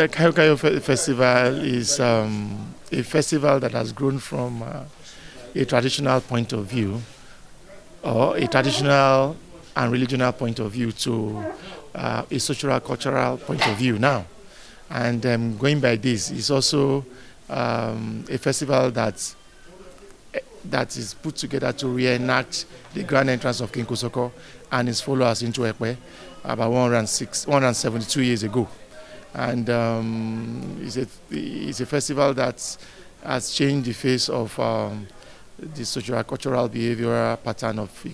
Kayokayo Festival is a festival that has grown from a traditional point of view, or a traditional and religional point of view, to a social cultural point of view now. And going by this, it's also a festival that is put together to reenact the grand entrance of King Kosoko and his followers into Epe about 172 years ago. And it's a festival that has changed the face of the social cultural behavioral pattern of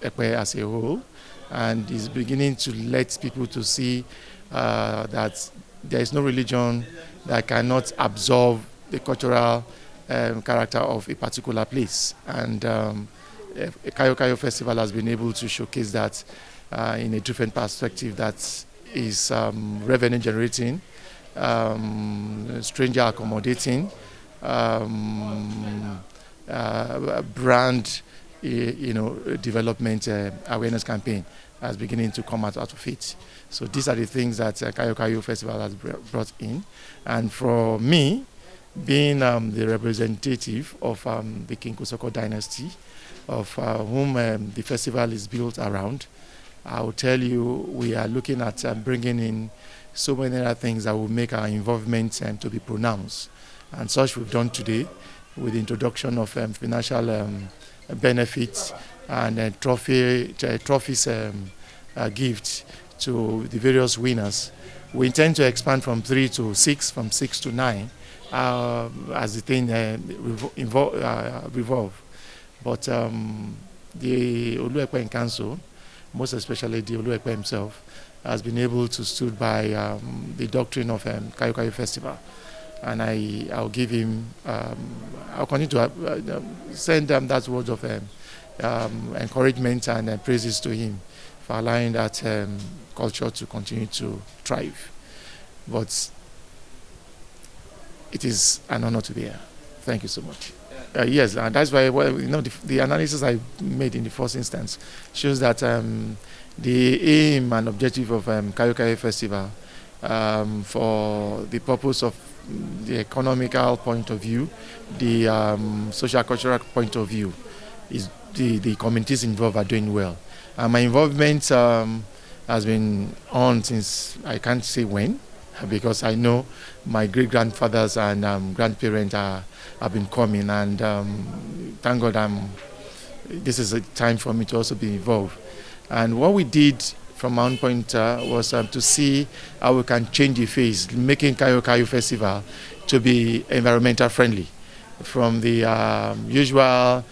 Epe as a whole, and is beginning to let people to see that there is no religion that cannot absorb the cultural character of a particular place. And Kayokayo Festival has been able to showcase that in a different perspective that is revenue generating, stranger accommodating, brand development awareness campaign as beginning to come out of it. So these are the things that Kayokayo Festival has brought in. And for me, being the representative of the King Kosoko dynasty, of whom the festival is built around, I will tell you we are looking at bringing in so many other things that will make our involvement to be pronounced. And such we've done today with the introduction of financial benefits and trophies gifts to the various winners. We intend to expand from 3 to 6, from 6 to 9, as the thing revolve. But the Oluepe Council, most especially the Oluepe himself, has been able to stood by the doctrine of Kayokayo Festival. And I'll give him, I'll continue to send them that words of encouragement and praises to him for allowing that culture to continue to thrive. But it is an honor to be here. Thank you so much. Yes, and that's why the analysis I made in the first instance shows that the aim and objective of Kayokayo Festival, for the purpose of the economical point of view, the social cultural point of view, is the communities involved are doing well. My involvement has been on since I can't say when, because I know my great-grandfathers and grandparents have been coming, and thank God this is a time for me to also be involved. And what we did from my own point was to see how we can change the face, making Kayokayo Festival to be environmental friendly. From the usual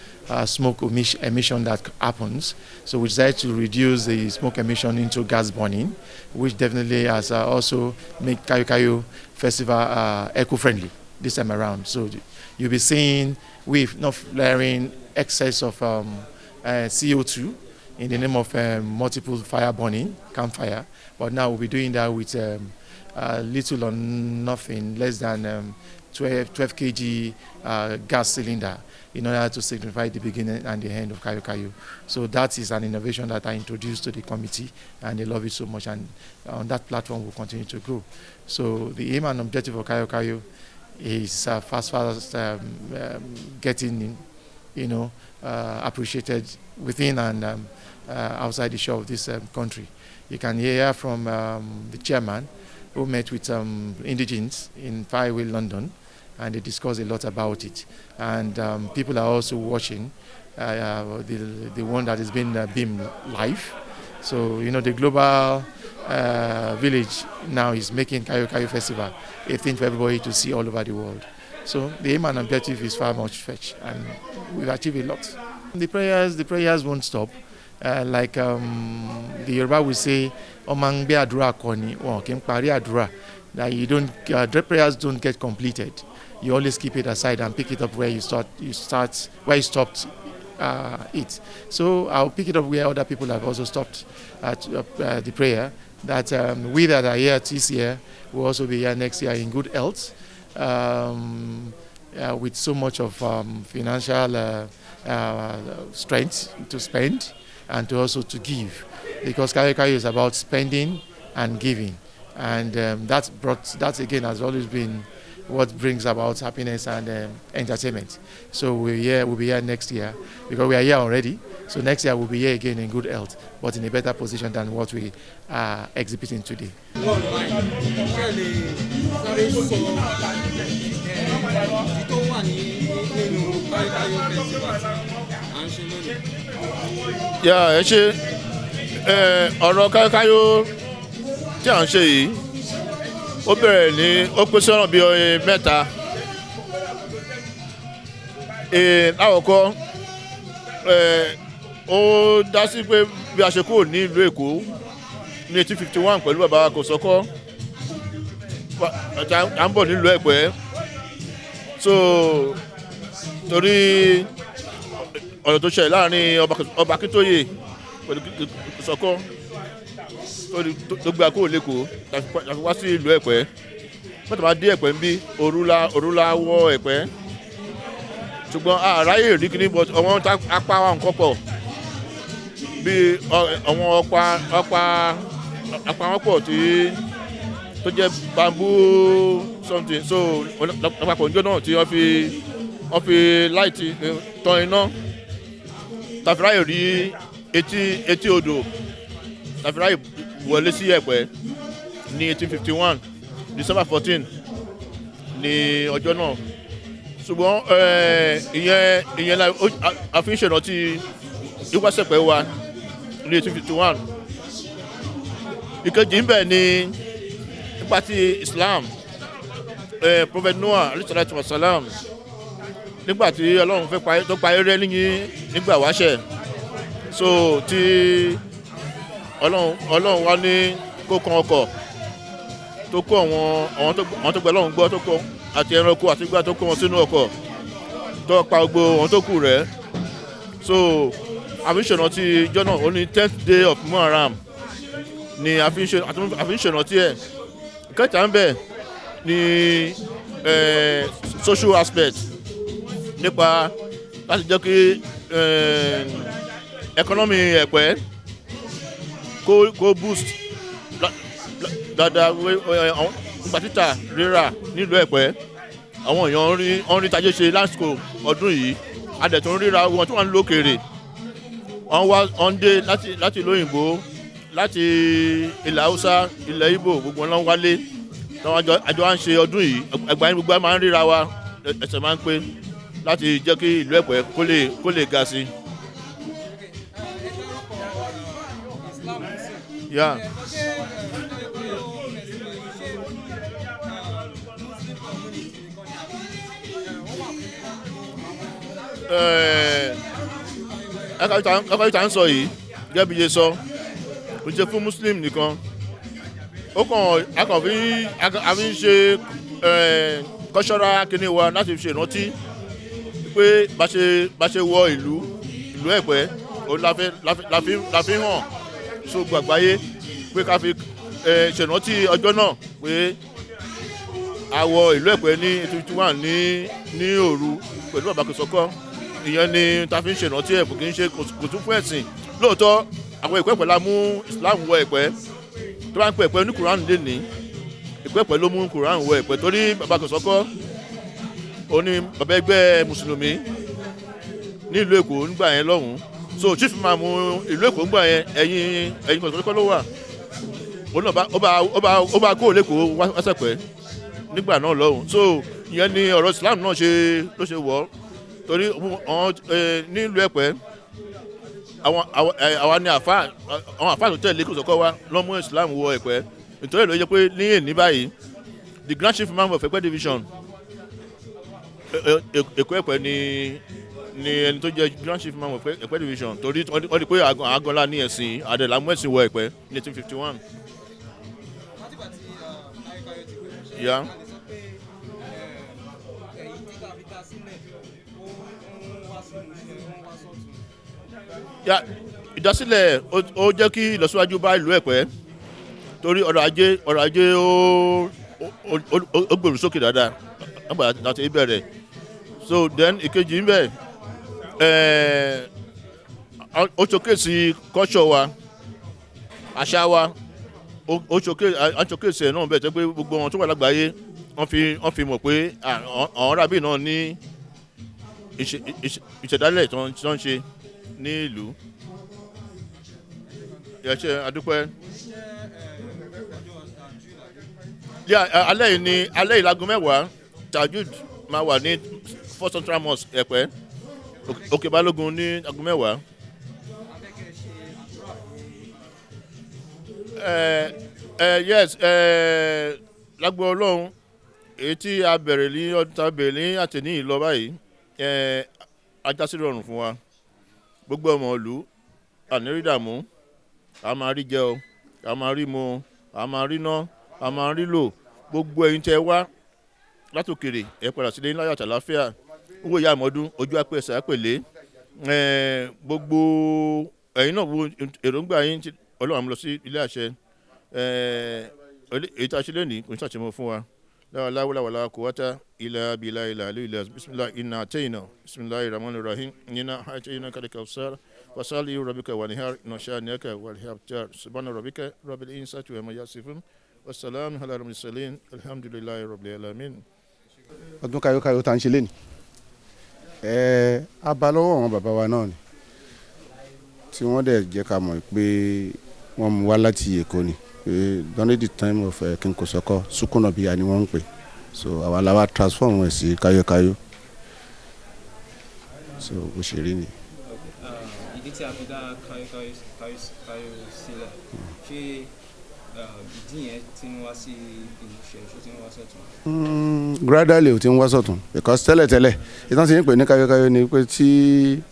smoke emission that happens, so we decided to reduce the smoke emission into gas burning, which definitely has also made Kayokayo Festival eco-friendly this time around. So you'll be seeing we've not flaring excess of CO2 in the name of multiple fire burning, campfire, but now we'll be doing that with little or nothing, less than 12 kg gas cylinder, in order to signify the beginning and the end of Kayokayo. So that is an innovation that I introduced to the committee, and they love it so much, and on that platform we'll continue to grow. So the aim and objective of Kayokayo is fast getting appreciated within and outside the shore of this country. You can hear from the chairman, who met with indigents in Fireway, London, and they discussed a lot about it. And people are also watching the one that is being beamed live. So, the global village now is making Kayokayo Festival a thing for everybody to see all over the world. So the aim and objective is far much fetched, and we've achieved a lot. The prayers won't stop. Like the Yoruba will say, "Omangbe adura koni, pari adura." That the prayers don't get completed. You always keep it aside and pick it up where you start where you stopped it. So I'll pick it up where other people have also stopped the prayer. That we that are here this year will also be here next year in good health, with so much of financial strength to spend and to also to give, because Kayokayo is about spending and giving. and that again has always been what brings about happiness and entertainment. So we'll be here next year because we are here already. So next year we'll be here again in good health, but in a better position than what we are exhibiting today. Yeah, ẹ ṣe ọ̀rọ̀ Kayokayo tí à ń ṣe yìí ó bẹ̀rẹ̀ ní ó pín sọ́nà bíi mẹ́ta. Lákọ̀ọ́kọ́ ó dá sí pé bí a ṣe kúrò ní ìlú Èkó ní 1851 pẹ̀lú bàbá Kòsọ́kọ́ à ń bọ̀ nílùú Ẹ̀pẹ́. So torí ọ̀rọ̀ tó ṣẹlẹ̀ láàrin ọba Akíntóyè pẹ̀lú Kòsọ́kọ́ tó gbé akó lẹ́kọ̀ọ́ láti wá sí ìlú Ẹ̀pẹ́. Wọ́n ti máa dé Ẹ̀pẹ́ ń bí òrùlá wọ Ẹ̀pẹ́, ṣùgbọ́n àráyè rí kíní bọ́ àwọn apá wa nǹkan pọ̀ bí àwọn apá wọn pọ̀ tó jẹ́ bamboo something. So lápapọ̀ níjọ́ náà tí wọ́n fi láìtì tan iná tàfi ráyè rí etí odò tàfi ráyè wọlé sí Ẹ̀pẹ́ ní 1851 December 14 ní ọjọ́ náà. Ṣùgbọ́n ìyẹn la àfihàn ìrántí ìwásẹ̀pẹ̀ wa ní 1851. Ìkejì ń bẹ ní nípa ti Islam. Prophet Noah alayhi salatu wa salam nígbà tí Ọlọ́run fẹ́ tó parí rẹ́ nígbà wáṣẹ̀. So tí Ọlọ́run wá ní kó kan ọkọ̀ tó kó àwọn tó gbẹ Ọlọ́run gbọ́ tó kó àti ẹranko àti gbà tó kó wọn sínú ọkọ̀ tó pa gbogbo àwọn tó kù rẹ̀. So àfihàn ti ìjọ náà ó ní 10th day of Muharram ni àfihàn ti ẹ̀. Kẹta ń bẹ ní social aspect nípa láti jẹ́ kí economy Ẹ̀pẹ́ kó boost dáadáa nípa títà rírà nílùú Ẹ̀pẹ́. Àwọn èèyàn ń rí tajé ṣe lásìkò ọdún yìí. Adẹ̀tún ríra wọn tí wọ́n ń lókèrè wọ́n dé láti ìlú òyìnbó, láti ilẹ̀ Haúsá, ilẹ̀ Ìgbò, gbogbo wọn lọ́n wálé àjọ à ń ṣe ọdún yìí. Ẹgbàá ní gbogbo máa ń ríra wa, ẹsẹ̀ máa ń pé láti jẹ́ kí ìlú Ẹ̀pẹ́ kó lè ga sí. Yeah. Ẹ̀ka ìta ń sọ yìí gẹ́gẹ́ bí iye sọ kò ṣe fún Muslim nìkan. Ó kàn àfi ń ṣe cultural kíní wa láti ṣe ìrántí pé bá ṣe wọ ìlú Ẹ̀pẹ́ òun la fi hàn so gbàgbáyé pé ká fi ṣèrántí ọjọ́ náà pé a wọ ìlú Ẹ̀pẹ́ ní 1851 ní òru pẹ̀lú bàbá Kòsọ́kọ́. Ìyẹn ni ta fi ń ṣèrántí ẹ̀ kì í ṣe kò tún fún ẹ̀sìn. Lóòótọ́ àwọn Ẹ̀pẹ́ la mú Islam wọ Ẹ̀pẹ́ tó bá ń pẹ́ Ẹ̀pẹ́ ní Quran lé ní Ẹ̀pẹ́ ló mú Quran wọ Ẹ̀pẹ́ torí bàbá Kòsọ́kọ́ ó ní bàbá ẹgbẹ́ mùsùlùmí ní ìlú Èkó nígbà yẹn lọ́hùn-ún. So chief máa mú ìlú Èkó nígbà yẹn ẹ̀yìn Kòsọ́kọ́ ló wà. Ó bá kó lẹ́kọ̀ọ́ wáṣẹ̀pẹ́ nígbà náà lọ́hùn-ún. So ìyẹn ni ọ̀rọ̀ Islam náà ló ṣe wọ̀ torí nílùú Ẹ̀pẹ́ àwa ni àwọn àfáà tó tẹ̀lé Kòsọ́kọ́ wa ló mú Islam wọ Ẹ̀pẹ́. Nítorí ló yẹ pé ní èní báyìí the grand chief imam of Ẹ̀pẹ́ division Èkó Ẹ̀pẹ́ ni ẹni tó jẹ́ grand chief imam of Ẹ̀pẹ́ division torí wọ́n di pé àgọ́lá ní ẹ̀sìn àdẹ̀là mú ẹ̀sìn wọ Ẹ̀pẹ́ ní 1851. Yeah. Yeah, ìdásílẹ̀ ó jẹ́ kí ìlọsíwájú bá ìlú Ẹ̀pẹ́ torí ọrọ̀ ajé ó gbèrú sókè dáadáa nígbà láti ìbẹ̀rẹ̀. So then ìkejì ń bẹ ó showcase culture wa, àṣà wa ó showcase ẹ̀ náà bẹ́ẹ̀ tẹ́ pé gbogbo wọn tó wà lágbàáyé wọ́n fi mọ̀ pé àwọn rábì náà ní ìṣẹ̀dálẹ̀ tó ń ṣe ní ìlú. Yẹ̀ṣẹ̀ adúpẹ́. Alẹ́ yìí láago 10 Tajud máa wà ní First Central Mosque Ẹ̀pẹ́ Òkè Balógun ní aago 10. Yes, lágbo Ọlọ́run èyí tí a bẹ̀rẹ̀ ní àtẹ̀ní ìlọ báyìí ajásí rọrùn fún wa gbogbo ọmọ ìlú ànírídàmú a máa rí jẹ o a máa rí mu a máa rí ná a máa rí lò gbogbo ẹ̀yin tẹ́ wá látòkèrè ẹ padà sílé ńlá yàtọ̀ láfíà owó ìyá àmọ́dún ojú àpè ẹ̀sẹ̀ àpèlé gbogbo ẹ̀yin náà wo èròǹgbà yín Ọlọ́run àmú lọ sí ilé àṣẹ èyí tá a ṣe lónìí kò ní ṣàṣemọ fún wa láwùláwàlá kò wáta ilà bìlà ilà àlú ilà bisimilah iná àtẹ̀yìnà bisimilah rahman rahim nínà àtẹ̀yìnà kàdíkà ọ̀sára wasali rabika wanihar nasha niyaka walhabtar subhana rabika rabbil insati wa ma yasifun wassalamu ala mursalin alhamdulillahi rabbil alamin. ọdún kayokayo tá ń ṣe léni abalọ́wọ́ àwọn bàbá wa náà ni tí wọ́n dẹ̀ jẹ́ ká mọ̀ pé wọ́n mú wá láti Èkó ni pé during the time of King Kosoko Sukunabiya ni wọ́n ń pè so àwa la wá transform ẹ̀ sí kayokayo so bó ṣe rí ni. ìdí tí a fi dá kayokayo sílẹ̀ ṣé ìdí yẹn ti ń wá sí ìṣe ìṣó tí ń wá sọ̀tún. Gradually ò ti ń wá sọ̀tún because tẹ́lẹ̀tẹ́lẹ̀ ìtàn sì ń pè ní kayokayo ni pé tí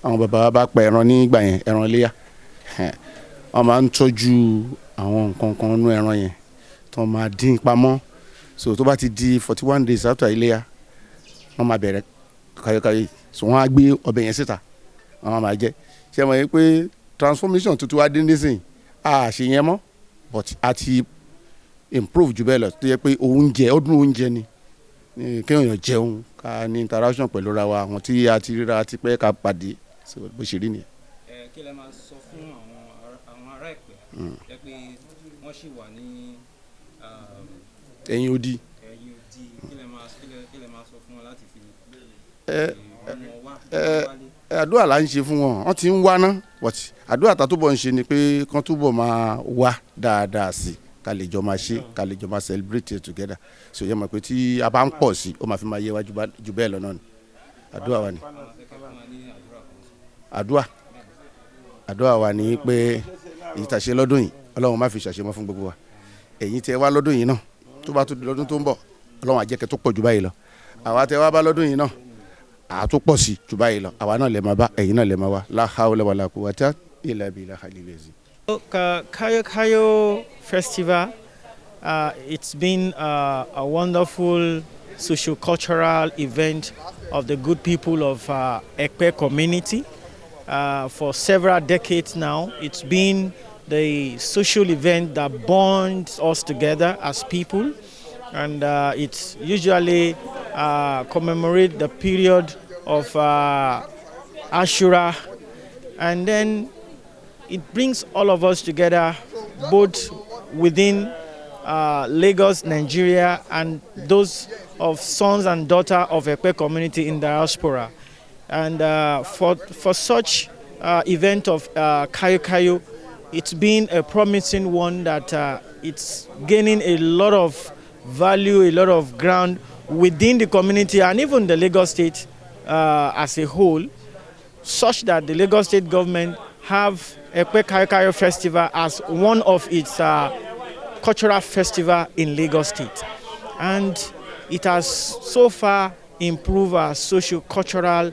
àwọn bàbá wa bá pa ẹran nígbà yẹn ẹran iléyà wọ́n máa ń tọ́jú àwọn nǹkan kan nínú ẹran yẹn tó máa dín pamọ́ so tó bá ti di 41 days after iléyà wọ́n máa bẹ̀rẹ̀ kayokayo so wọ́n á gbé ọbẹ̀ yẹn síta wọ́n máa jẹ ṣé mo yẹ pé transformation tuntun wá dín nísìnyí ṣe yẹn mọ́ but a ti improve jù bẹ́ẹ̀ lọ tó yẹ pé oúnjẹ ọdún oúnjẹ ni kéèyàn jẹun ká ní interaction pẹ̀lú ra wa àwọn tí a ti ríra ti pẹ́ ká pàdé bó ṣe rí nìyẹn. kí lẹ máa sọ fún àwọn ará Ẹ̀pẹ́ ẹ pé wọ́n ṣì wà ní ẹ̀yìn odi kí lẹ máa sọ fún wọn láti fi ọmọ wa wálé. àdúrà là ń ṣe fún wọn wọ́n ti ń wá ná but àdúrà tá túbọ̀ ń ṣe ni pé kán túbọ̀ máa wá dáadáa sí ká lè jọ máa ṣe ká lè jọ máa celebrate together so yẹ mọ̀ pé tí a bá ń pọ̀ sí ó máa fi máa yé wa jù bẹ́ẹ̀ lọ náà ni àdúrà wa ni àdúrà wa ni pé èyí tá ṣe lọ́dún yìí Ọlọ́run má fi ṣàṣemọ́ fún gbogbo wa èyí tẹ́ wá lọ́dún yìí náà tó bá tó di lọ́dún tó ń bọ̀ Ọlọ́run á jẹ́ kẹ́ tó pọ̀ jù báyìí lọ àwa tẹ́ wá bá lọ́dún yìí náà àtó pọ̀ sí jù báyìí lọ àwa náà lè máa bá ẹ̀yin náà lè máa wá la hawla wala quwwata illa billahi al-azim. Kayokayo Festival, it's been a wonderful socio-cultural event of the good people of Epe community. For several decades now, it's been the social event that bonds us together as people, and it's usually commemorate the period of Ashura, and then it brings all of us together, both within Lagos, Nigeria, and those of sons and daughters of Epe community in diaspora. And for such event of Kayokayo, it's been a promising one that it's gaining a lot of value, a lot of ground within the community and even the Lagos State as a whole, such that the Lagos State government have Epe Kayokayo Festival as one of its cultural festival in Lagos State. And it has so far improved our socio-cultural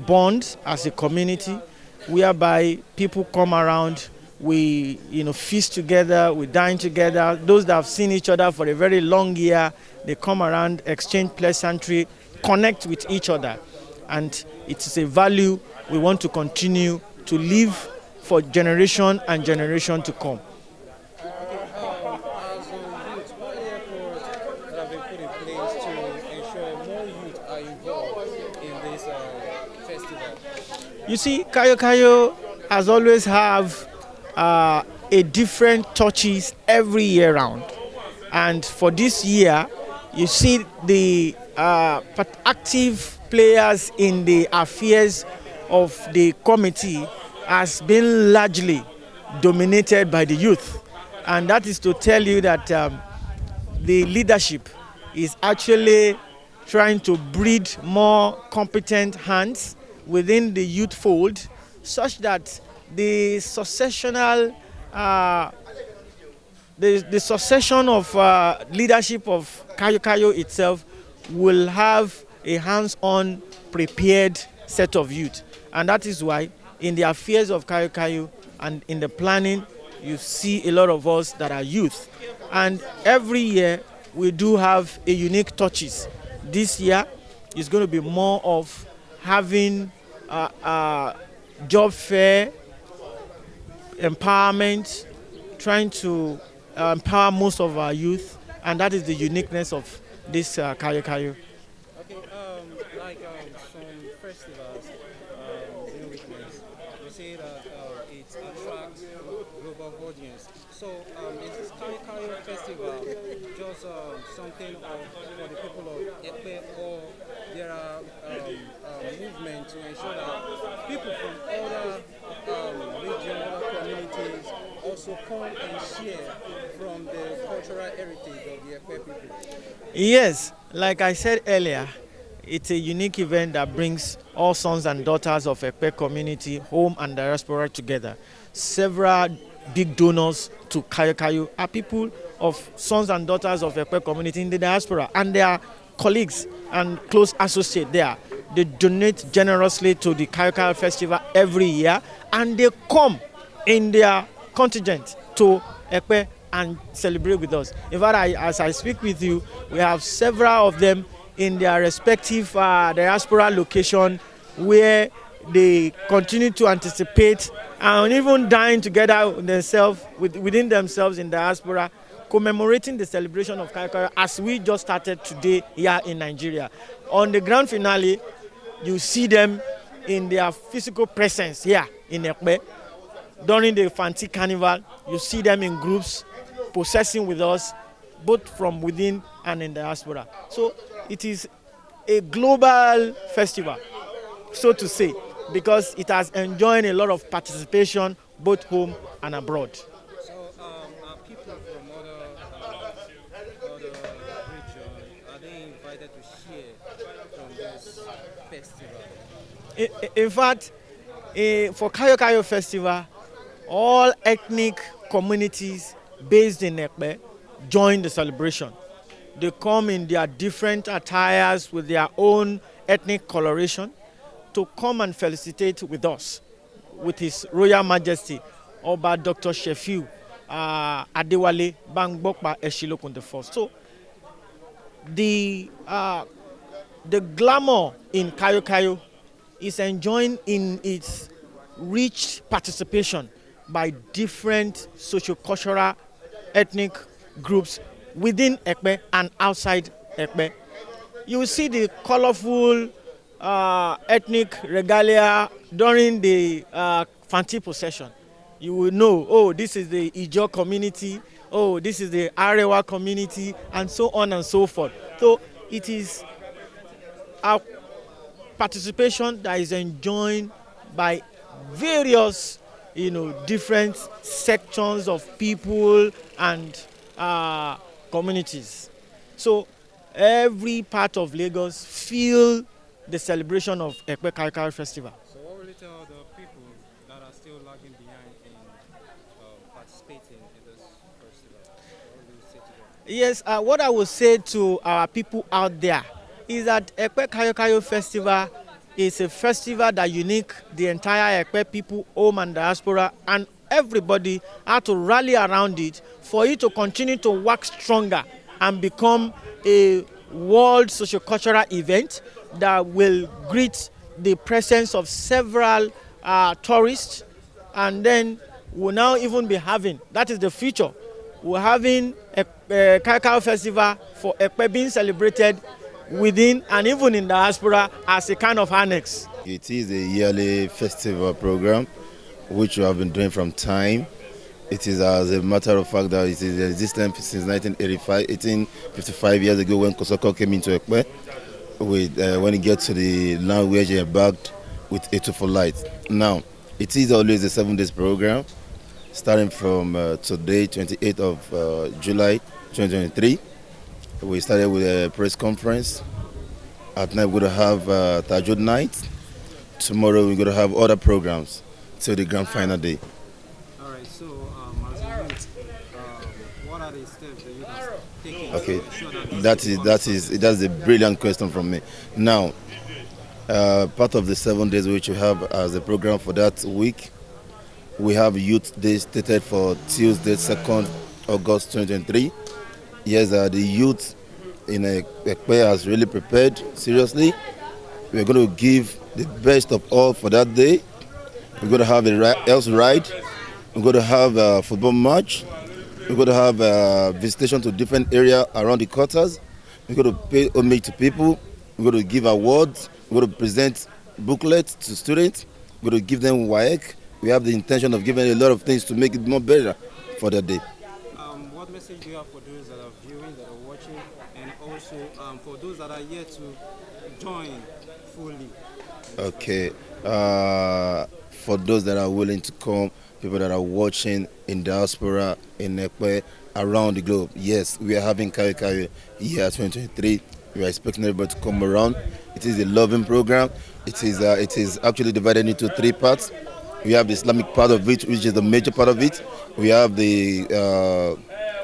bonds as a community, whereby people come around, we feast together, we dine together. Those that have seen each other for a very long year, they come around, exchange pleasantry, connect with each other. And it is a value we want to continue to live for generation and generation to come. You see, Kayokayo has always have a different touches every year round. And for this year, you see the active players in the affairs of the committee has been largely dominated by the youth. And that is to tell you that the leadership is actually trying to breed more competent hands within the youth fold, such that the successional the succession of leadership of Kayokayo itself will have a hands-on prepared set of youth. And that is why in the affairs of Kayokayo and in the planning, you see a lot of us that are youth. And every year we do have a unique touches. This year is going to be more of having job fair, empowerment, trying to empower most of our youth, and that is the uniqueness of this Kayokayo. Okay, some festivals, you witness, they say that it attracts global audience. So is this Kayokayo festival just something for the people of Epe, or there are movements to ensure that people from other regional communities also come and share from the cultural heritage of the Epe people? Yes, like I said earlier, it's a unique event that brings all sons and daughters of Epe community, home and diaspora together. Several big donors to Kayokayo are people of sons and daughters of Epe community in the diaspora, and their colleagues and close associates there. They donate generously to the Kayokayo festival every year, and they come in their contingent to Epe and celebrate with us. In fact, as I speak with you, we have several of them in their respective diaspora location, where they continue to anticipate and even dine together within themselves in diaspora, commemorating the celebration of Kayokayo as we just started today here in Nigeria. On the grand finale, you see them in their physical presence here in Epe. During the Fanti Carnival, you see them in groups, processing with us, both from within and in diaspora. So it is a global festival, so to say, because it has enjoyed a lot of participation both home and abroad. So are people from other regions, are they invited to share from this festival? In fact, for Kayokayo Festival, all ethnic communities based in Epe join the celebration. They come in their different attires with their own ethnic coloration to come and felicitate with us, with His Royal Majesty, Oba Dr. Shefiu Adewale Bangbokpa Eshilokun I. So the glamour in Kayokayo is enjoying in its rich participation by different socio-cultural ethnic groups within Epe and outside Epe. You will see the colorful ethnic regalia during the Fanti procession. You will know, oh, this is the Ijo community, oh, this is the Arewa community, and so on and so forth. So it is a participation that is enjoyed by various, different sections of people and communities. So every part of Lagos feel the celebration of Epe Kayokayo Festival. So what will you tell the people that are still lagging behind in participating in this festival? What will you say to them? Yes, what I will say to our people out there is that Epe Kayokayo Festival is a festival that unites the entire Epe people, home and diaspora, and everybody have to rally around it for it to continue to work stronger and become a world socio-cultural event that will greet the presence of several tourists, and then we'll now even be having, that is the future, we're having a Kayokayo Festival for Epe being celebrated within and even in diaspora as a kind of annex. It is a yearly festival program which we have been doing from time. It is as a matter of fact that it is existent since 1985, 1855 years ago when Kosoko came into Ekpe. With when it gets to the land where they embarked with Eto for Light. Now, it is always a 7 days program starting from today, 28th of July 2023. We started with a press conference. At night, we're going to have Tajud night. Tomorrow, we're going to have other programs till the grand final day. All right. So, as a youth, what are the steps that you are taking Okay, to ensure that that's a brilliant question from me. Now, part of the 7 days which we have as a program for that week, we have Youth Day stated for Tuesday, 2nd August 2023. Yes, the youth in Ekpe has really prepared seriously. We're going to give the best of all for that day. We're going to have a else ride. We're going to have a football match. We're going to have visitation to different areas around the quarters. We're going to pay homage to people. We're going to give awards. We're going to present booklets to students. We're going to give them WAEC. We have the intention of giving a lot of things to make it more better for that day. what message do you have for those that are viewing, that are watching, and also for those that are yet to join fully? Okay. For those that are willing to come, people that are watching in diaspora, in Ekpe, around the globe, yes, we are having Kayokayo year 2023. We are expecting everybody to come around. It is a loving program. It is actually divided into 3 parts. We have the Islamic part of it, which is the major part of it. We have the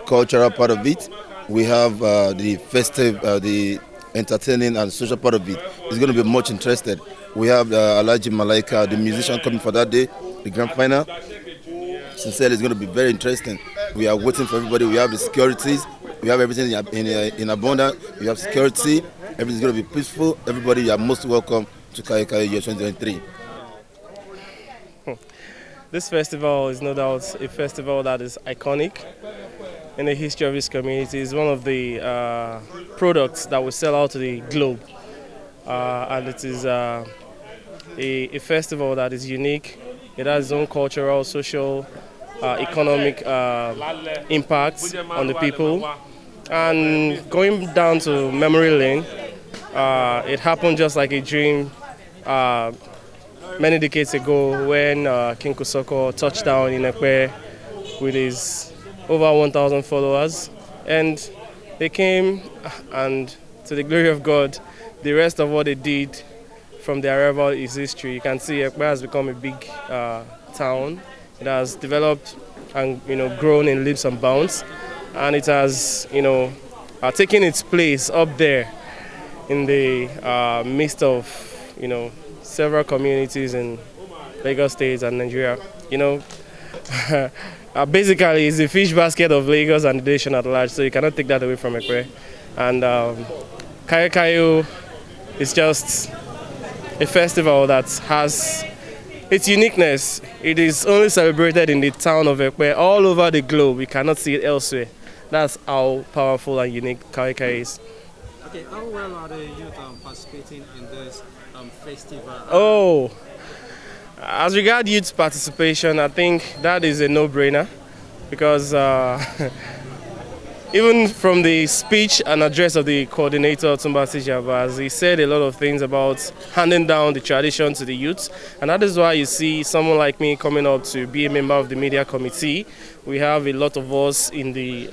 cultural part of it. We have the festive, the entertaining and social part of it. It's going to be much interested. We have Alhaji Malaika, the musician, coming for that day, the grand final. Sincerely, it's going to be very interesting. We are waiting for everybody. We have the securities. We have everything in abundance. We have security. Everything's going to be peaceful. Everybody, you are most welcome to Kayokayo year 2023. This festival is no doubt a festival that is iconic in the history of this community. It's one of the products that we sell out to the globe. And it is a festival that is unique. It has its own cultural, social, economic impacts on the people. And going down to memory lane, it happened just like a dream many decades ago when King Kosoko touched down in Ekpe with his over 1,000 followers. And they came, and to the glory of God, the rest of what they did from their arrival is history. You can see Ekpe has become a big town. It has developed and grown in leaps and bounds, and it has taken its place up there in the midst of several communities in Lagos State and Nigeria. Basically, it's the fish basket of Lagos and the nation at large, so you cannot take that away from Ekpe. And Kayokayo is just a festival that has its uniqueness. It is only celebrated in the town of Ekpe. All over the globe, you cannot see it elsewhere. That's how powerful and unique Kayokayo is. Okay, how well are the youth participating in this festival? Oh, as regard youth participation, I think that is a no-brainer because even from the speech and address of the coordinator, Tumba Sijabaz, he said a lot of things about handing down the tradition to the youth. And that is why you see someone like me coming up to be a member of the media committee. We have a lot of us in the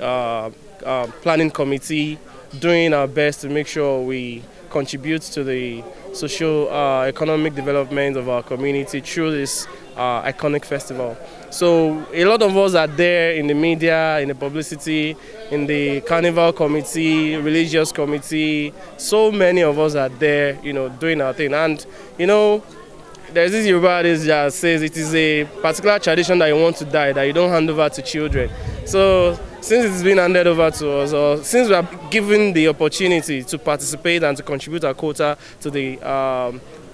planning committee doing our best to make sure we contribute to the social economic development of our community through this iconic festival. So a lot of us are there in the media, in the publicity, in the carnival committee, religious committee. So many of us are there, doing our thing. And there's this Yoruba adage that says it is a particular tradition that you want to die, that you don't hand over to children. So since it's been handed over to us, or since we are given the opportunity to participate and to contribute our quota to the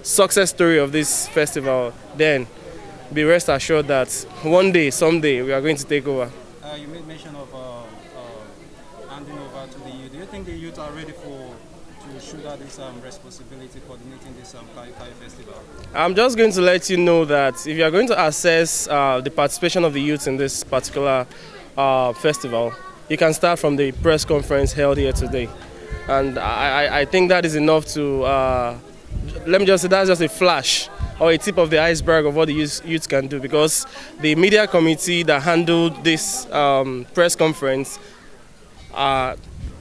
success story of this festival, then be rest assured that one day, someday, we are going to take over. You made mention of handing over to the youth. Do you think the youth are ready to shoulder this responsibility coordinating this Kayokayo festival? I'm just going to let you know that if you are going to assess the participation of the youth in this particular festival, you can start from the press conference held here today. And I think that is enough to, let me just say, that's just a flash or a tip of the iceberg of what the youth can do, because the media committee that handled this press conference,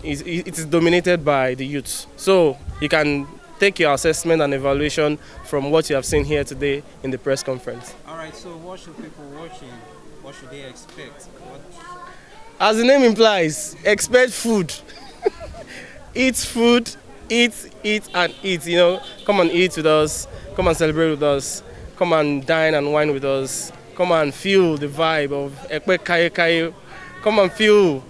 it is dominated by the youth. So you can take your assessment and evaluation from what you have seen here today in the press conference. All right, so what should people watching, what should they expect? As the name implies, expect food. Eat food, eat and eat. You know, come and eat with us, come and celebrate with us, come and dine and wine with us, come and feel the vibe of Epe Kayokayo, come and feel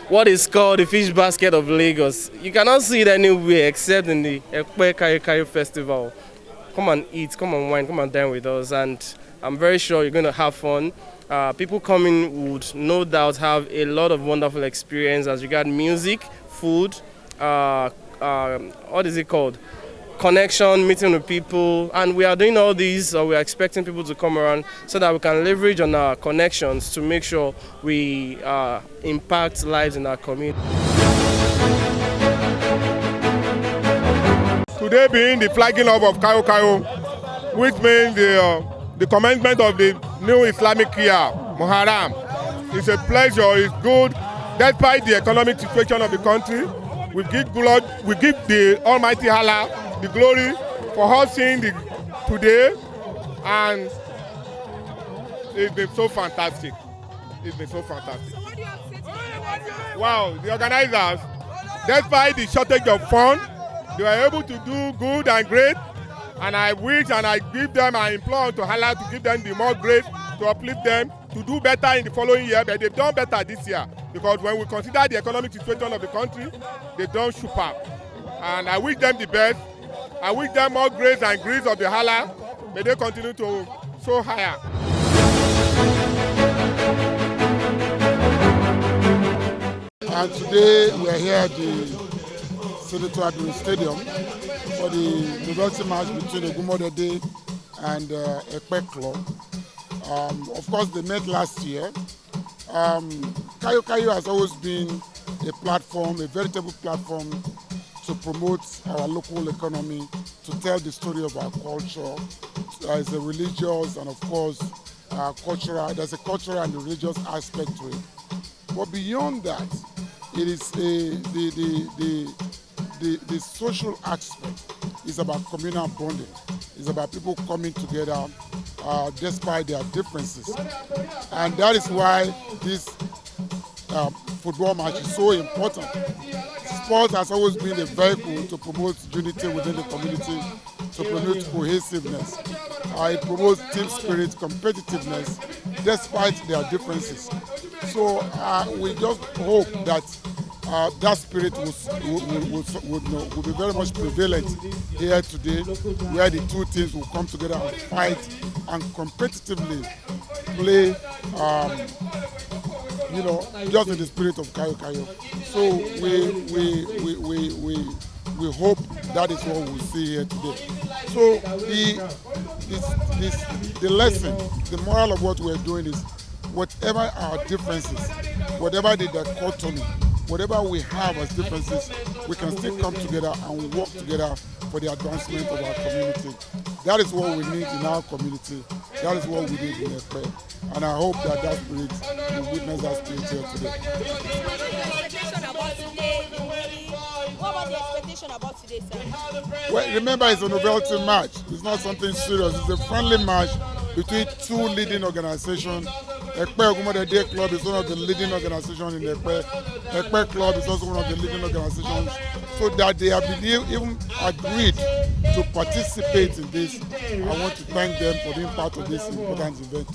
what is called the fish basket of Lagos. You cannot see it anywhere except in the Epe Kayokayo festival. Come and eat, come and wine, come and dine with us, and I'm very sure you're going to have fun. People coming would no doubt have a lot of wonderful experience as regard music, food, what is it called? Connection, meeting with people, and we are doing all these, or we are expecting people to come around so that we can leverage on our connections to make sure we impact lives in our community. Today being the flagging off of Kayokayo, which means the commencement of the new Islamic year, Muharram. It's a pleasure, it's good. Despite the economic situation of the country, we give the Almighty Allah the glory for us seeing today, and it's been so fantastic. It's been so fantastic. So what do you have to say to the organizers? Wow, the organizers, despite the shortage of funds, they were able to do good and great, and I wish and I give them, I implore to Allah to give them the more grace, to uplift them, to do better in the following year, but they've done better this year, because when we consider the economic situation of the country, they've done superb. And I wish them the best. I wish them more grace and grace of the Allah. May they continue to soar higher. And today we are here at the Senator Adwin Stadium for the novelty match between Ogumodede and Epe Club. Of course, they met last year. Kayokayo has always been a platform, a veritable platform to promote our local economy, to tell the story of our culture. There's a religious and, of course, cultural. There's a cultural and religious aspect to it. But beyond that, it is the social aspect. It's about communal bonding. It's about people coming together despite their differences. And that is why this football match is so important. Sport has always been a vehicle to promote unity within the community, to promote cohesiveness. It promotes team spirit, competitiveness, despite their differences. So we just hope that that spirit will be very much prevalent here today, where the two teams will come together and fight and competitively play, just in the spirit of Kayokayo. So we hope that is what we'll see here today. So the lesson, the moral of what we're doing is, whatever our differences, whatever the dichotomy, whatever we have as differences, we can still come together and work together for the advancement of our community. That is what we need in our community. That is what we need in Epe. And I hope that spirit, will witness that spirit here today. What about the expectation about today, sir? Well, remember, it's a novelty match. It's not something serious. It's a friendly match between two leading organizations. Epe Ogumodede Club is one of the leading organizations in Epe. Epe Club is also one of the leading organizations. So that they have even agreed to participate in this. I want to thank them for being part of this important event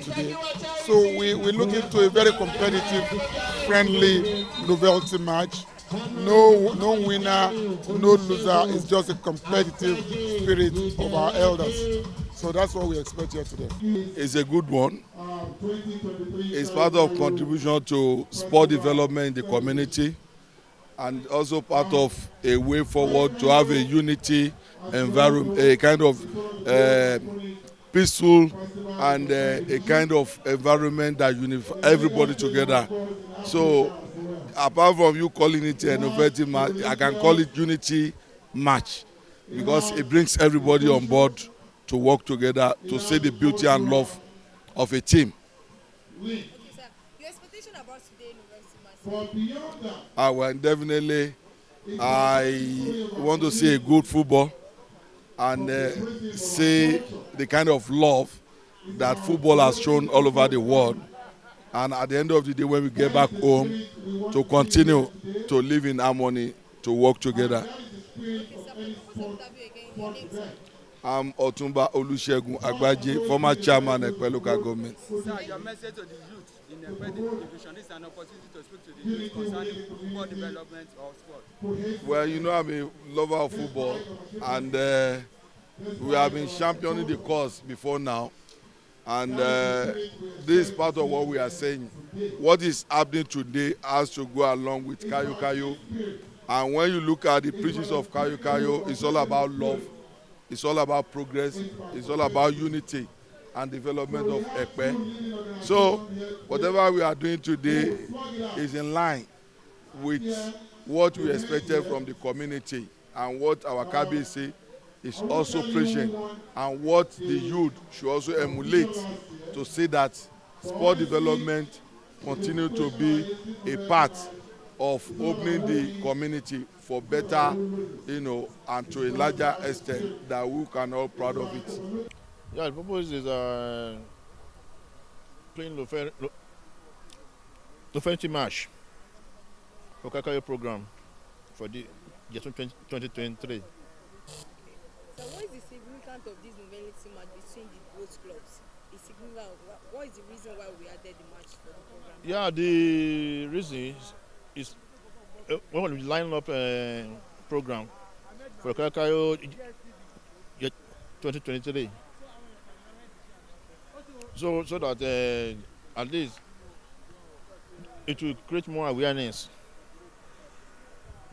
today. So we're looking to a very competitive, friendly novelty match. No winner, no loser. It's just a competitive spirit of our elders. So that's what we expect here today. It's a good one. It's part of contribution to sport development in the community. and also part of a way forward to have a unity environment, a kind of peaceful and a kind of environment that unifies everybody together. So apart from you calling it an innovative match, I can call it unity match because it brings everybody on board to work together to see the beauty and love of a team. Okay, sir. Your expectation about today university match? Well, definitely, I want to see a good football and see the kind of love that football has shown all over the world. And at the end of the day, when we get back home, to continue to live in harmony, to work together. Okay, sir. For the purpose of interview again, your name, sir? I'm Otumba Olusegun Agbaje, former chairman of Epe local government. Sir, your message to the youth in Epe division. This is an opportunity to speak to the youth concerning football development of sport. Well, you know, I'm a lover of football, and we have been championing the cause before now. And this is part of what we are saying. What is happening today has to go along with Kayokayo. And when you look at the preachings of Kayokayo, it's all about love, it's all about progress, it's all about unity and development of Epe. So whatever we are doing today is in line with what we expected from the community and what our KBC is also preaching, and what the youth should also emulate to see that sport development continue to be a part of opening the community for better, you know, and to a larger extent that we can all proud of it. Yeah, the purpose is playing Lofenti match for Kakayo program for the year 2023. So what is the significance of this novelty match between the both clubs? The significance. What is the reason why we added the match for the program? Yeah, the reason is when we line up a program for Kakayo 2023. So that at least it will create more awareness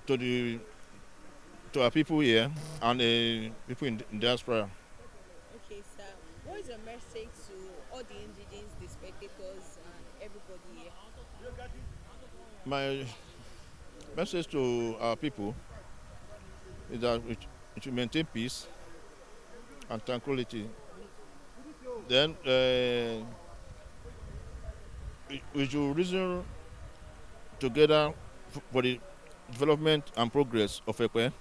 to our people here and people in diaspora. Okay, sir. What is your message to all the ingredients, the spectators, and everybody here? My message to our people is that we should maintain peace and tranquility. Then we should reason together for the development and progress of Epe.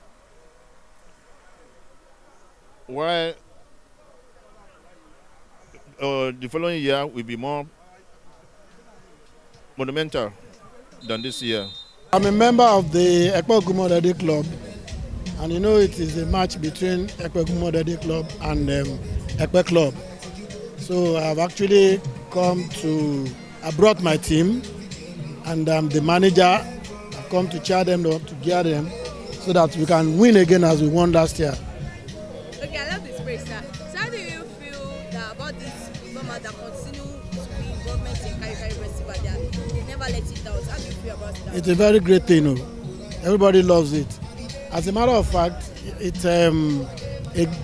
While the following year will be more monumental than this year. I'm a member of the Epe Gumodede Club, and you know it is a match between Epe Gumodede Club and Epe Club. So I've actually I brought my team, and I'm the manager. I've come to cheer them up, to gear them, so that we can win again as we won last year. Okay, I love this praise, sir. So how do you feel about this performance that continue to be involvement in Kayokayo Festival? They never let it down. How do you feel about that? It's a very great thing. Everybody loves it. As a matter of fact, it's a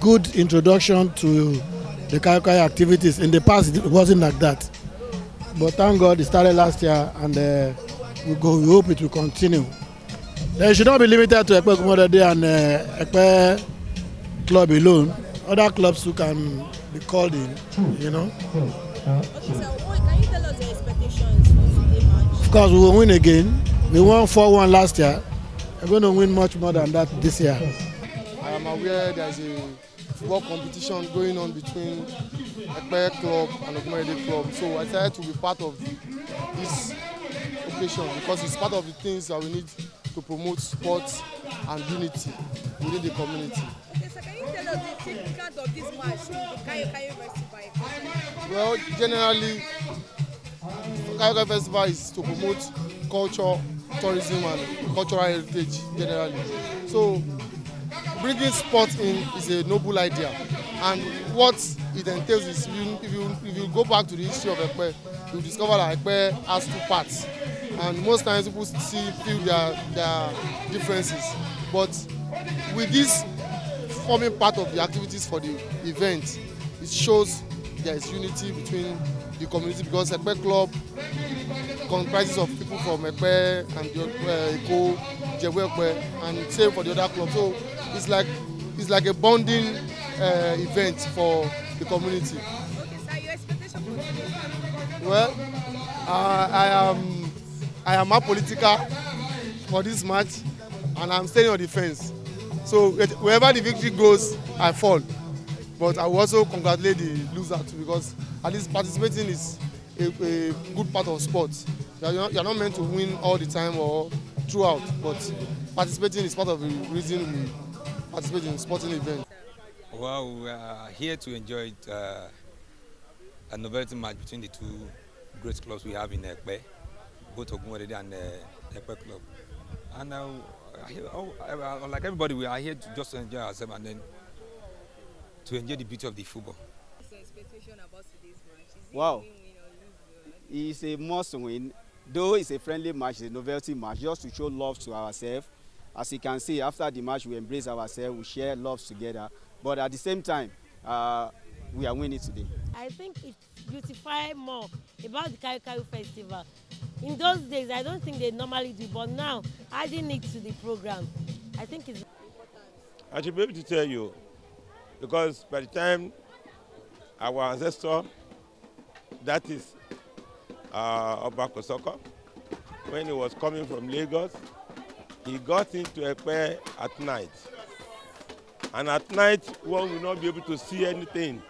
good introduction to the Kayokayo activities. In the past, it wasn't like that. But thank God it started last year, and we hope it will continue. It should not be limited to Epe Gumodede and Epe Club alone. Other clubs who can be called in, you know. Okay, so can you tell us your expectations for today's match? Of course, we will win again. We won 4-1 last year. We're going to win much more than that this year. I am aware there is a football competition going on between Epe Club and Gumodede Club. So I decided to be part of this occasion because it's part of the things that we need to promote sports and unity within the community. Okay, so can you tell us the significance of this match to the Kayokayo Festival? Well, generally, Kayokayo Festival is to promote culture, tourism, and cultural heritage generally. So bringing sports in is a noble idea, and what it entails is if you go back to the history of Epe, you discover that Epe has two parts. and most times people feel their differences. But with this forming part of the activities for the event, it shows there is unity between the community, because Epe Club comprises of people from Epe and Eko, Jebu Epe, and same for the other clubs. So it's like a bonding event for the community. Okay, sir, your expectation for today? Well, I am apolitical for this match, and I'm staying on the fence. So wherever the victory goes, I fall. But I will also congratulate the loser too, because at least participating is a good part of sports. You're not meant to win all the time or throughout, but participating is part of the reason we participate in sporting events. Well, we are here to enjoy it, a novelty match between the two great clubs we have in Epe, both Ogunwodede and Epe Club. And like everybody, we are here to just enjoy ourselves and then to enjoy the beauty of the football. What's your expectation about today's match? Is it Wow. a win or lose? It's a must win. Though it's a friendly match, it's a novelty match, just to show love to ourselves. As you can see, after the match, we embrace ourselves, we share love together. But at the same time, we are winning today. I think it beautifies more about the Kayokayo Festival. In those days, I don't think they normally do, but now adding it to the program, I think it's important. I should be able to tell you, because by the time our ancestor, that is Epe Kayokayo, when he was coming from Lagos, he got into Epe at night. And at night, one will not be able to see anything.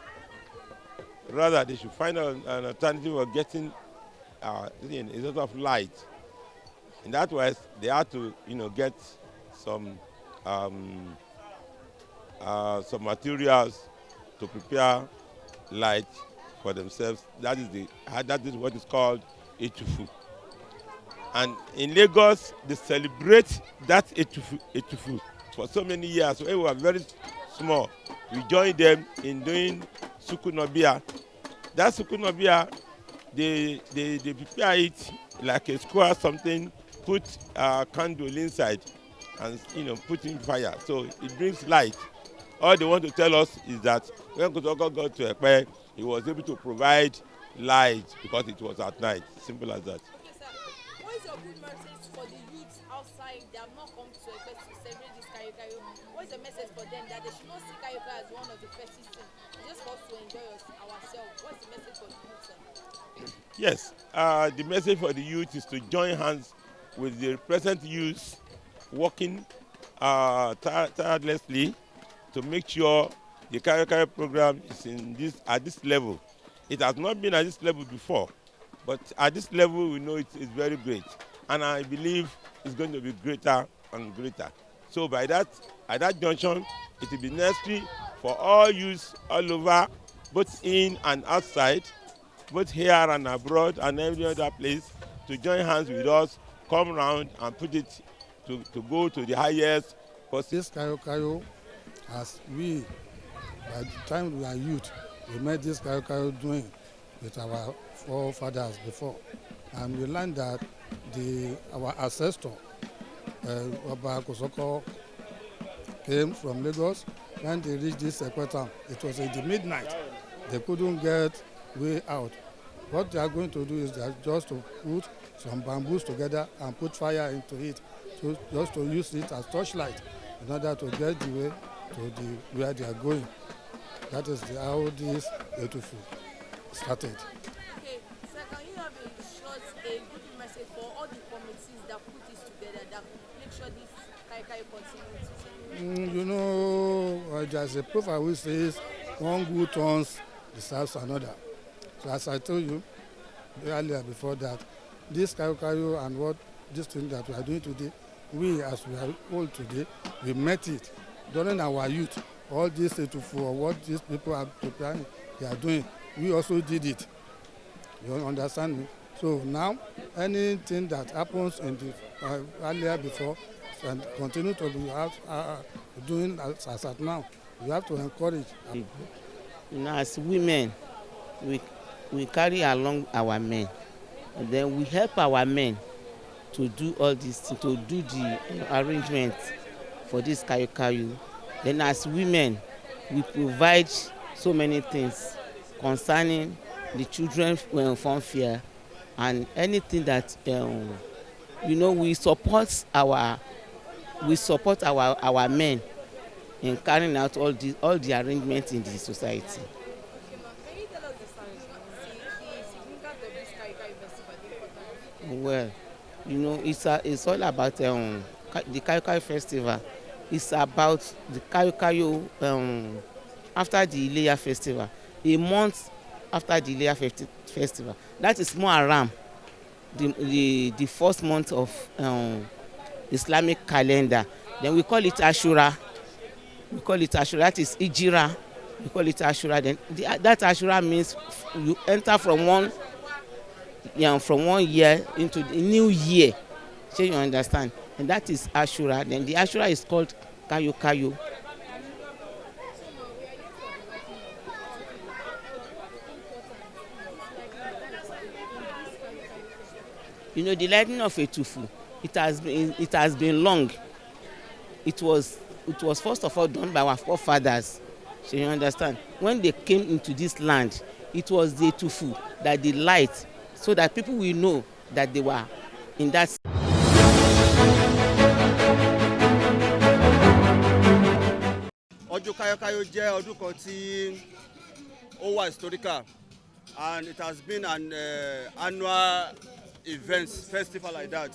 Rather, they should find an alternative of getting a sort of light. In that way, they had to, get some materials to prepare light for themselves. That is what is called etufu. And in Lagos, they celebrate that etufu for so many years. When we were very small, we joined them in doing sukunobia. That sukunobia, they prepare it like a square something, put a candle inside, and put in fire. So it brings light. All they want to tell us is that when Kotoko got to Epe, he was able to provide light because it was at night. Simple as that. Okay, sir. What is your good message for the youth outside that have not come to Epe to celebrate this Kayokayo? What is the message for them that they should not see Kayokayo as one of the festive things, just for us to enjoy ourselves? What is the message for the youth, sir? Yes, the message for the youth is to join hands with the present youth, working tirelessly to make sure the Kayokayo program is at this level. It has not been at this level before, but at this level we know it is very great, and I believe it's going to be greater and greater. So at that junction, it will be necessary for all youths all over, both in and outside, both here and abroad and every other place, to join hands with us, come round and put it to go to the highest. This Kayokayo, as we, by the time we are youth, we made this Kayokayo doing with our forefathers before. And we learned that our ancestor, Epe Kayokayo, came from Lagos. When they reached this Epe town, it was in the midnight. They couldn't get way out. What they are going to do is just to put some bamboos together and put fire into it, so just to use it as torchlight in order to get the way to where they are going. That is how this etufu started. Okay, sir, can you have a good message for all the committees that put this together, that make sure this Kayokayo continues? There's a proof I will say is one good turns deserves another. So as I told you earlier before that, this Kayokayo and this thing that we are doing today, we as we are old today, we met it during our youth. All this for what these people are preparing, they are doing, we also did it. You understand me? So now, anything that happens in the earlier before and continue to be doing as at now, we have to encourage. As women, we carry along our men, and then we help our men to do all this, to do the arrangement for this Kayokayo. Then as women, we provide so many things concerning the children fun fair and anything that we support our men in carrying out all the arrangements in the society. Okay, ma'am. Can you tell us the significance of this Kayokayo festival, the importance? Well, it's all about the Kayokayo festival. It's about the Kayokayo after the Ileya festival, a month after the Ileya festival. That is Muharram, the first month of Islamic calendar. Then we call it Ashura. That is Ijira. We call it Ashura. Then that Ashura means you enter from one year into the new year. So you understand? And that is Ashura. Then the Ashura is called Kayokayo. The lighting of Etufu, it has been long. It was first of all done by our forefathers. So you understand? When they came into this land, it was the Etufu that they light, so that people will know that they were in that. Ọdún Kayokayo jẹ́ ọdún kan tí ó wà historical, and it has been an annual festival like that.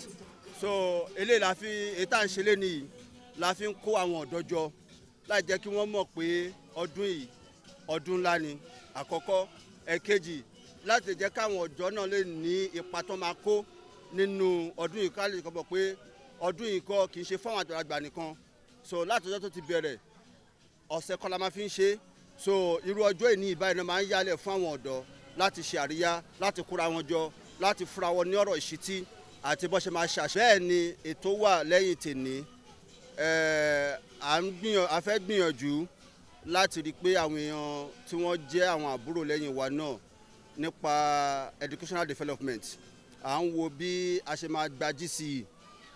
So eléyìí la fi ètà ń ṣe lénìí la fi ń kó àwọn ọ̀dọ́ jọ láì jẹ́ kí wọ́n mọ̀ pé ọdún yìí ọdún ńlá ni àkọ́kọ́. Ẹ̀kejì, láti jẹ́ káwọn ọ̀dọ́ náà lè ní ipa tó máa kó nínú ọdún yìí, ká lè kọ́ mọ̀ pé ọdún yìí kọ́ kì í ṣe fún àwọn àgbàlagbà nìkan. So láti ọjọ́ tó ti bẹ̀rẹ̀ ọ̀sẹ̀ kan la máa fi ń ṣe. So irú ọjọ́ ìní ìbáyìí náà máa ń yálẹ̀ fún àwọn ọ̀dọ́ láti ṣe àríyá, láti kóra wọn jọ, láti fúnra wọn ní ọ̀rọ̀ ìṣítí àti bó ṣe máa ṣàṣẹ. Bẹ́ẹ̀ ni ètò wà lẹ́yìn tèmi. A fẹ́ gbìyànjú láti rí i pé àwọn èèyàn tí wọ́n jẹ́ àwọn àbúrò lẹ́yìn wa náà nípa educational development, à ń wo bí a ṣe máa gba GCE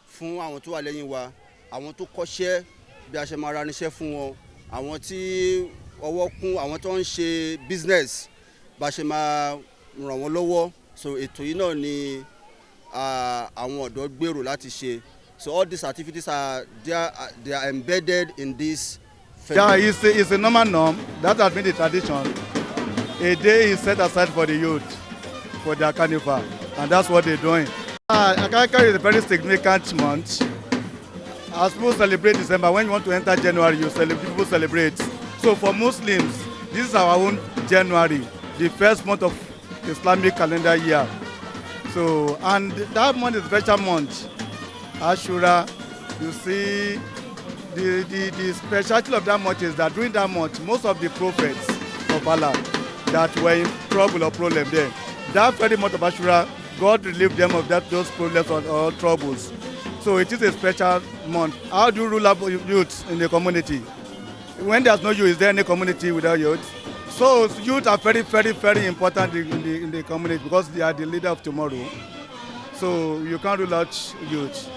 fún àwọn tó wà lẹ́yìn wa, àwọn tó kọ́ṣẹ́ bí a ṣe máa raníṣẹ́ fún wọn, àwọn tí ọwọ́ kún, àwọn tó ń ṣe business bá ṣe máa ràn wọ́n lọ́wọ́. So ètò yìí náà ni àwọn ọ̀dọ́ gbèrò láti ṣe. So all these activities they are embedded in this festival. Yeah, it's a normal norm. That has been the tradition. A day is set aside for the youth, for their carnival, and that's what they're doing. Kayokayo is a very significant month. As people celebrate December, when you want to enter January, people celebrate. So for Muslims, this is our own January, the first month of Islamic calendar year. So, and that month is a special month. Ashura, you see, the specialty of that month is that during that month, most of the prophets of Allah that were in trouble or problem there, that very month of Ashura, God relieved them of those problems or troubles. So it is a special month. How do you rule up youth in the community? When there's no youth, is there any community without youth? So youth are very, very, very important in the community because they are the leader of tomorrow. So you can't rule out youth.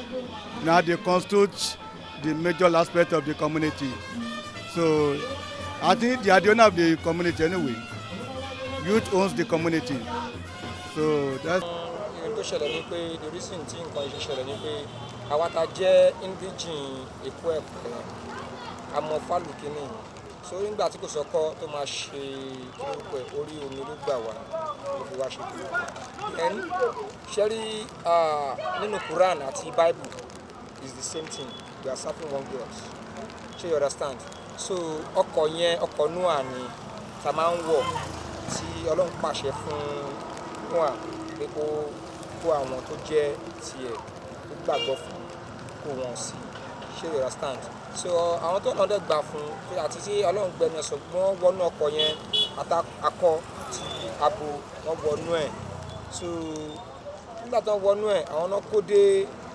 Now they constitute the major aspect of the community. So I think they are the owner of the community anyway. Youth owns the community. So that's. tó ṣẹlẹ̀ ní pé the reason tí nǹkan yìí ṣẹlẹ̀ ní pé àwa ta jẹ́ indigene Èkó Ẹ̀pẹ́ àmọ́ fálùkínì so nígbà tí kò sọ́kọ́ tó máa ṣe kílódé orí omi ló gbà wá ló fi wá ṣe kílódé. Then ṣẹ́rí nínú Quran àti Bible is the same thing, we are serving one God. Ṣé you understand? So ọkọ̀ yẹn ọkọ̀ Noah ni ta máa ń wọ̀ tí Ọlọ́run pàṣẹ fún Noah pé kó àwọn tó jẹ́ tiẹ̀ tó gbàgbọ́ fún kó wọn sí. Ṣé you understand? So àwọn tó náà dẹ̀ gbà fún àti tí Ọlọ́run gbẹ̀mí ẹ̀sọ́ wọ́n wọnú ọkọ̀ yẹn akọ ti abo wọ́n wọnú ẹ̀. So nígbà tó wọnú ẹ̀ àwọn náà kó dé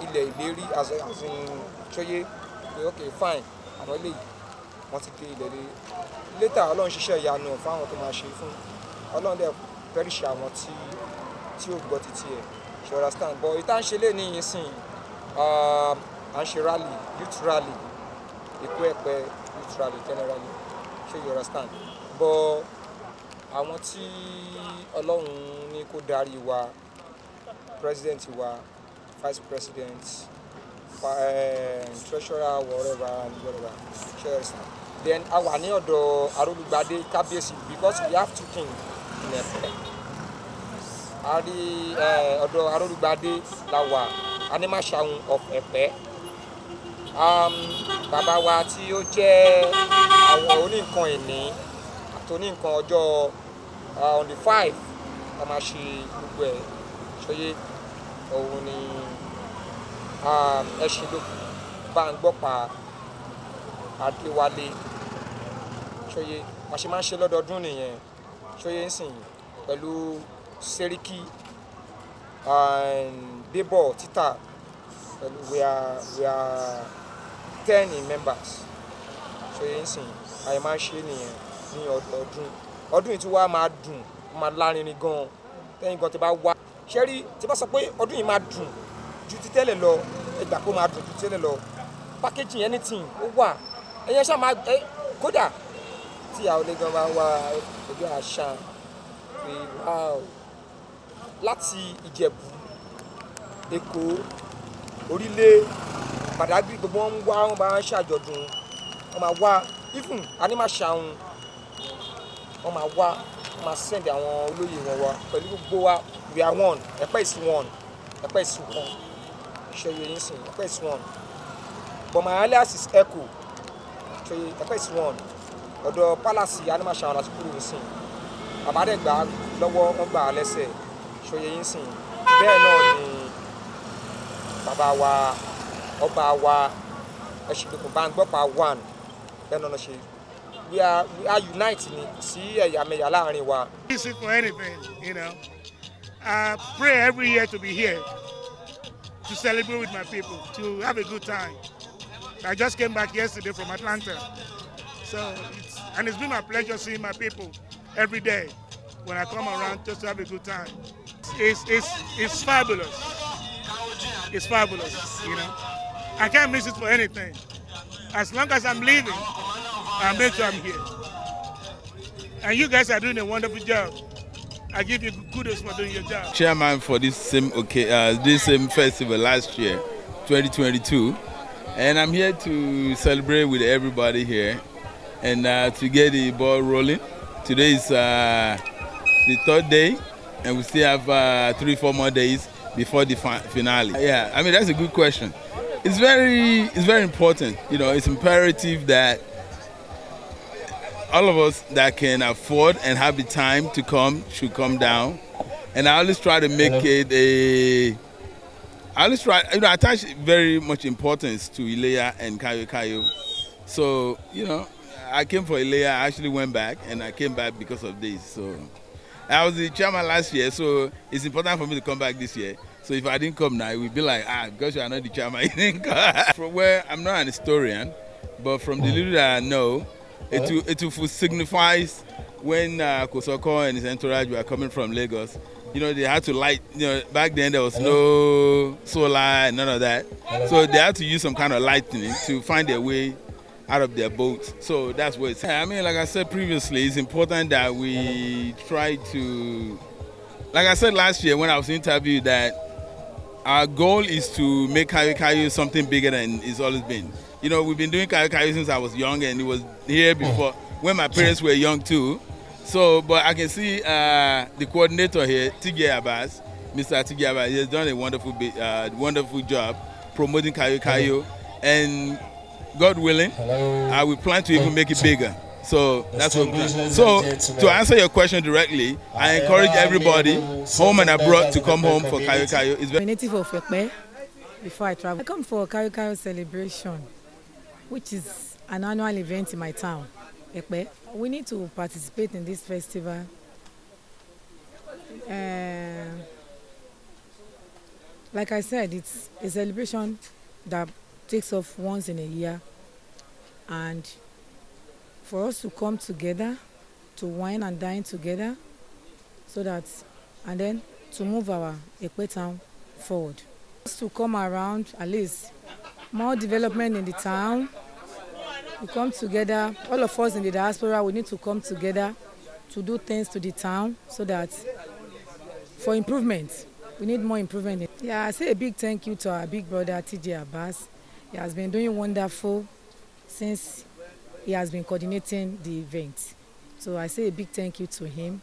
ilẹ̀ ìlérí as in ṣóyé pé ok fine àwọn eléyìí wọ́n ti dé ilẹ̀ ìlérí. Later Ọlọ́run ṣiṣẹ́ ìyanu fún àwọn tó máa ṣe fún Ọlọ́run dẹ̀ pẹ́rìṣì àwọn tí ó gbọ́ títí ẹ̀. ṣe understand but ìta ń ṣe lé ní ìsìn à ń ṣe rally youth rally Èkó Ẹ̀pẹ́ youth rally generally ṣe you understand but àwọn tí Ọlọ́run ní kó darí wa president wa vice president treasurer whatever and whatever ṣe you understand then a wà ní ọ̀dọ̀ Arólúgbadé kábíyèsí because we have two kings in Ẹ̀pẹ́ a rí ọ̀dọ̀ Arólúgbadé la wà Animashaun of Ẹ̀pẹ́ bàbá wa tí ó jẹ́ àwọn oníǹkan ìní àti oníǹkan ọjọ́ on the 5 a máa ṣe gbogbo ẹ̀ ṣọyé òun ni ẹṣin ló bá ń gbọ́pa Adéwálé ṣọyé a ṣe máa ń ṣe lọ́dọọdún nìyẹn ṣọyé ń sìn pẹ̀lú Sẹ́ríkì Débọ̀ Títà pẹ̀lú we are 10 members ṣọyé ń sìn àyè máa ń ṣe nìyẹn ní ọdún yìí tí wàá máa dùn máa lárinrin gan tẹ́yìn gan tí bá wá ṣẹ́rí tí bá sọ pé ọdún yìí máa dùn ju ti tẹ́lẹ̀ lọ ẹgbà kó máa dùn ju tẹ́lẹ̀ lọ packaging anything ó wà ẹ̀yẹ ṣáà máa kódà tí àwọn olè gan máa wá ojú àṣà pé wow láti Ìjẹ̀bú Èkó Orílẹ̀ Badagry gbogbo wọn wá wọn bá ń ṣàjọ̀dún wọn máa wá even Animashaun wọn máa wá wọn máa send àwọn olóyè wọn wá pẹ̀lú gbogbo wa we are one Ẹ̀pẹ́ is one Ẹ̀pẹ́ is one ṣe yẹ yín sìn Ẹ̀pẹ́ is one but my alias is Echo ṣe Ẹ̀pẹ́ is one ọ̀dọ̀ palace Animashaun láti kúrò ní sìn àbádẹ́gbà lọ́wọ́ wọn gbà á lẹ́sẹ̀ ṣe yẹ yín sìn bẹ́ẹ̀ náà ni bàbá wa ọba wa ẹ̀ṣìndìkùn bá ń gbọ́pàá one bẹ́ẹ̀ náà ṣe. We are united ni sí ẹ̀yàmẹ̀yà láàrin wa. Easy for anything, you know. I pray every year to be here to celebrate with my people, to have a good time. I just came back yesterday from Atlanta, so it's been my pleasure seeing my people every day when I come around just to have a good time. It's fabulous. It's fabulous, you know. I can't miss it for anything. As long as I'm living, I'll make sure I'm here. And you guys are doing a wonderful job. I give you kudos for doing your job. Chairman for this same festival last year, 2022. And I'm here to celebrate with everybody here and to get the ball rolling. Today is the third day and we still have 3-4 more days before the finale. Yeah, I mean, that's a good question. It's very important. You know, it's imperative that all of us that can afford and have the time to come should come down. And I always try to make it I attach very much importance to Ileya and Kayokayo. So, you know, I came for Ileya, I actually went back, and I came back because of this. So, I was the chairman last year, so it's important for me to come back this year. So if I didn't come now, it would be like, because you are not the chairman, you didn't come. From where I'm not an historian, but from the little that I know, it signifies when Kosoko and his entourage were coming from Lagos. You know, they had to light, you know, back then there was no solar and none of that. So they had to use some kind of lightning to find their way out of their boats. So that's what it's. I mean, like I said previously, it's important that we try to, like I said last year when I was interviewed, that our goal is to make Kayokayo something bigger than it's always been. You know, we've been doing Kayokayo since I was young, and it was here before when my parents were young too. So, but I can see the coordinator here, Tigye Abbas, Mr. Tigye Abbas, he has done a wonderful job promoting Kayokayo, and God willing, we plan to even make it bigger. So that's what we plan. So to answer your question directly, I encourage everybody, home and abroad, to come home for Kayokayo. I'm a native of Epe. Before I travel, I come for Kayokayo celebration, which is an annual event in my town, Epe. We need to participate in this festival. Like I said, it's a celebration that takes off once in a year, and for us to come together, to wine and dine together, so that, and then to move our Epe town forward. Just to come around, at least more development in the town. We come together, all of us in the diaspora, we need to come together to do things to the town so that for improvement, we need more improvement. Yeah, I say a big thank you to our big brother TJ Abbas. He has been doing wonderful since he has been coordinating the event. So I say a big thank you to him.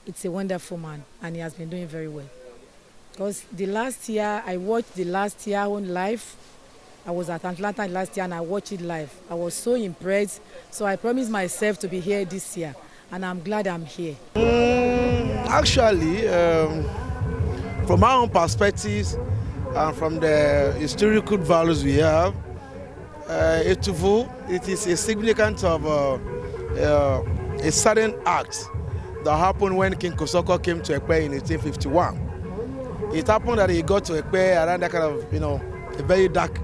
It's a wonderful man and he has been doing very well. Because the last year, I watched the last year on live. I was at Atlanta last year and I watched it live. I was so impressed. So I promised myself to be here this year and I'm glad I'm here. Actually, from our own perspectives and from the historical values we have, it is a significance of a sudden act that happened when King Kosoko came to Epe in 1851. It happened that he got to Epe around that kind of, a very dark,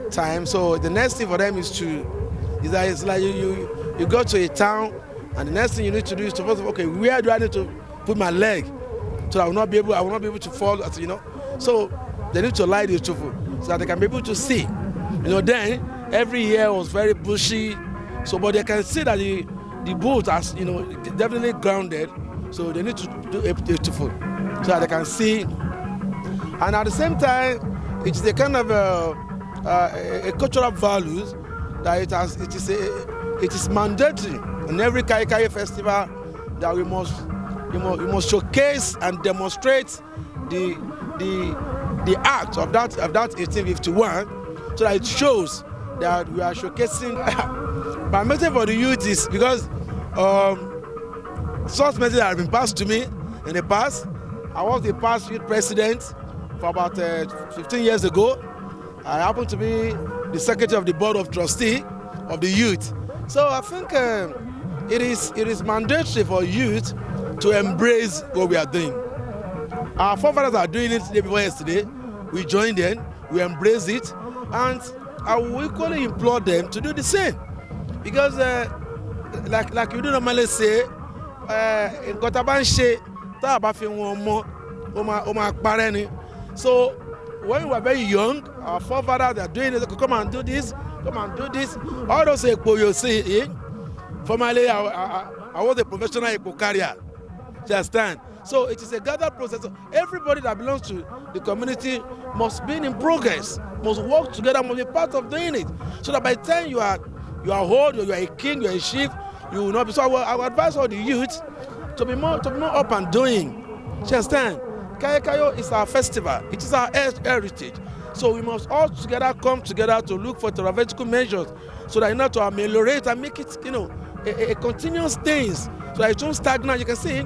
time. So the next thing for them is that it's like you go to a town and the next thing you need to do is to first of all, okay, where do I need to put my leg so I will not be able to fall, So they need to light the Tufu so that they can be able to see. Then every year was very bushy, so but they can see that the boat has, definitely grounded. So they need to do a Tufu so that they can see. And at the same time, it's a kind of a cultural values that it is mandatory in every Kayokayo festival that we must showcase and demonstrate the act of that 1851, so that it shows that we are showcasing. My message for the youth is because such messages have been passed to me in the past. I was the past youth president for about 15 years ago. I happen to be the secretary of the board of trustee of the youth. So I think it is mandatory for youth to embrace what we are doing. Our forefathers are doing it today before yesterday. We joined them, we embrace it, and I will equally implore them to do the same. Because like you do normally say, so when we were very young, our forefathers are doing it. Come and do this, come and do this. All those you see, formerly I was a professional Epe carrier. You understand? So it is a gathered process. So everybody that belongs to the community must be in progress, must work together, must be part of doing it. So that by the time you are old, you are a king, you are a chief, you will not be. So I will advise all the youth to be more up and doing. You understand? Kayokayo is our festival. It is our heritage. So we must all together come together to look for therapeutical measures so that to ameliorate and make it, a continuous thing, so that it won't stagnate. You can see,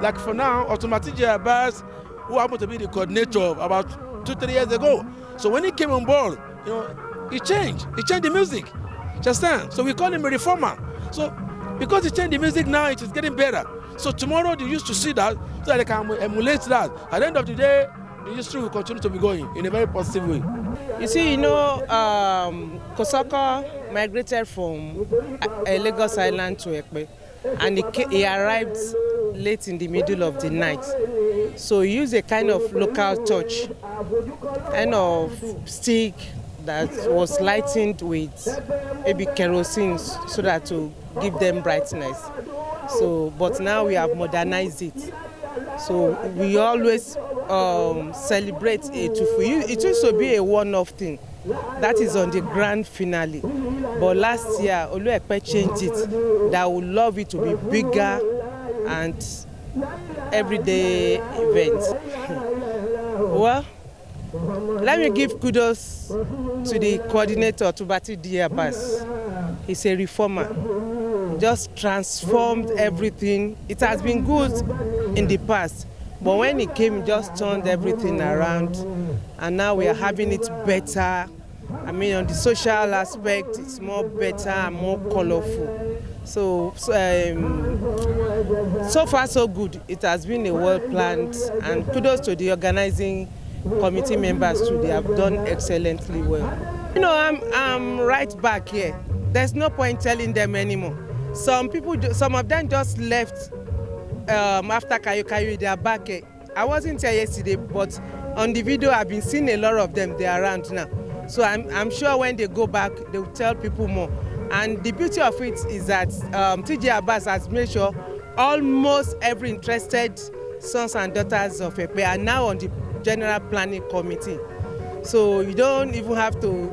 like for now, TJ Abbas, who happened to be the coordinator about 2-3 years ago. So when he came on board, he changed. He changed the music. Understand? So we call him a reformer. So because he changed the music now, it is getting better. So tomorrow they used to see that so that they can emulate that. At the end of the day, the history will continue to be going in a very positive way. You see, Kosoko migrated from Lagos Island to Epe, and he arrived late in the middle of the night. So he used a kind of local torch, kind of stick that was lightened with maybe kerosene so that to give them brightness. So, but now we have modernized it. So we always celebrate Tufu. It used to be a one-off thing. That is on the grand finale. But last year, Olu-Epe changed it. That would love it to be bigger and everyday event. Well, let me give kudos to the coordinator, TJ Abbas. He's a reformer. Just transformed everything. It has been good in the past, but when he came, he just turned everything around, and now we are having it better. I mean, on the social aspect, it's more better and more colorful. So far so good. It has been a well planned, and kudos to the organizing committee members too. They have done excellently well. I'm right back here. There's no point telling them anymore. Some of them just left after Kayokayo. They are back I wasn't here yesterday, but on the video I've been seeing a lot of them. They're around now. So I'm sure when they go back, they will tell people more. And the beauty of it is that TJ Abbas has made sure almost every interested sons and daughters of Epe are now on the general planning committee. So you don't even have to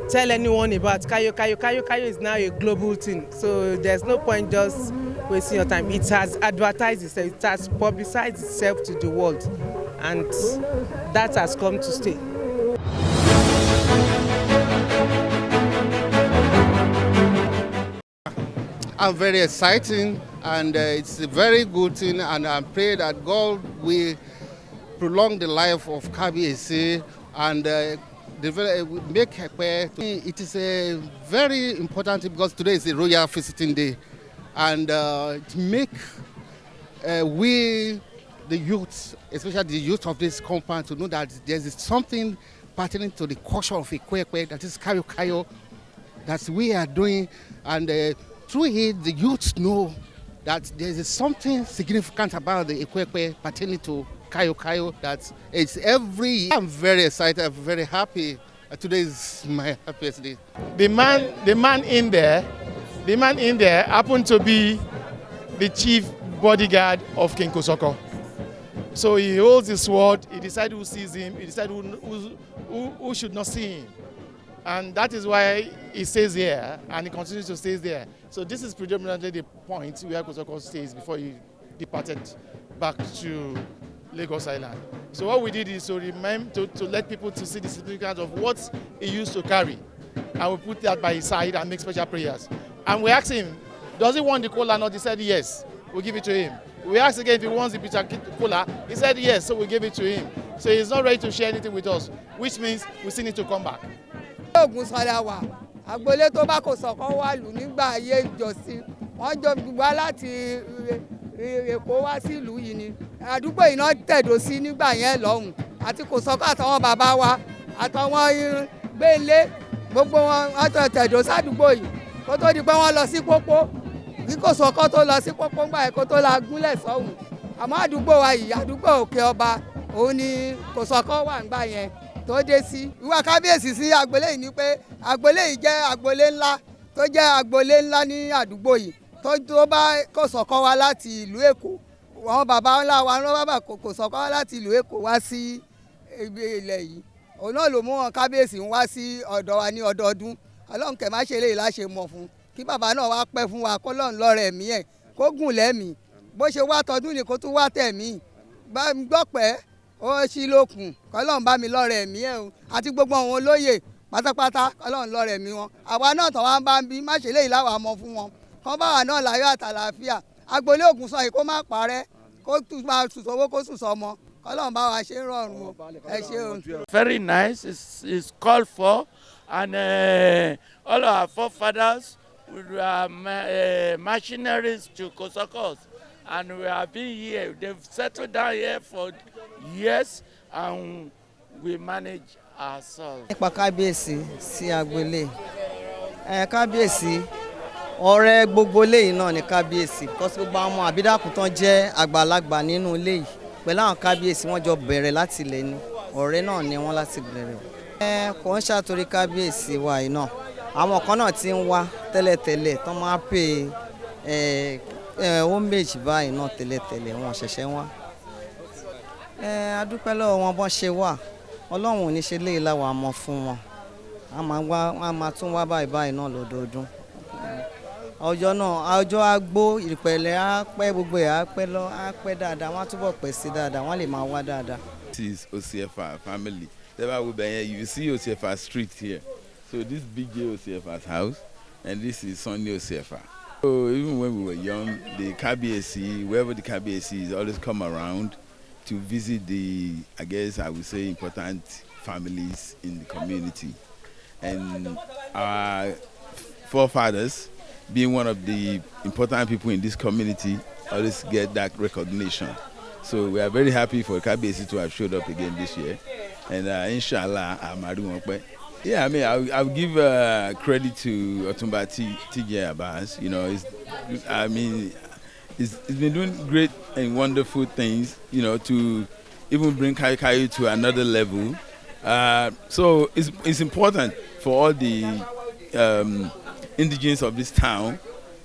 tell anyone about Kayokayo. Kayokayo is now a global thing. So there's no point just wasting your time. It has advertised itself, it has publicized itself to the world, and that has come to stay. I'm very exciting, and it's a very good thing, and I pray that God will prolong the life of KBAC and make Epe. It is a very important thing because today is a royal visiting day, and to make we, the youth, especially the youth of this compound, to know that there is something pertaining to the culture of Epe, that is Kayokayo, that we are doing, and through it, the youth know that there is something significant about the Epe pertaining to Kayokayo. That it's every year. I'm very excited. I'm very happy. Today is my happiest day. The man in there happened to be the chief bodyguard of King Kosoko. So he holds his sword. He decides who sees him. He decides who should not see him. And that is why he stays here, and he continues to stay there. So this is predominantly the point where Kosoko stays before he departed back to Lagos Island. So what we did is to let people to see the significance of what he used to carry. And we put that by his side and make special prayers. And we asked him, does he want the cola or not? He said yes, we give it to him. We asked again if he wants the bitter cola. He said yes, so we gave it to him. So he's not ready to share anything with us, which means we still need to come back. Ogun sọ̀rọ̀ wà agboolé tó bá kò sọ̀kan wà lù nígbà ayé ìjọsìn wọ́n jọ gbà láti Èkó wá sí ìlú yìí ni àdúgbò yìí náà tẹ̀dó sí nígbà yẹn lọ́hùn àti kò sọ̀kan àtàwọn bàbá wa àtàwọn gbélé gbogbo wọn wọ́n tẹ̀dó sádùúgbò yìí kó tó di pé wọ́n lọ sí pópó kí kò sọ̀kan tó lọ sí pópó ńgbà yẹn kó tó la gúnlẹ̀ sọ́hùn àmọ́ àdúgbò wa yìí àdúgbò Òkè Ọba òun ni kò sọ̀kan wà ńgbà yẹn tó dé sí ìwà kábíyèsí sí agboolé yìí ni pé agboolé yìí jẹ́ agboolé ńlá tó jẹ́ agboolé ńlá ní àdúgbò yìí tó bá kò sọ̀kan wá láti ìlú Èkó àwọn bàbá ńlá wa ló bá kò sọ̀kan wá láti ìlú Èkó wá sí ilẹ̀ yìí òun náà ló mú wọn kábíyèsí wá sí ọ̀dọ̀ wa ní ọdọọdún Ọlọ́run kẹ̀ má ṣe léyìí láṣẹ mọ̀ fún kí bàbá náà wá pẹ́ fún wa kó lọ́run lọ́rẹ̀ ẹ̀mí ẹ̀ kó gùn lẹ́mìí bó ṣe wá tọdún ni kó tún wá tẹ̀mí bá ń gbọ́ pẹ́ ó ṣí lókun kọlọ́run bá mi lọ́rẹ̀ ẹ̀mí ẹ̀ o àti gbogbo àwọn olóyè pátápátá kọlọ́run lọ́rẹ̀ ẹ̀mí wọn àwa náà tàn wá ń bá ń bí má ṣe léyìí láwa mọ fún wọn kán bá wà náà láyọ̀ àtàlàáfíà agboolé Ògùn sọ yìí kó má parẹ́ kó tún máa sùn sówó kó sùn sọmọ kọlọ́run bá wa ṣe ń rọrùn o ẹ ṣe o. Very nice, it's called for, and all our forefathers with machineries to Kosokos, and we have been here. They've settled down here for years, and we manage ourselves. Nípa kábíyèsí sí agboolé kábíyèsí ọ̀rẹ́ gbogbo ilé yìí náà ni kábíyèsí because gbogbo àwọn ọmọ àbídàkùn tán jẹ́ àgbàlagbà nínú ilé yìí pẹ̀lú àwọn kábíyèsí wọ́n jọ bẹ̀rẹ̀ láti ilẹ̀ ni ọ̀rẹ́ náà ni wọ́n láti bẹ̀rẹ̀. Kò ń ṣàtòrí kábíyèsí wa yìí náà àwọn kan náà ti ń wá tẹ́lẹ̀tẹ́lẹ̀ tán máa pè homage báyìí náà tẹ́lẹ̀tẹ́lẹ̀ wọn ṣẹ̀ṣẹ̀ wá. A dúpẹ́ lọ́wọ́ wọn bọ́n ṣe wà Ọlọ́run ò ní ṣe léyìí láwa mọ́ fún wọn a máa tún wá báyìí náà lọ́dọọdún. Ọjọ́ náà ọjọ́ àgbó ìpẹ̀lẹ̀ á pẹ́ gbogbo ẹ̀ á pẹ́ lọ á pẹ́ dáadáa wọ́n á túbọ̀ pẹ́ sí dáadáa wọ́n lè máa wá dáadáa. This is Osiefa family. You see Osiefa street here. So this BJ Osiefa's house, and this is Sonny Osiefa. So even when we were young, the KBAC, wherever the KBAC is, always come around to visit the, I guess I would say, important families in the community. And our forefathers, being one of the important people in this community, always get that recognition. So we are very happy for KBAC to have showed up again this year. And inshallah, yeah, I mean, I'll give credit to Otumba TJ Abbas. You know, he's been doing great and wonderful things, you know, to even bring Kayokayo to another level. So it's important for all the indigenes of this town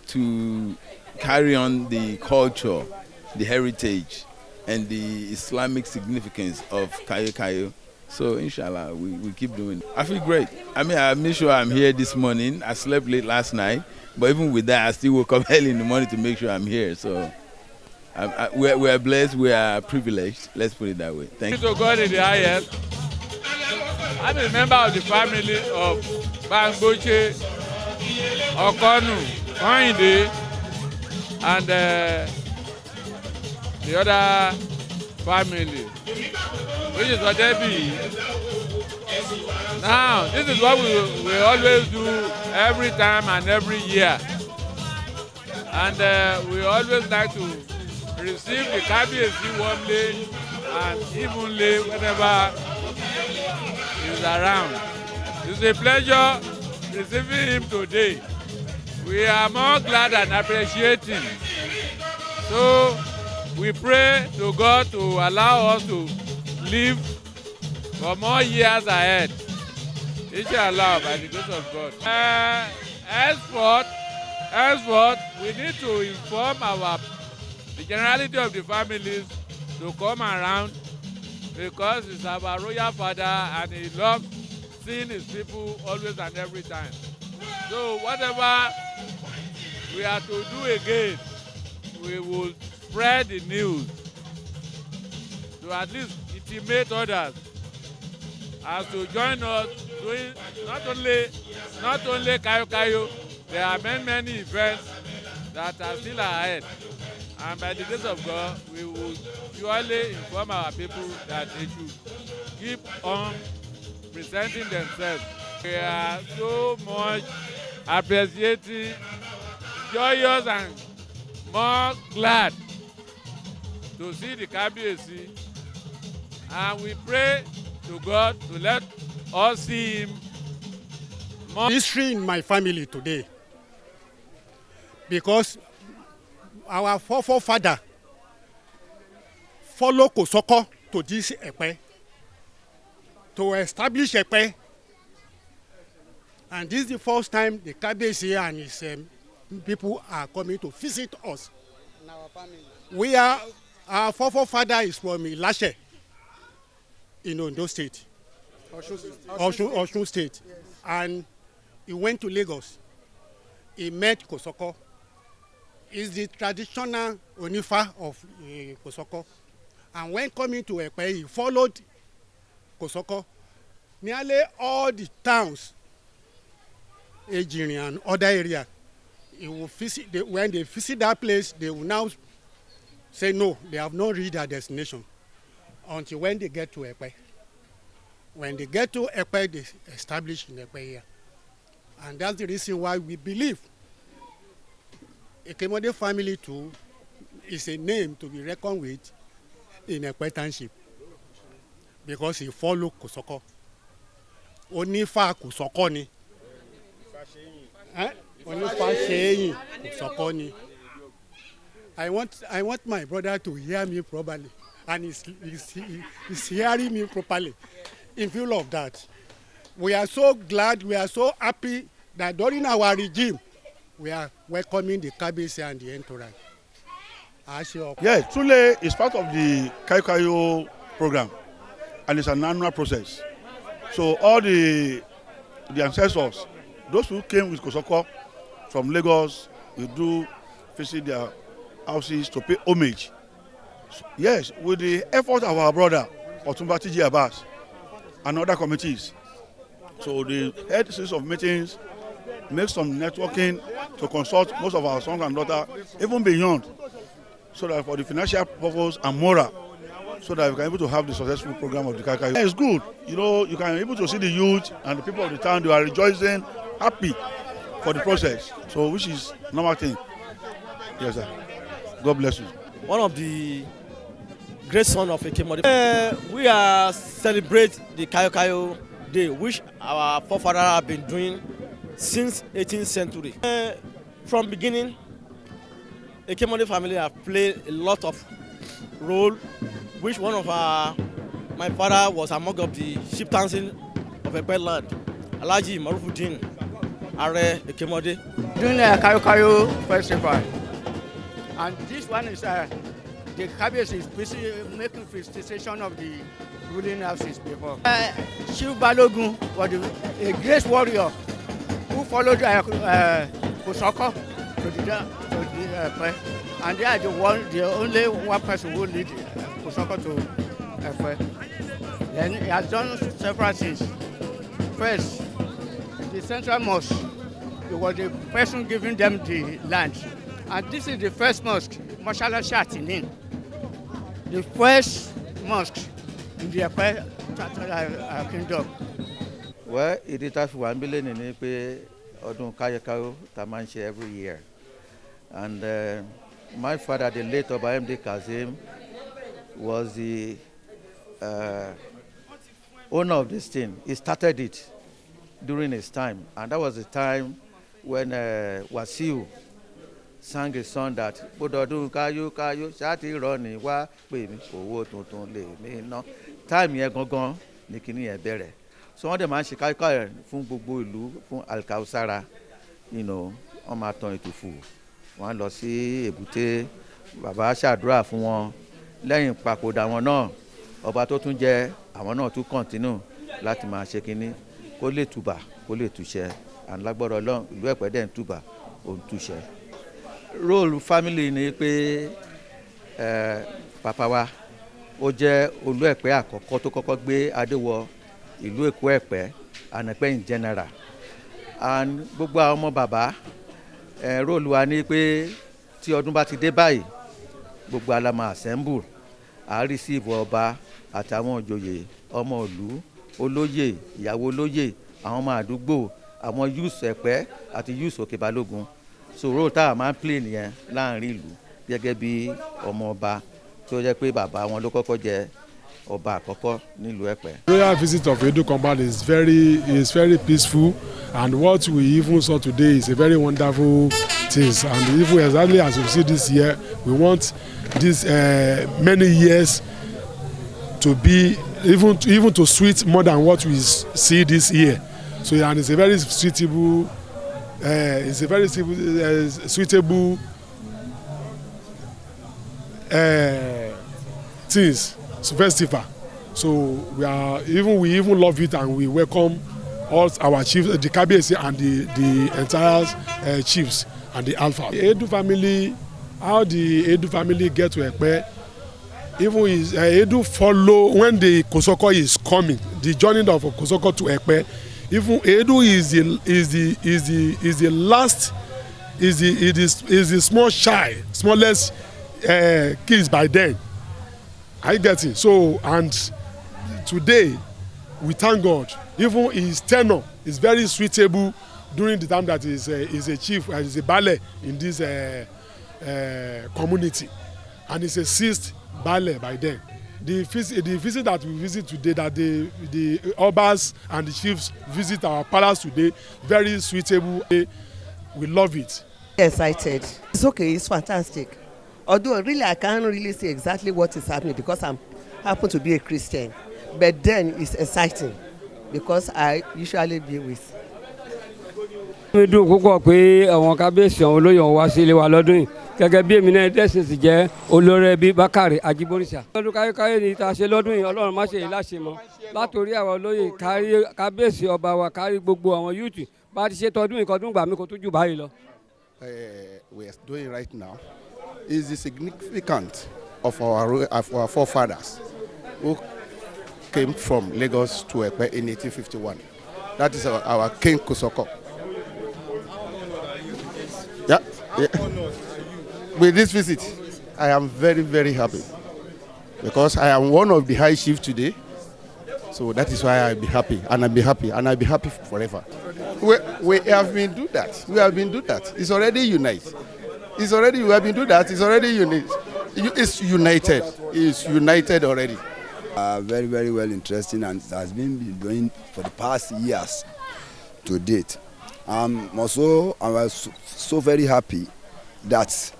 to carry on the culture, the heritage, and the Islamic significance of Kayokayo. So inshallah, we keep doing it. I feel great. I mean, I made sure I'm here this morning. I slept late last night, but even with that, I still woke up early in the morning to make sure I'm here. So we are blessed, we are privileged. Let's put it that way. Thank you. To God in the highest. I'm a member of the family of Bangboche, Okonu, Koinde, and the other family, which is Odebi. Now, this is what we always do every time and every year. And we always like to receive the Kabiyesi warmly and evenly whenever he's around. It's a pleasure receiving him today. We are more glad and appreciating. So we pray to God to allow us to live for more years ahead. Inshallah, by the grace of God. Henceforth, we need to inform the generality of the families to come around, because he's our royal father and he loves seeing his people always and every time. So whatever we are to do again, we will spread the news to at least intimate others as to join us doing not only Kayokayo. There are many events that are still ahead, and by the grace of God, we will surely inform our people that they should keep on presenting themselves. We are so much appreciating, joyous, and more glad to see the Kabiyesi, and we pray to God to let us see him more. History in my family today, because our forefather follow Kosoko to this Epe, to establish Epe, and this is the first time the Kabiyesi and his people are coming to visit us. In our We family. are, our forefather is from Ilashe in Ondo State, Osun State, yes. And he went to Lagos. He met Kosoko. He's the traditional Onifa of Kosoko. And when coming to Epe, he followed Kosoko. Nearly all the towns, Ejirin and other areas, he will visit. When they visit that place, they will now say no, they have not reached their destination until when they get to Epe. When they get to Epe, they establish in Epe here. And that's the reason why we believe Ekemode family too is a name to be reckoned with in Epe Township, because he follow Kosoko. Onifa Kosoko ni. Onifa Sheyin Kosoko ni. I want my brother to hear me properly, and he's hearing me properly. In view of that, we are so glad, we are so happy that during our regime, we are welcoming the Kabiyesi and the entourage. Yes, truly it's part of the Kayokayo program, and it's an annual process. So all the ancestors, those who came with Kosoko from Lagos, will do visit their houses to pay homage. Yes, with the effort of our brother Otumba T.J. Abbas and other committees. So the head series of meetings, make some networking to consult most of our sons and daughters, even beyond, so that for the financial purpose and moral, so that we can be able to have the successful program of the Kayokayo. It's good, you know, you can be able to see the youth and the people of the town, they are rejoicing, happy for the process. So which is normal thing. Yes, sir. God bless you. One of the great sons of Ekemode. We are celebrating the Kayokayo Day, which our forefathers have been doing since 18th century. From beginning, Ekemode family have played a lot of role which one of my father was among of the chieftains of Epe land, Alhaji Marufuddin Are Ekemode. Doing a Kayokayo festival, and this one is the Kabiyesi is busy making visitation of the ruling houses before. Chief Balogun was a great warrior who followed Kosoko to the Epe, and they are the only one person who lead Kosoko to Epe. Then he has done several things. First, the central mosque, he was the person giving them the land. And this is the first mosque, Moshalasi Atinin, the first mosque in the Epe kingdom. Well, it is one billion in Epe Odun Kayokayo Tamanche every year. And my father, the late Oba MD Kazim, was the owner of this thing. He started it during his time, and that was the time when Wasiu sang a song that Bododun Kayo Kayo Shati Roni Wa Baby Owo Tuntun Le Me No. Time yẹn gangan ni kini yẹn bẹ̀rẹ̀. So wọ́n dẹ̀ máa ń ṣe káyọ̀káyọ̀ fún gbogbo ìlú fún Alkausara, wọ́n máa tan ètùfù, wọ́n á lọ sí èbúté, bàbá ṣàdúrà fún wọn. Lẹ́yìn papòdà wọn náà, ọba tó tún jẹ àwọn náà tún kọ̀ntínú láti máa ṣe kínní kó lè tùbà kó lè túṣẹ, and lágbọ́dọ̀ Ọlọ́run ìlú Ẹ̀pẹ́ dẹ̀ ń tùbà ó ń túṣẹ. Role family ni pé papa wa ó jẹ́ Olú Ẹ̀pẹ́ àkọ́kọ́ tó kọ́kọ́ gbé adé wọ ìlú Èkó Ẹ̀pẹ́ and Ẹ̀pẹ́ in general, and gbogbo àwọn ọmọ bàbá role wa ni pé tí ọdún bá ti dé báyìí gbogbo alama assemble a receive ọba àtàwọn òjòyè ọmọ ìlú olóyè ìyàwó olóyè àwọn ọmọ àdúgbò àwọn youth Ẹ̀pẹ́ àti youth Òkè Balógun. So role tá a máa ń play nìyẹn láàrin ìlú gẹ́gẹ́ bí ọmọ ọba tó jẹ́ pé bàbá wọn ló kọ́kọ́ jẹ ọba àkọ́kọ́ nílùú Ẹ̀pẹ́. Royal visit of Edu Compound is very peaceful, and what we even saw today is a very wonderful thing. And even exactly as we see this year, we want this many years to be even to sweet more than what we see this year. So and it's a very suitable suitable things festival. So we even love it, and we welcome all our chiefs, the Kabiyesi and the entire chiefs and the Alpha. The Edu family, how the Edu family get to Epe, even is Edu follow when the Kosoko is coming, the journey of Kosoko to Epe. Even Edu is the last, is the smallest kids by then. I get it. So, and today we thank God. Even his tenure is very suitable during the time that is a chief, is a ballet in this community, and it's a sixth ballet by then. The visit that we visit today, that the obas and the chiefs visit our palace today, very suitable. We love it. Excited. It's okay. It's fantastic. Although really I can't really say exactly what is happening because I happen to be a Christian, but then it's exciting because I usually be with. mi dùn púpọ̀ pé àwọn kábíyèsí àwọn olóyè wọn wá sí ilé wa lọ́dún yìí gẹ́gẹ́ bí èmi náà dẹ́sìn sì jẹ́ olórí ẹbí Bákàrè Ajíbóríṣà. lọ́dún káyọ̀káyọ̀ ni tá a ṣe lọ́dún yìí Ọlọ́run má ṣe yìí láṣẹ mọ́ látòrí àwọn olóyè kárí kábíyèsí ọba wa kárí gbogbo àwọn yúùtù bá a ti ṣe tọdún ìkọdún gbà mí kó tó jù báyìí lọ. We are doing right now is the significance of our forefathers who came from Lagos to Epe in 1851. That is our King Kosoko. Yeah. With this visit, I am very, very happy because I am one of the high chiefs today. So that is why I'll be happy, and I'll be happy, and I'll be happy forever. We have been doing that. We have been doing that. It's already united. We have been doing that. It's already united. It's united. It's united already. Very, very well interesting, and it has been doing for the past years to date. I was so very happy that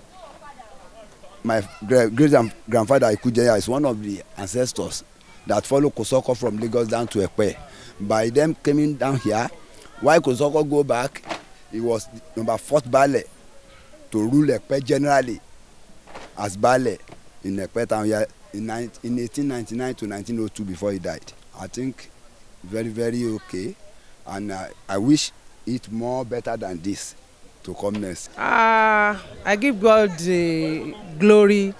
my great-grandfather Ikujeya is one of the ancestors that follow Kosoko from Lagos down to Epe. By them coming down here, while Kosoko go back, he was number 4th Baale to rule Epe generally as Baale in Epe town here in 1899 to 1902 before he died. I think very, very okay, and I wish it more better than this to come next. I give God the glory.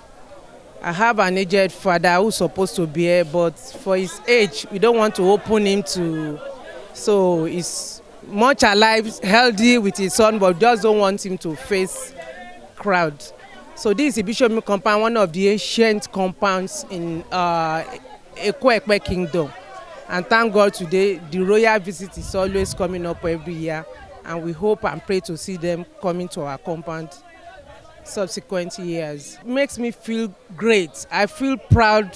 I have an aged father who's supposed to be here, but for his age, we don't want to open him to. So he's much alive, healthy with his son, but just don't want him to face crowd. So this is Bishop compound, one of the ancient compounds in Epe Kingdom. And thank God today, the royal visit is always coming up every year. And we hope and pray to see them coming to our compound subsequent years. It makes me feel great. I feel proud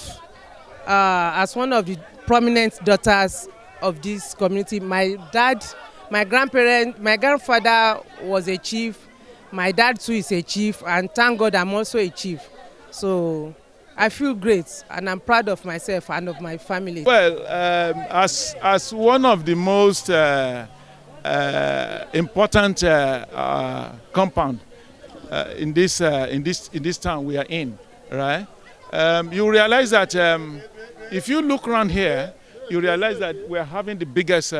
as one of the prominent daughters of this community. My dad, my grandfather was a chief. My dad too is a chief, and thank God I'm also a chief. So I feel great, and I'm proud of myself and of my family. Well, as one of the most important compound in this town we are in, right? You realize that if you look around here, you realize that we are having the biggest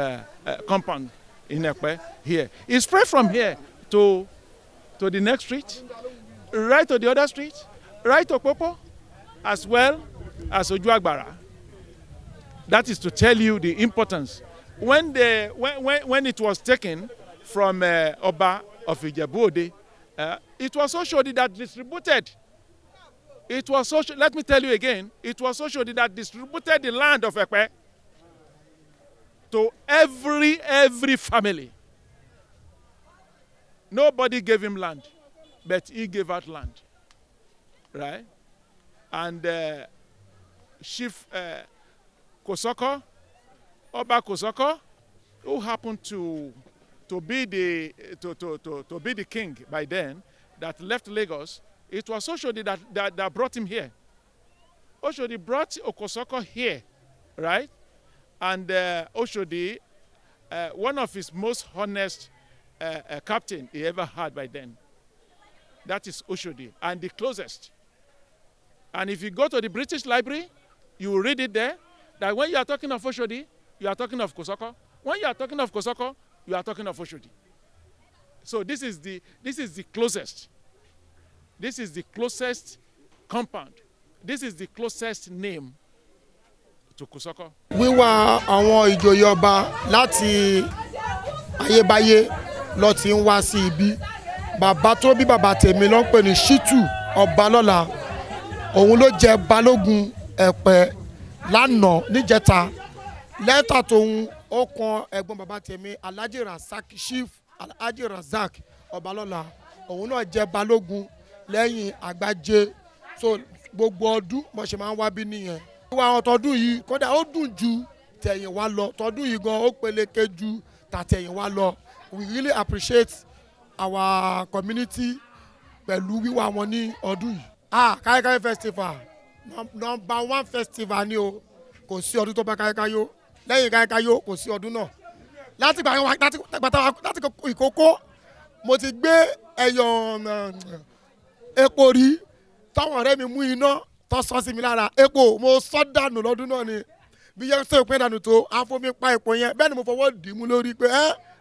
compound in Epe here. It's spread from here to the next street, right to the other street, right to Popo, as well as Ojuagbara. That is to tell you the importance. When it was taken from Oba of Ijebu-Ode, it was Oshodi that distributed. It was Oshodi, let me tell you again, it was Oshodi that distributed the land of Epe to every family. Nobody gave him land, but he gave out land, right? And Chief Kosoko, Oba Kosoko, who happened to be the king by then, that left Lagos, it was Oshodi that brought him here. Oshodi brought Okosoko here, right? And Oshodi, one of his most honest captain he ever had by then. That is Oshodi, and the closest. And if you go to the British Library, you will read it there, that when you are talking of Oshodi, you are talking of Kosoko. When you are talking of Kosoko, you are talking of Oshodi. So this is the closest. This is the closest compound. This is the closest name to Kosoko. Wíwá àwọn ìjòyè ọba láti ayébáyé ló ti ń wá sí ibi. Bàbá tó bí bàbá tèmi ló ń pè ní Shitu Ọbalọ́lá. Òun ló jẹ balógun Ẹ̀pẹ́ lánàá níjẹta. Lẹ́tà tóun ó kan ẹ̀gbọ́n bàbá tèmi Alhaji Razak Chief Alhaji Razak Ọbalọ́lá. Òun náà jẹ balógun lẹ́yìn àgbájé. So gbogbo ọdún mo ṣe máa ń wá bí nìyẹn. Ìwà àwọn tọdún yìí kódà ó dùn ju tẹ̀yìn wá lọ. Tọdún yìí gan ó peléke ju tàtẹ̀yìn wá lọ. We really appreciate our community pẹ̀lú wíwá wọn ní ọdún yìí. Kayokayo festival number 1 festival ni o. Kò sí ọdún tó bá Kayokayo. Lẹ́yìn Kayokayo kò sí ọdún náà. Láti ìkókó mo ti gbé ẹyọ epo rí táwọn ọ̀rẹ́ mi mú iná tó sọ sí mi lára. Epo mo sọ dànù lọ́dún náà ni bí yẹn sọ ìpín dànù tó àfomi pa epo yẹn bẹ́ẹ̀ ni mo fọwọ́ dì í mú lórí pé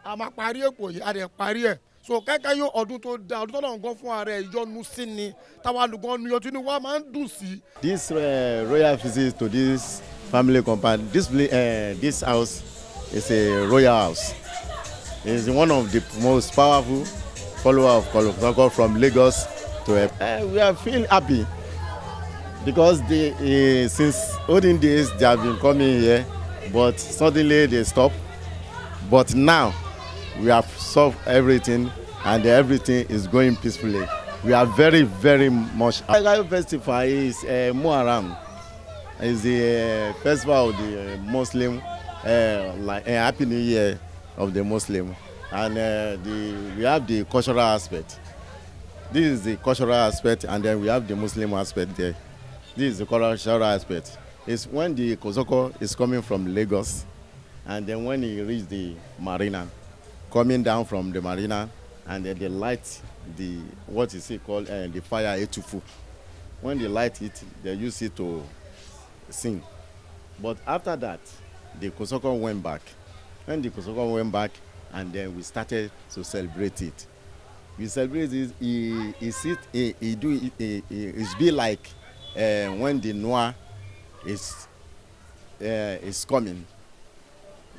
a máa parí epo yìí a dẹ̀ parí ẹ̀. So Kayokayo ọdún tó da ọdún tó náà gan fún ara ẹ̀ yọnu sí ni táwa lùgán nu yọtí ni wọ́n máa ń dùn sí. This royal visit to this family compound, this house is a royal house. It is one of the most powerful followers of Kosoko from Lagos to Epe. We are feeling happy because since olden days they have been coming here, but suddenly they stopped. But now we have solved everything and everything is going peacefully. We are very, very much. Kayokayo Festival is Muharram. It's the festival of the Muslim, Happy New Year of the Muslim. And we have the cultural aspect. This is the cultural aspect, and then we have the Muslim aspect there. This is the cultural aspect. It's when the Kosoko is coming from Lagos, and then when he reaches the marina, coming down from the marina, and then they light the, what is it called, the fire etufu. When they light it, they use it to sing. But after that, the Kosoko went back. When the Kosoko went back, and then we started to celebrate it. We celebrate it. It's be like when the Noah is coming.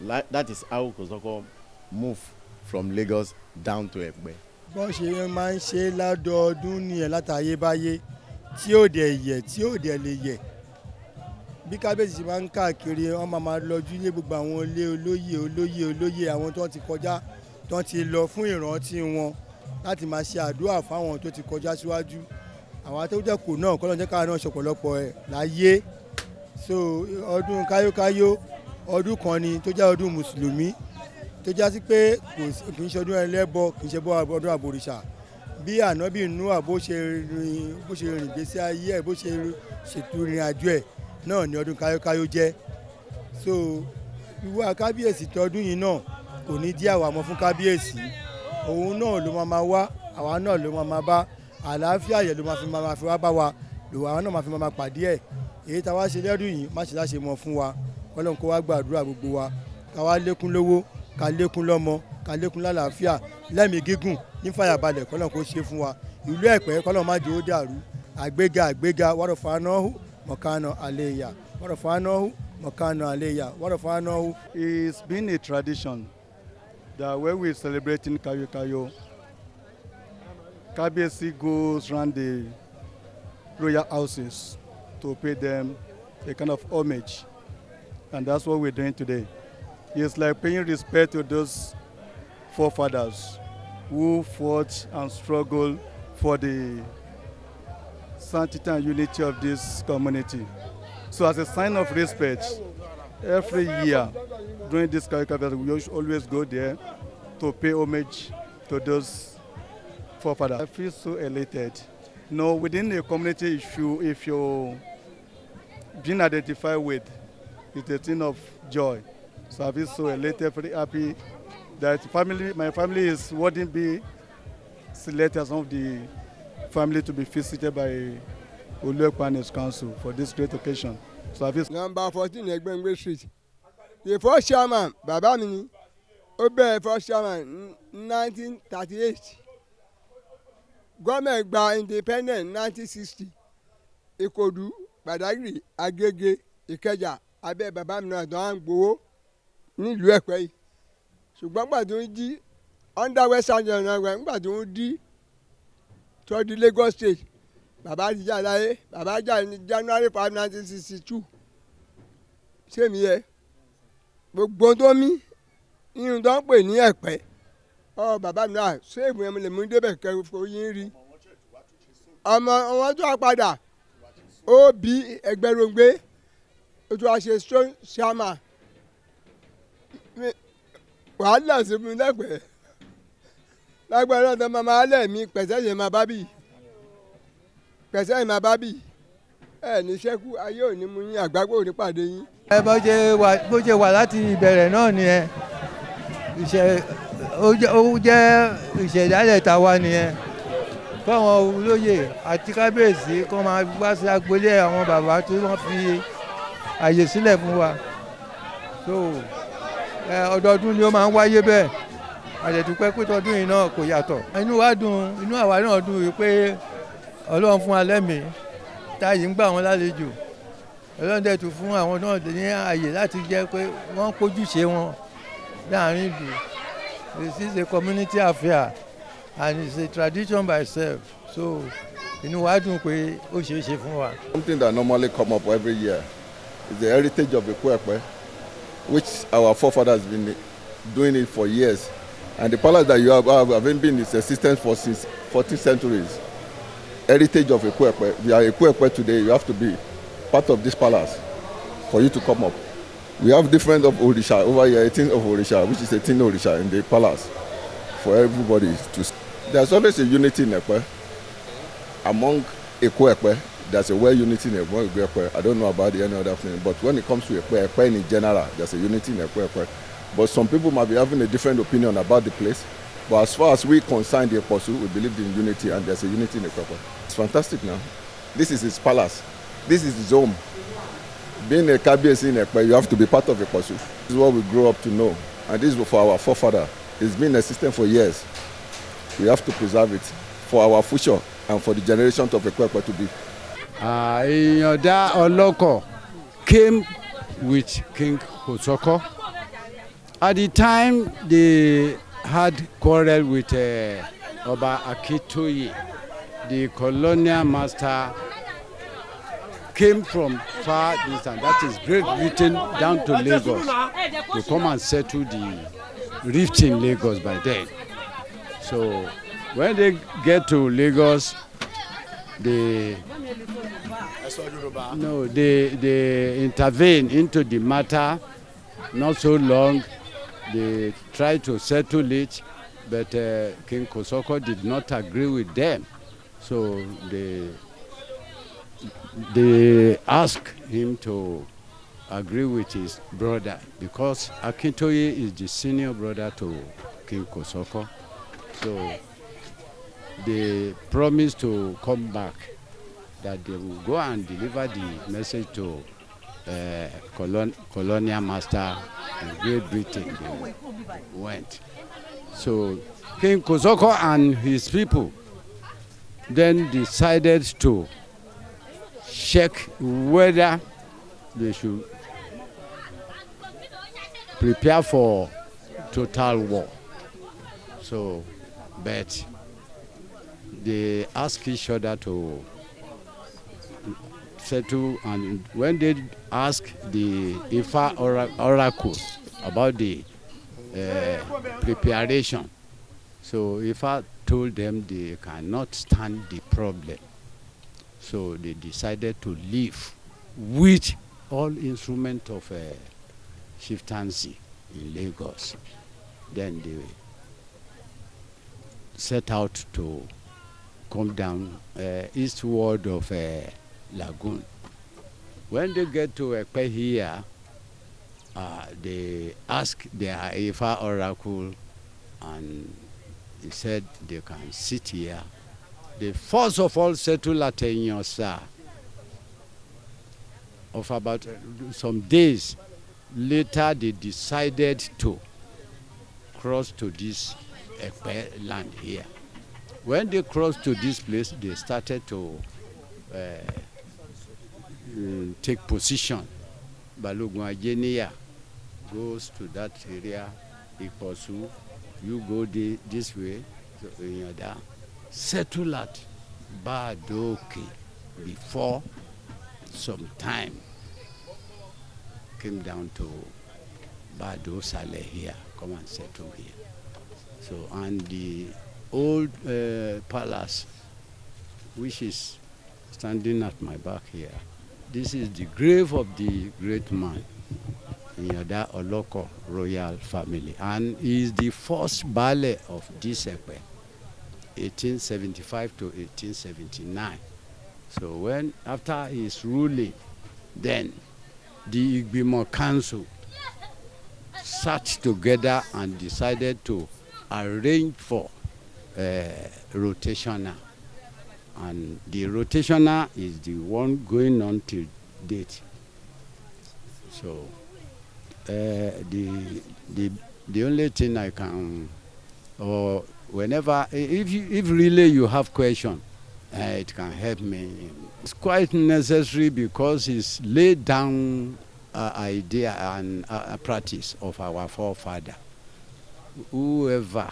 That is how Kosoko move from Lagos down to Epe. bọ́n ṣe máa ń ṣe lọ́dọọdún nìyẹn látàyébáyé tí ó dẹ̀ yẹ tí ó dẹ̀ lè yẹ bí kábíyèsí máa ń káàkiri wọ́n máa lọ́jú ilé gbogbo àwọn ilé olóyè àwọn tó ti kọjá tó ti lọ fún ìrántí wọn láti máa ṣe àdúrà fáwọn tó ti kọjá síwájú àwọn atẹ́wọ́jẹ́kù náà kọ́ ló ń jẹ́ káwọn náà ṣọ̀pọ̀lọpọ̀ ẹ̀ láyé so ọdún káyókáyó ọdún kan ni tó jẹ́ ọdún mùsùlùmí tó já sí pé kì í ṣe ọdún ẹlẹ́bọ kì í ṣe ọdún àbòrìṣà bí ànábì Nóà bó ṣe rìn gbèsè ayé ẹ̀ bó ṣe ṣètò ìrìn àjò ẹ̀ náà ni ọdún káyókáyó jẹ́ so wíwá kábíyèsí tọdún yìí náà kò ní dí àwa mọ́ fún kábíyèsí òun náà ló máa wá àwa náà ló máa bá àlàáfíà yẹn ló máa fi wá bá wa àwa náà máa fi máa pàdé ẹ̀ èyí tá a wá ṣe lẹ́dùn yìí má ṣe láṣẹ mọ́ fún wa kọ́lọ́n kó wá gbàdúrà gbogbo wa ká wá lékún lówó ká lékún lọ́mọ ká lékún lálàáfíà lẹ́mìí gígùn ní fàyàbalẹ̀ kọ́lọ́n kó ṣe fún wa ìlú Ẹ̀pẹ́ kọ́lọ́n má jẹ́ ó dàrú àgbéga wàrọ̀fàánọ́hù mọ̀kánà àléyà wàrọ̀fàánọ́hù mọ̀kánà àléyà wàrọ̀fàánọ́hù. It's been a tradition that when we're celebrating Kayokayo, Kabiyesi goes around the royal houses to pay them a kind of homage, and that's what we're doing today. It's like paying respect to those forefathers who fought and struggled for the sanctity and unity of this community. So as a sign of respect, every year during this Kayokayo, we always go there to pay homage to those forefathers. I feel so elated. Within a community issue, if you're being identified with, it's a thing of joy. So I feel so elated, very happy that my family is wouldn't be selected as one of the family to be visited by Oluwapane's council for this great occasion. So I feel. Number 14 Egbengbe Street. The first chairman, Baba mi ni, ó bẹ̀rẹ̀ first chairman 1938. Government gba independent 1960. Ìkòdú, Badagry, Agége, Ìkẹjà, abẹ́ bàbá mi náà dán án gbowó nílùú Ẹ̀pẹ́ yìí. Ṣùgbọ́n gbà tó ń jí under western general gbà tó ń dí tó di Lagos state. Bàbá ti jà láyé, bàbá jà ní January 5, 1962. Ṣé mi yẹ? Gbogbo tó mí irun tó ń pè ní Ẹ̀pẹ́. Bàbá mi náà ṣé èmi ẹ̀ lè mú débẹ̀ kẹ́kọ̀ọ́ yín rí. Ọmọ wọn tó padà ó bí Ẹgbẹ̀rúngbé ojú àṣẹ stone chairman. Wàhálà sí mi lẹ́pẹ̀ẹ́. Lágbára náà tó máa lẹ̀ mí pẹ̀sẹ̀ yẹn máa bá bì. Pẹ̀sẹ̀ yẹn máa bá bì. Ẹ ní sẹ́kù ayé òní mú yín àgbágbó òní pàdé yín. Bó ṣe wà láti ìbẹ̀rẹ̀ náà nìyẹn. Ó jẹ́ ìṣẹ̀dálẹ̀ tàwa nìyẹn. Fáwọn olóyè àti kábíyèsí kó máa wá sí agboolé àwọn bàbá tí wọ́n fi àyè sílẹ̀ fún wa. Ọdọọdún ni ó máa ń wáyé bẹ́ẹ̀. Àdẹ̀dúpẹ́ pé tọdún yìí náà kò yàtọ̀. Inú àwa náà dùn wípé Ọlọ́run fún wa lẹ́mìí táyì ń gbà wọ́n lálejò. Ọlọ́run dẹ̀ tún fún àwọn náà ní àyè láti jẹ́ pé wọ́n kójúṣe wọn láàrin ìlú. This is a community affair and it's a tradition by itself. So inú wa dùn pé ó ṣeé ṣe fún wa. Something that normally come up every year is the heritage of Epe, which our forefathers have been doing it for years. And the palace that you have been in existence for since 14 centuries. Heritage of Epe. We are Epe today. You have to be part of this palace for you to come up. We have different of Orisha over here, 18 of Orisha, which is 18 Orisha in the palace for everybody to. There's always a unity in Epe. among Ekwe, there's a well unity in Ekwe. I don't know about any other thing, but when it comes to Ekwe in general, there's a unity in Ekwe. But some people might be having a different opinion about the place. But as far as we concern the Ekposu, we believe in unity, and there's a unity in Ekwe. It's fantastic now. This is his palace. This is his home. Being a KBC in Ekwe, you have to be part of Ekposu. This is what we grew up to know, and this is for our forefather. It's been a system for years. We have to preserve it for our future and for the generations of Ekwe to be. Iyoda Oloko came with King Kosoko. At the time, they had quarrel with Oba Akintoye. The colonial master came from far distance, that is Great Britain, down to Lagos to come and settle the rift in Lagos by then. So when they get to Lagos, they intervene into the matter. Not so long, they tried to settle it, but King Kosoko did not agree with them. So they asked him to agree with his brother, because Akintoye is the senior brother to King Kosoko. So they promised to come back, that they will go and deliver the message to colonial master in Great Britain. They went. So King Kosoko and his people then decided to check whether they should prepare for total war. So, but they asked each other to settle, and when they asked the Ifa oracle about the preparation, so Ifa told them they cannot stand the problem. So they decided to leave with all instruments of chieftaincy in Lagos. Then they set out to come down eastward of Lagoon. When they get to Epe here, they ask their Ifa oracle, and he said they can sit here. They first of all settled at Enyosa. Of about some days later, they decided to cross to this Epe land here. When they crossed to this place, they started to take position. Balogun Ajeniya goes to that area, Ikposu, you go this way, so settle at Badoke before some time came down to Bado Saleh here, come and settle here. So, and the old palace, which is standing at my back here, this is the grave of the great man, Iyoda Oloko royal family, and he is the first Baale of this Epe, 1875 to 1879. So when, after his ruling, then the Igbimo Council sat together and decided to arrange for rotational. And the rotational is the one going on till date. So the only thing I can, or whenever, if really you have question, it can help me. It's quite necessary because it's laid down idea and a practice of our forefather. Whoever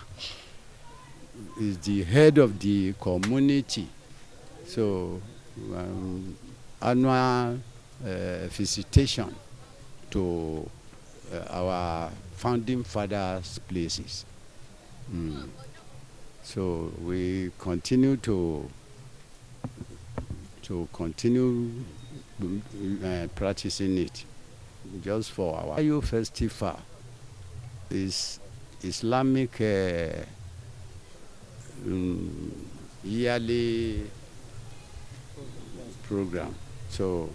is the head of the community, so annual visitation to our founding fathers' places. So we continue to continue practicing it just for our Kayokayo festival. Is Islamic yearly program. So,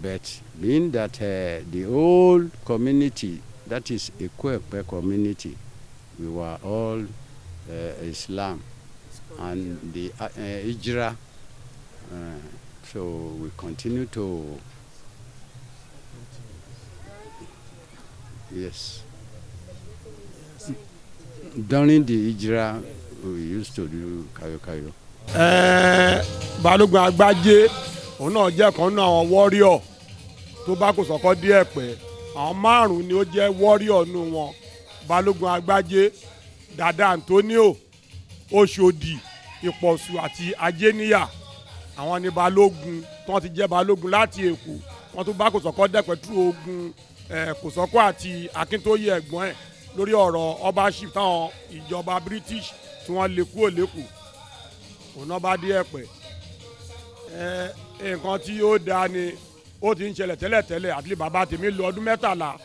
but being that the whole community, that is Epe community, we were all Islam and the Hijra. So we continue to, yes. During the Hijra, we used to do Kayokayo. Balógun Agbájé òun náà jẹ́ kan nínú àwọn warrior tó bá Kòsọ́kọ́ dé Ẹ̀pẹ́. Àwọn 5 ni ó jẹ́ warrior nínú wọn. Balógun Agbájé, Dada Antonio, Oṣòdì, Ìpọ̀ṣù àti Ajéníyà. Àwọn ni balógun tó ti jẹ́ balógun láti Èkó. Wọ́n tún bá Kòsọ́kọ́ dẹ̀pẹ̀ tú ogun Kòsọ́kọ́ àti Akíntóyè ẹ̀gbọ́n ẹ̀ lórí ọ̀rọ̀ ọbaṣip táwọn ìjọba British tí wọ́n lè kúrò lÉkòó. Òun náà bá dé Ẹ̀pẹ́. Nǹkan tí ó dáa ni ó ti ń ṣẹlẹ̀ tẹ́lẹ̀tẹ́lẹ̀ àti bàbá tèmi lọ ọdún 13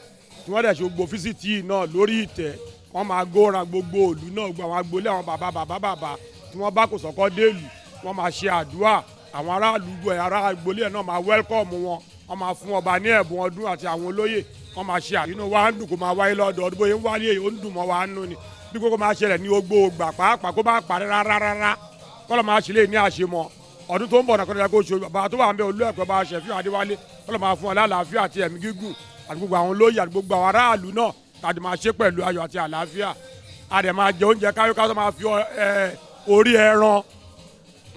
tí wọ́n dẹ̀ ṣe gbogbo físítì náà lórí ìtẹ́. Wọ́n máa góran gbogbo òlú náà, gbogbo àwọn agboolé àwọn bàbá tí wọ́n bá Kòsọ́kọ́ délùú. Wọ́n máa ṣe àdúrà. Àwọn aráàlú ará agboolé náà máa welcome wọn. Wọ́n máa fún ọba ní ẹ̀bùn ọdún àti àwọn olóyè. Wọ́n máa ṣe àdínú wa ń dùn kó máa wáyé lọ́dọọdún bóyá ń wáyé ó ń dùn mọ́ wa nínú ni. Bí kókó máa ṣẹlẹ̀ ní gbogbo ìgbà pàápàá kó máa parí rárá. Kọ́lọ́ máa ṣe lè ní àṣemọ́. Ọdún tó ń bọ̀ náà kọ́ni kó ṣe bàbá tó wà ń bẹ Olú Ẹ̀pẹ́ bá Ṣẹ̀fíù Adéwálé. Kọ́lọ́ máa fún ọ lálàáfíà àti ẹ̀mí gígùn àti gbogbo àwọn olóyè àti gbogbo àwọn aráàlú náà tàbí máa ṣe pẹ̀lú ayọ̀ àti àlàáfíà. A dẹ̀ máa jẹ oúnjẹ Káyókáyó tó máa fi orí ẹran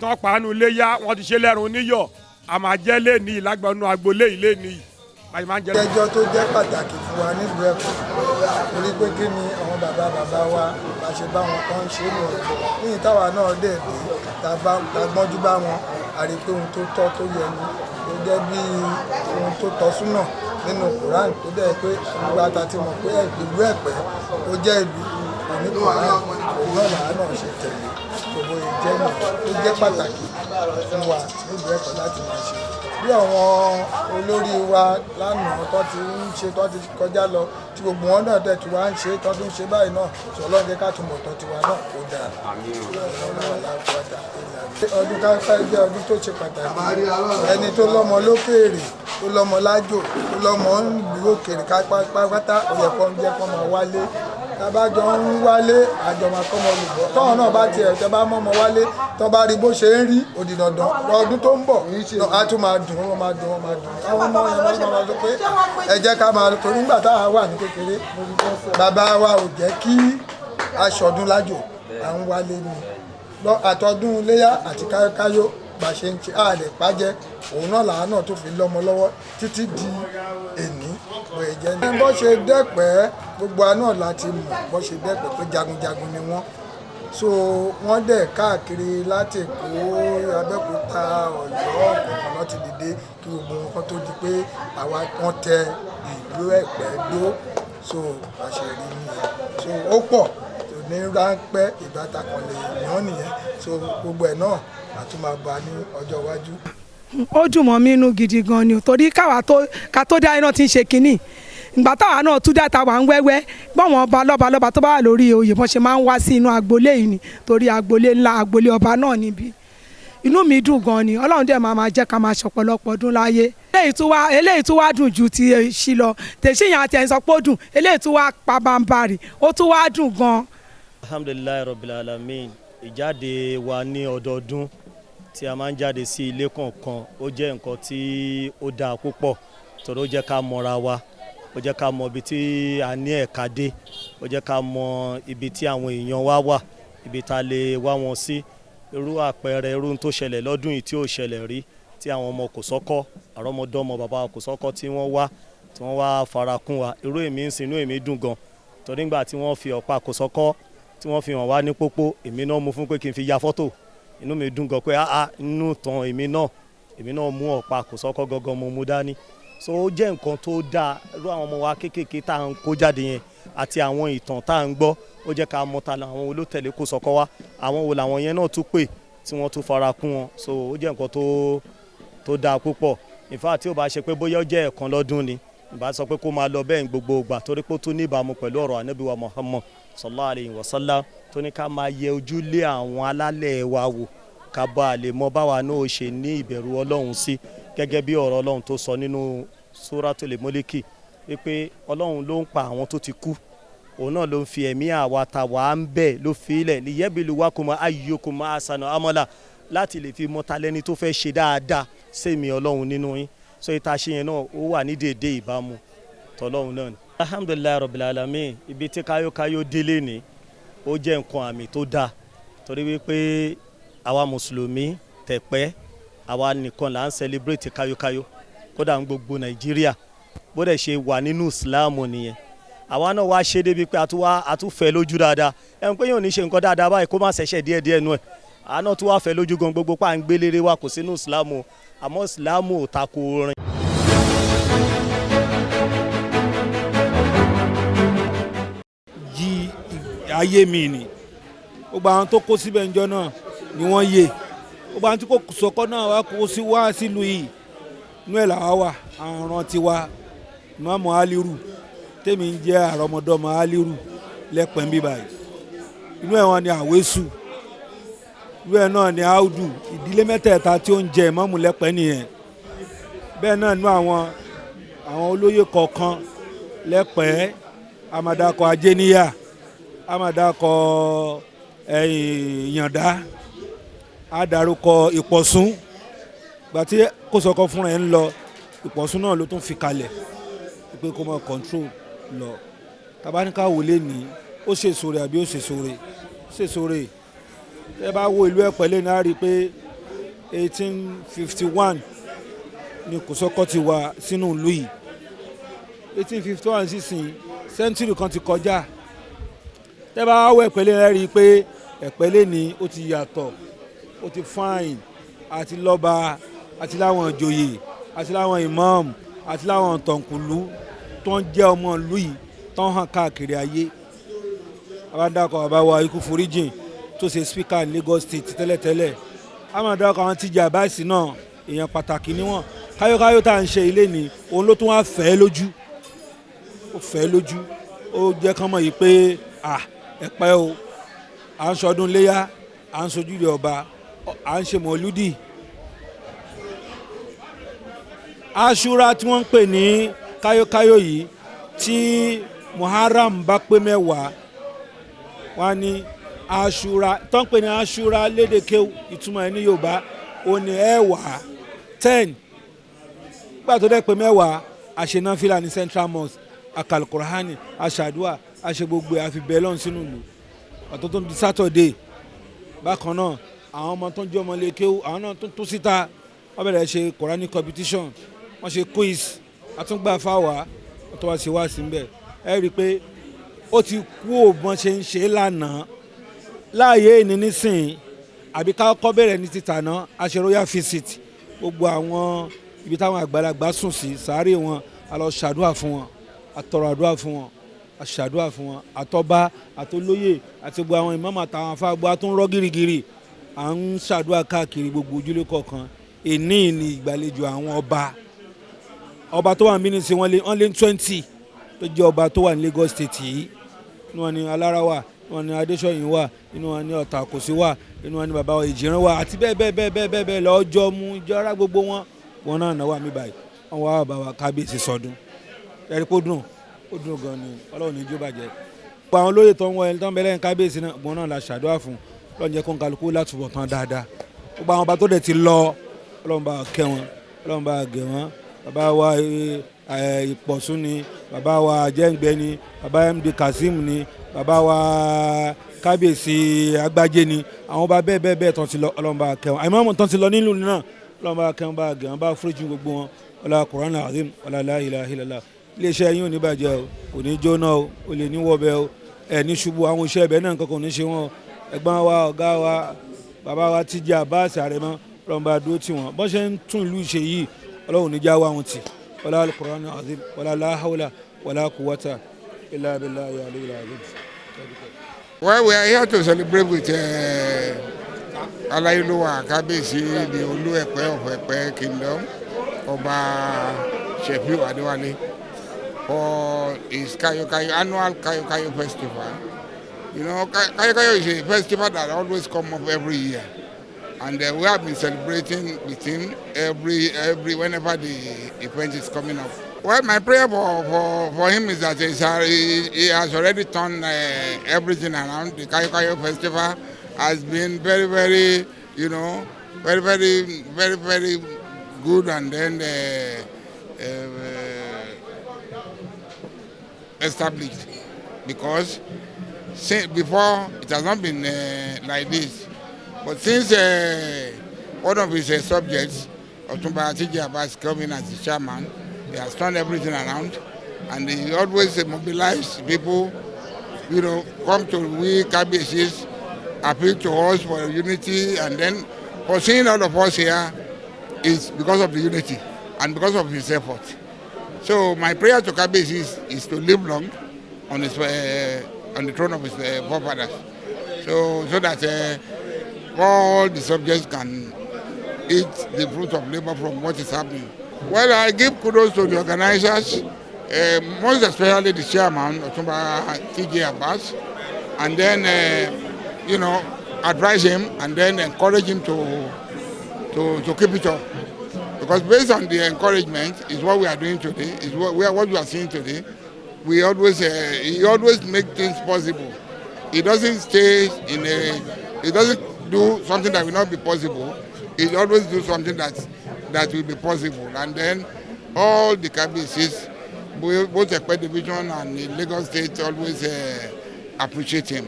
tán pàánù léyà wọ́n ti ṣe lẹ́rùn níyọ̀. A máa jẹ́ lé ní ìlágbọ̀nù agboolé ilé ní ẹjọ́ tó jẹ́ pàtàkì fún wa nílùú Ẹ̀pẹ́ torí pé kí ni àwọn bàbá wa bá ṣe bá wọn kan ṣe é nìyẹn ní ìtawà náà dẹ̀ dé ta gbọ́njú bá wọn a rí pé ohun tó tọ́ tó yẹ ni tó jẹ́ bí ohun tó tọ́ súnà nínú Quran tó dẹ̀ pé gbogbo ata ti mọ̀ pé ìlú Ẹ̀pẹ́ ó jẹ́ ìlú òní Quran òun náà làá náà ṣe tẹ̀lé gbogbo ìjẹ́ náà tó jẹ́ pàtàkì fún wa nílùú Ẹ̀pẹ́ láti máa ṣe bí àwọn olórí wa lánàá tó ti ń ṣe tó ti kọjá lọ tí gbogbo wọn náà tẹ̀ tí wàá ń ṣe tó tún ṣe báyìí náà sọ Ọlọ́run jẹ́ ká tún mọ̀ tọ́ tiwa náà kó dáa. Ọdún Káyókáyó jẹ́ ọdún tó ṣe pàtàkì ẹni tó lọ́mọ lókèèrè tó lọ́mọ lájò tó lọ́mọ ń lu òkèèrè pátápátá ó yẹ kó ń jẹ́ kó máa wálé tábàjọ ń wálé àjọ máa kọ́ ọmọ olùbọ̀ tọ́wọ́n náà bá tiẹ̀ tẹ́ bá mọ́mọ wálé tó bá rí bó ṣe ń rí òdì dandan ọdún tó ń bọ̀ á tún máa dùn wọ́n máa dùn àwọn ọmọ yẹn máa sọ pé ẹ jẹ́ ká máa torí nígbà táwa wà ní kékeré bàbá wa ò jẹ́ kí aṣọdún lájò à ń wálé ni àtọdún iléyá àti Káyókáyó bá ṣe ń ṣe àlè pàjẹ́ òun náà làá náà tó fi lọ́mọ lọ́wọ́ títí di èní bó ṣe jẹ́ ní. bó ṣe dẹ́pẹ́ gbogbo àná láti mọ̀ bó ṣe dẹ́pẹ́ pé jagunjagun ni wọ́n so wọ́n dẹ̀ káàkiri láti Èkó Abẹ́òkúta Ọ̀yọ́ kọ̀ọ̀kan láti dìde kí gbogbo nǹkan tó di pé àwa wọ́n tẹ ìlú Ẹ̀pẹ́ dó so bá ṣe rí nìyẹn so ó pọ̀ ní ráńpẹ́ ìbátakàn lè yàn nìyẹn so gbogbo ẹ̀ náà àtúmọ̀ba ní ọjọ́ iwájú. Ó dùn mọ́ mi inú gidi gan ni torí ká tó dá iná ti ń ṣe kínní ìgbà táwa náà tún dáta wà ń wẹ́wẹ́ bọ́wọ́n ọba lọ́ba tó bá wà lórí oyè bọ́n ṣe máa ń wá sí inú agboolé yìí ni torí agboolé ńlá agboolé ọba náà níbí inú mi dùn gan ni Ọlọ́run dẹ̀ máa jẹ́ ká máa ṣọ̀pọ̀lọpọ̀ ọdún láyé eléyìí tún wá dùn ju ti ṣí lọ tèṣí yẹn àti ẹ̀ ń sọ pé ó dùn eléyìí tún wá pa bámbárì ó tún wá dùn gan. Alhamdulilayi Rabbil Alamin ìjáde wa ní ọdọọdún tí a máa ń jáde sí ilé kọ̀ọ̀kan ó jẹ́ nǹkan tí ó dáa púpọ̀ torí ó jẹ́ ká mọra wa ó jẹ́ ká mọ ibi tí a ní ẹ̀ka dé ó jẹ́ ká mọ ibi tí àwọn èèyàn wa wà ibi tá a lè wá wọn sí irú àpẹẹrẹ irú tó ṣẹlẹ̀ lọ́dún yìí tí ó ṣẹlẹ̀ rí tí àwọn ọmọ Kòsọ́kọ́ àrọ́mọdọ́mọ bàbá Kòsọ́kọ́ tí wọ́n wá farakún wa irú èmi ń sin inú èmi dùn gan torí nígbà tí wọ́n fi ọ̀pá Kòsọ́kọ́ tí wọ́n fi hàn wá ní pópó èmi náà mú fún pé kí n fi ya fọ́tò inú mi dùn gan pé inú tán èmi náà mú ọ̀pá Kòsọ́kọ́ gangan mo mú dání so ó jẹ́ nǹkan tó dáa irú àwọn ọmọ wa kéékèèké tá à ń kó jáde yẹn àti àwọn ìtàn tá à ń gbọ́ ó jẹ́ ká mọ̀ ta àwọn olótẹ̀lé Kòsọ́kọ́ wa àwọn wo làwọn yẹn náà tún pè tí wọ́n tún fara kún wọn so ó jẹ́ nǹkan tó dáa púpọ̀ in fact tí ó bá ṣe pé bóyá ó jẹ́ ẹ̀kan lọ́dún ni ìbá sọ pé kó máa lọ bẹ́ẹ̀ gbogbo ìgbà torí pé ó tún ní ìbámu pẹ̀lú ọ̀rọ̀ Ànábì wa Muhammad sallallahu alayhi wa sallam tó ní ká máa yẹ ojú lé àwọn alálẹ̀ wa wò ká bá a lè mọ báwa náà ó ṣe ní ìbẹ̀rù ọlọ́run sí gẹ́gẹ́ bí ọ̀rọ̀ ọlọ́run tó sọ nínú Suratul Mulki wípé ọlọ́run ló ń pa àwọn tó ti kú òun náà ló ń fi ẹ̀mí àwa ta wà ń bẹ̀ ló fi ilẹ̀ liyabluwakum ayyukum ahsanu amala láti lè fi mọ́ta lẹ́ni tó fẹ́ ṣe dáadáa sẹ́mi ọlọ́run nínú yín so ìta ṣe yẹn náà ó wà ní déédéé ìbámu tọ́lọ́run náà ni. alhamdulilayi rabbil alamin ibi tí Kayokayo délé ni ó jẹ́ nǹkan àmì tó dáa torí wípé àwa mùsùlùmí tẹ̀pẹ́ àwa nìkan là ń celebrate Kayokayo kódà ń gbogbo Nàìjíríà bó dẹ̀ ṣe wà nínú ìsìláàmù nìyẹn àwa náà wá ṣe débi pé àtúfẹ́ lójú dáadáa ẹn pé yóò ní ṣe nǹkan dáadáa báyìí kó má ṣẹ̀ṣẹ̀ díẹ̀díẹ̀ nú ẹ̀ àná tó wá fẹ́ lójú gan gbogbo pa à ń gbélére wa kò sínú ìsìláàmù àmọ́ ìsìláàmù ò tako orin. jí ayé mi ni gbogbo àwọn tó kó síbẹ̀ ńjọ́ náà ni wọ́n yé gbogbo àwọn tí kò sọ́kọ́ náà wá sílùú yìí inú ẹ̀ làwa wà àrùn tiwa Ìmáàmù Aliru tèmi ń jẹ́ àrọ́mọdọ́mọ Aliru lẹ́pẹ̀ ń bí báyìí inú ẹ̀ wọn ni Àwésù inú ẹ̀ náà ni Audu ìdílé mẹ́tẹ̀ẹ̀ta tí ó ń jẹ Ìmáàmù lẹ́pẹ̀ nìyẹn bẹ́ẹ̀ náà nú àwọn olóyè kọ̀ọ̀kan lẹ́pẹ̀ amadakọ Ajéníyà amadakọ Ìyàndá adarúkọ Ìpọ̀sún gbàtí Kòsọ́kọ́ fúnra ẹ̀ ń lọ Ìpọ̀sún náà ló tún fi kalẹ̀ pé kó máa control lọ tabaníkà wò lé ní ó ṣèṣore àbí ó ṣèṣore ẹ bá wo ìlú Ẹ̀pẹ́ lẹ́nu á rí i pé 1851 ni Kòsọ́kọ́ ti wà sínú ìlú yìí 1851 sísìn sẹ́ńtúrì kan ti kọjá tẹ́ bá wọ Ẹ̀pẹ́ lẹ́nu á rí i pé Ẹ̀pẹ́ lẹ́ni ó ti yàtọ̀ ó ti fine àti lọ́ba àti láwọn ìjòyè àti láwọn imam àti láwọn tọ̀nkùlú tó ń jẹ́ ọmọ ìlú yìí tó ń hàn káàkiri ayé abádàkọ̀ àbáwá ikú foríjìn tó ṣe speaker Lagos State tẹ́lẹ̀tẹ́lẹ̀ amádàkọ̀ àwọn tíjà báyìí náà èèyàn pàtàkì níwọ̀n Kayokayo tá à ń ṣe ilé ni òun ló tún wá fẹ́ lójú ó jẹ́ kán mọ̀ yìí pé Ẹ̀pẹ́ o à ń ṣọdún léyà à ń ṣojúde ọba à ń ṣe mọ̀lúdì Àṣúrà tí wọ́n ń pè ní Kayokayo yìí tí Muharram bá pé 10 wọ́n ní Àṣúrà tó ń pè ní Àṣúrà lédè kéwù ìtumọ̀ ẹ̀ ní Yorùbá ó ní 10 nígbà tó dẹ̀ pé 10 àṣenáfílà ní Central Mosque àkàlùkùránì àṣàdúà àṣe gbogbo àfi bẹ́ẹ̀ lọ́n sínú ìlú ọ̀tọ̀ tó ń di Saturday bákan náà àwọn ọmọ tó ń jẹ́ ọmọ ilé kéwù àwọn náà tó síta wọ́n bẹ̀rẹ̀ ṣe Quranic competition wọ́n ṣe quiz àtúngbà fáwà tó wá sí wá sí mbẹ̀ ẹ rí i pé ó ti kú òbọ̀n ṣe ń ṣe lánàá láàyè ìní nísìn àbí ká kọ́ bẹ̀rẹ̀ ní títà náà a ṣe royal visit gbogbo àwọn ibi táwọn àgbàlagbà sùn sí sàárè wọn a lọ ṣàdúrà fún wọn a tọrọ àdúrà fún wọn a ṣàdúrà fún wọn àtọba àtolóyè àti gbogbo àwọn ìmáàmù àtàwọn afáàgbà tó ń rọ́ gírígírí à ń ṣàdúrà káàkiri gbogbo ojúlé kọ̀ọ̀kan èní ní ìgbàlejò àwọn ọba tó wà ní mínísì wọ́n lé 20 tó jẹ́ ọba tó wà ní Lagos State yìí inú wọn ni Alára wà inú wọn ni Adéṣọyìn wà inú wọn ni Ọ̀tàkùsí wà inú wọn ni bàbá Ìjìrán wà àti bẹ́ẹ̀ lọ́jọ́ mú ìjọra gbogbo wọn náà náwó àmì báyìí wọn wá bàbá kábíyèsí sọdún ẹ̀rí kó dùn gan ni Ọlọ́run ní jó bàjẹ́ gbogbo àwọn olóyè tó ń wọ ẹni tó ń bẹ lẹ́yìn kábíyèsí náà gbọ́n náà la ṣàdúrà fún Ọlọ́run jẹ́ kó ń kálukú látúbọ̀ tán dáadáa gbogbo àwọn ọba tó dẹ̀ ti lọ Ọlọ́run bá kẹ́ wọn Ọlọ́run bá gẹ̀ wọ́n bàbá wa Ìpọ̀sún ni bàbá wa Jẹ́ǹgbẹ́ ni bàbá MD Kazeem ni bàbá wa kábíyèsí Agbájé ni àwọn ọba bẹ́ẹ̀ tán ti lọ Ọlọ́run bá kẹ́ wọn àìmọ́ tán ti lọ nílùú náà Ọlọ́run bá kẹ́ wọn bá gẹ̀ wọn bá foríjì gbogbo wọn ọlá Quran azim ọlá la ilaha illallah iléeṣẹ́ yín ò ní bàjẹ́ o kò ní jóná o ò lè ní wọ́bẹ̀ o ẹ̀ ní ṣubú àwọn iṣẹ́ ibẹ̀ náà nǹkan kò ní ṣe wọn ẹ̀gbọ́n wa ọ̀gá wa bàbá wa Tíjí Abbas Àrẹ̀mọ Ọlọ́run bá dúró tì wọ́n bọ́n ṣe ń tún ìlú ṣe yìí Ọlọ́run níjà wá wọn tì wala al-Qur'an azim wala la hawla wala quwwata illa billahi al-aliyyil azim. Well, we are here to celebrate with Aláyélúwà Kábíyèsí the Olú Ẹ̀pẹ́ of Ẹ̀pẹ́ Kingdom, Ọba Shefiu Adéwálé, for his annual Kayokayo Festival. You know, Kayokayo is a festival that always comes up every year. And we have been celebrating with him every whenever the event is coming up. Well, my prayer for him is that he has already turned everything around. The Kayokayo Festival has been very, very, very, very, very, very good, and then established, because before it has not been like this. But since one of his subjects, Otumba Tiji Abbas, coming as the chairman, he has turned everything around, and he always mobilizes people, come to we Kabiyesi's, appeal to us for unity, and then for seeing all of us here is because of the unity and because of his effort. So my prayer to Kabiyesi is to live long on his on the throne of his forefathers, so that all the subjects can eat the fruit of labor from what is happening. Well, I give kudos to the organizers, most especially the chairman, Otumba Tiji Abbas, and then, advise him and then encourage him to keep it up. Because based on the encouragement is what we are doing today, is what we are seeing today. He always make things possible. He doesn't stay he doesn't do something that will not be possible. He always do something that will be possible. And then all the Kabiyesis, both Epe Division and the Lagos State, always appreciate him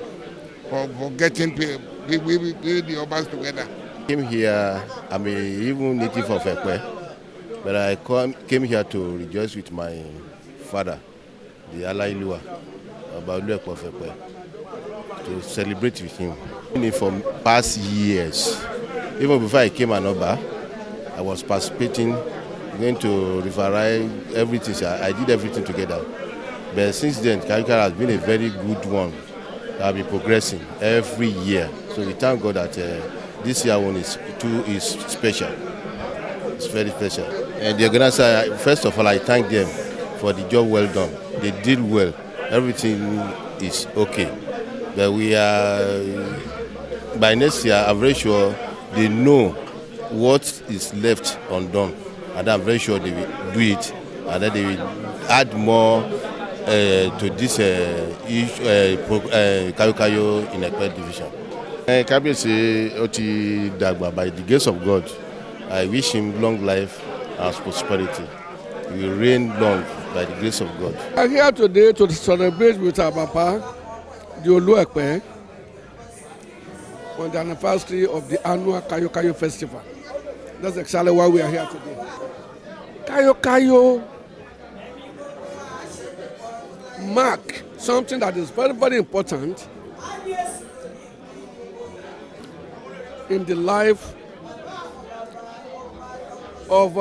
for getting the Obas together. Came here, I'm even native of Epe, but I came here to rejoice with my father, the Alailua, about Epe of Epe, to celebrate with him. For past years, even before I came an Oba, I was participating, going to Riverine, everything. So I did everything together. But since then, Kayokayo has been a very good one. I've been progressing every year. So we thank God that this year one is special. It's very special. And the organizer, first of all, I thank them for the job well done. They did well. Everything is okay. But we are, by next year, I'm very sure they know what is left undone. And I'm very sure they will do it. And then they will add more to this Kayokayo in Epe division. Kabiyesi Oti Dagba, by the grace of God, I wish him long life and prosperity. He will reign long by the grace of God. I'm here today to celebrate with our Papa, the Olu Epe, on the anniversary of the annual Kayokayo Festival. That's exactly why we are here today. Kayokayo mark something that is very, very important in the life of,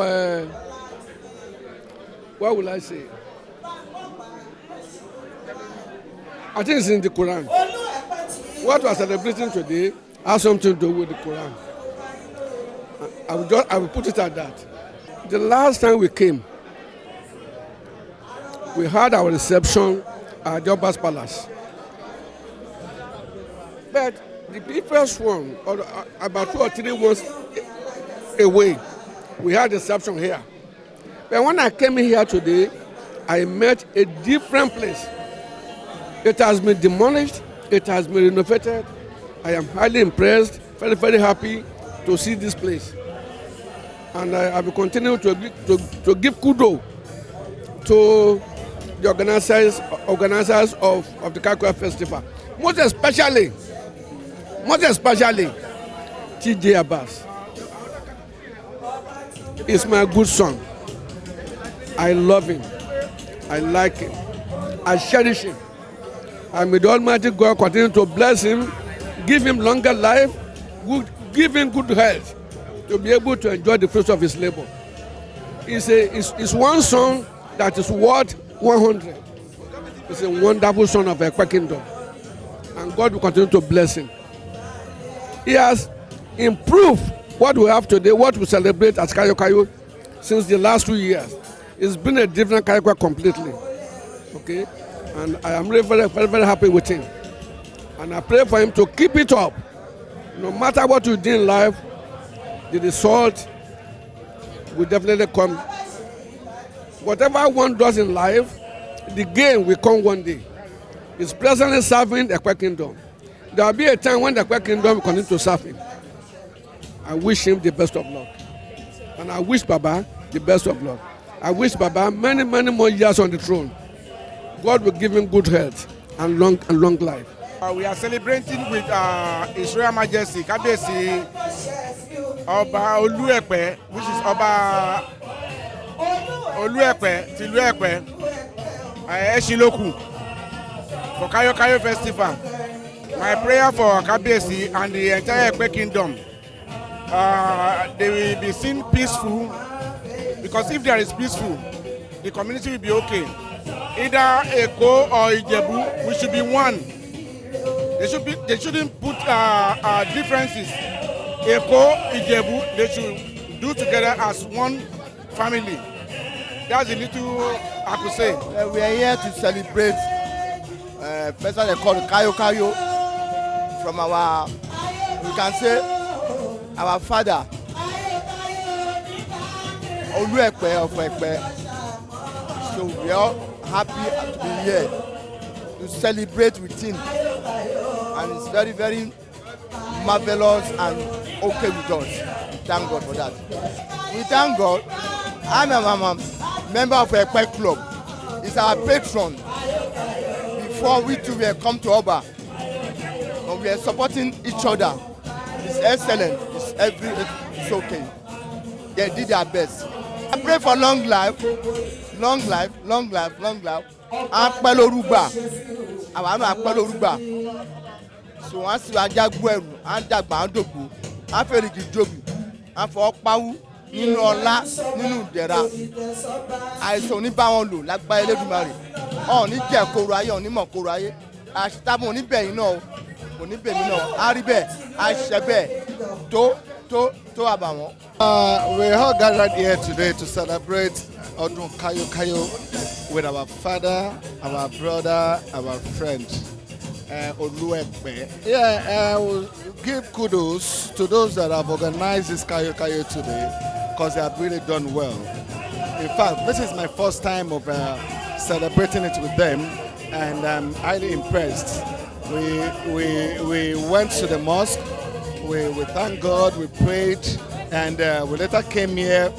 what will I say? I think it's in the Quran. What we are celebrating today has something to do with the Quran. I will put it at that. The last time we came, we had our reception at the Oba's Palace. But the previous one, about 2 or 3 months away, we had a reception here. But when I came here today, I met a different place. It has been demolished, it has been renovated. I am highly impressed, very, very happy to see this place. And I will continue to give kudos to the organizers of the Kayokayo Festival. Most especially, Tiji Abbas is my good son. I love him. I like him. I cherish him. And may the Almighty God continue to bless him, give him longer life, give him good health to be able to enjoy the fruits of his labor. It's one son that is worth 100. He's a wonderful son of Epe Kingdom. And God will continue to bless him. He has improved what we have today, what we celebrate as Kayokayo since the last 2 years. It's been a different Kayokayo completely. Okay? And I am really very, very, very happy with him. And I pray for him to keep it up. No matter what you do in life, the result will definitely come. Whatever one does in life, the gain will come one day. He's presently serving the Epe Kingdom. There will be a time when the Epe Kingdom will continue to serve him. I wish him the best of luck. And I wish Baba the best of luck. I wish Baba many, many more years on the throne. God will give him good health and long life. We are celebrating with His Royal Majesty Kábíyèsí Ọba Olú-Ẹ̀pẹ́, which is Ọba Olú-Ẹ̀pẹ́ tìlú Ẹ̀pẹ́ Ẹ̀ṣinlókù for Kayokayo Festival. My prayer for Kábíyèsí and the entire Epe Kingdom, they will be seen peaceful, because if there is peaceful, the community will be okay. Either Eko or Ijebu, we should be one. They shouldn't put differences. Eko, Ijebu, they should do together as one family. That's a little I could say. We are here to celebrate festival called Kayokayo from our, we can say, our father, Olú-Ẹ̀pẹ́ of Ẹ̀pẹ́. So we are happy to be here to celebrate with him, and it's very, very marvelous and okay with us. Thank God for that. We thank God. I'm a member of Epe Club. It's our patron. Before we two were come to Oba, and we are supporting each other. It's excellent. It's okay. They did their best. I pray for long life, long life, long life, long life. Apẹlorugba, àwọn àna apẹlorugba. So wọ́n sì wá jágbó ẹrù, à ń dàgbà, à ń dògbò, à ń fèrèjì jòbì, à ń fọ pawú nínú ọlá, nínú ìdẹ̀ra. Àìsàn oníbàwọn lò lágbára Elédùmarè. Ọ̀ọ́ni jẹ́ koro ayé, ọ̀ọ́ni mọ̀ koro ayé. Àṣìtàbọ̀ oníbẹ̀yìn náà, oníbẹ̀mí náà, á rí bẹ́ẹ̀, á ṣẹ bẹ́ẹ̀, tó àbàwọ́n. We're all gathered here today to celebrate Ọdún Kayokayo with our father, our brother, our friend, Olú-Ẹ̀pẹ́. Yeah, we'll give kudos to those that have organized this Kayokayo today, because they have really done well. In fact, this is my first time of celebrating it with them, and I'm highly impressed. We went to the mosque, we thanked God, we prayed, and we later came here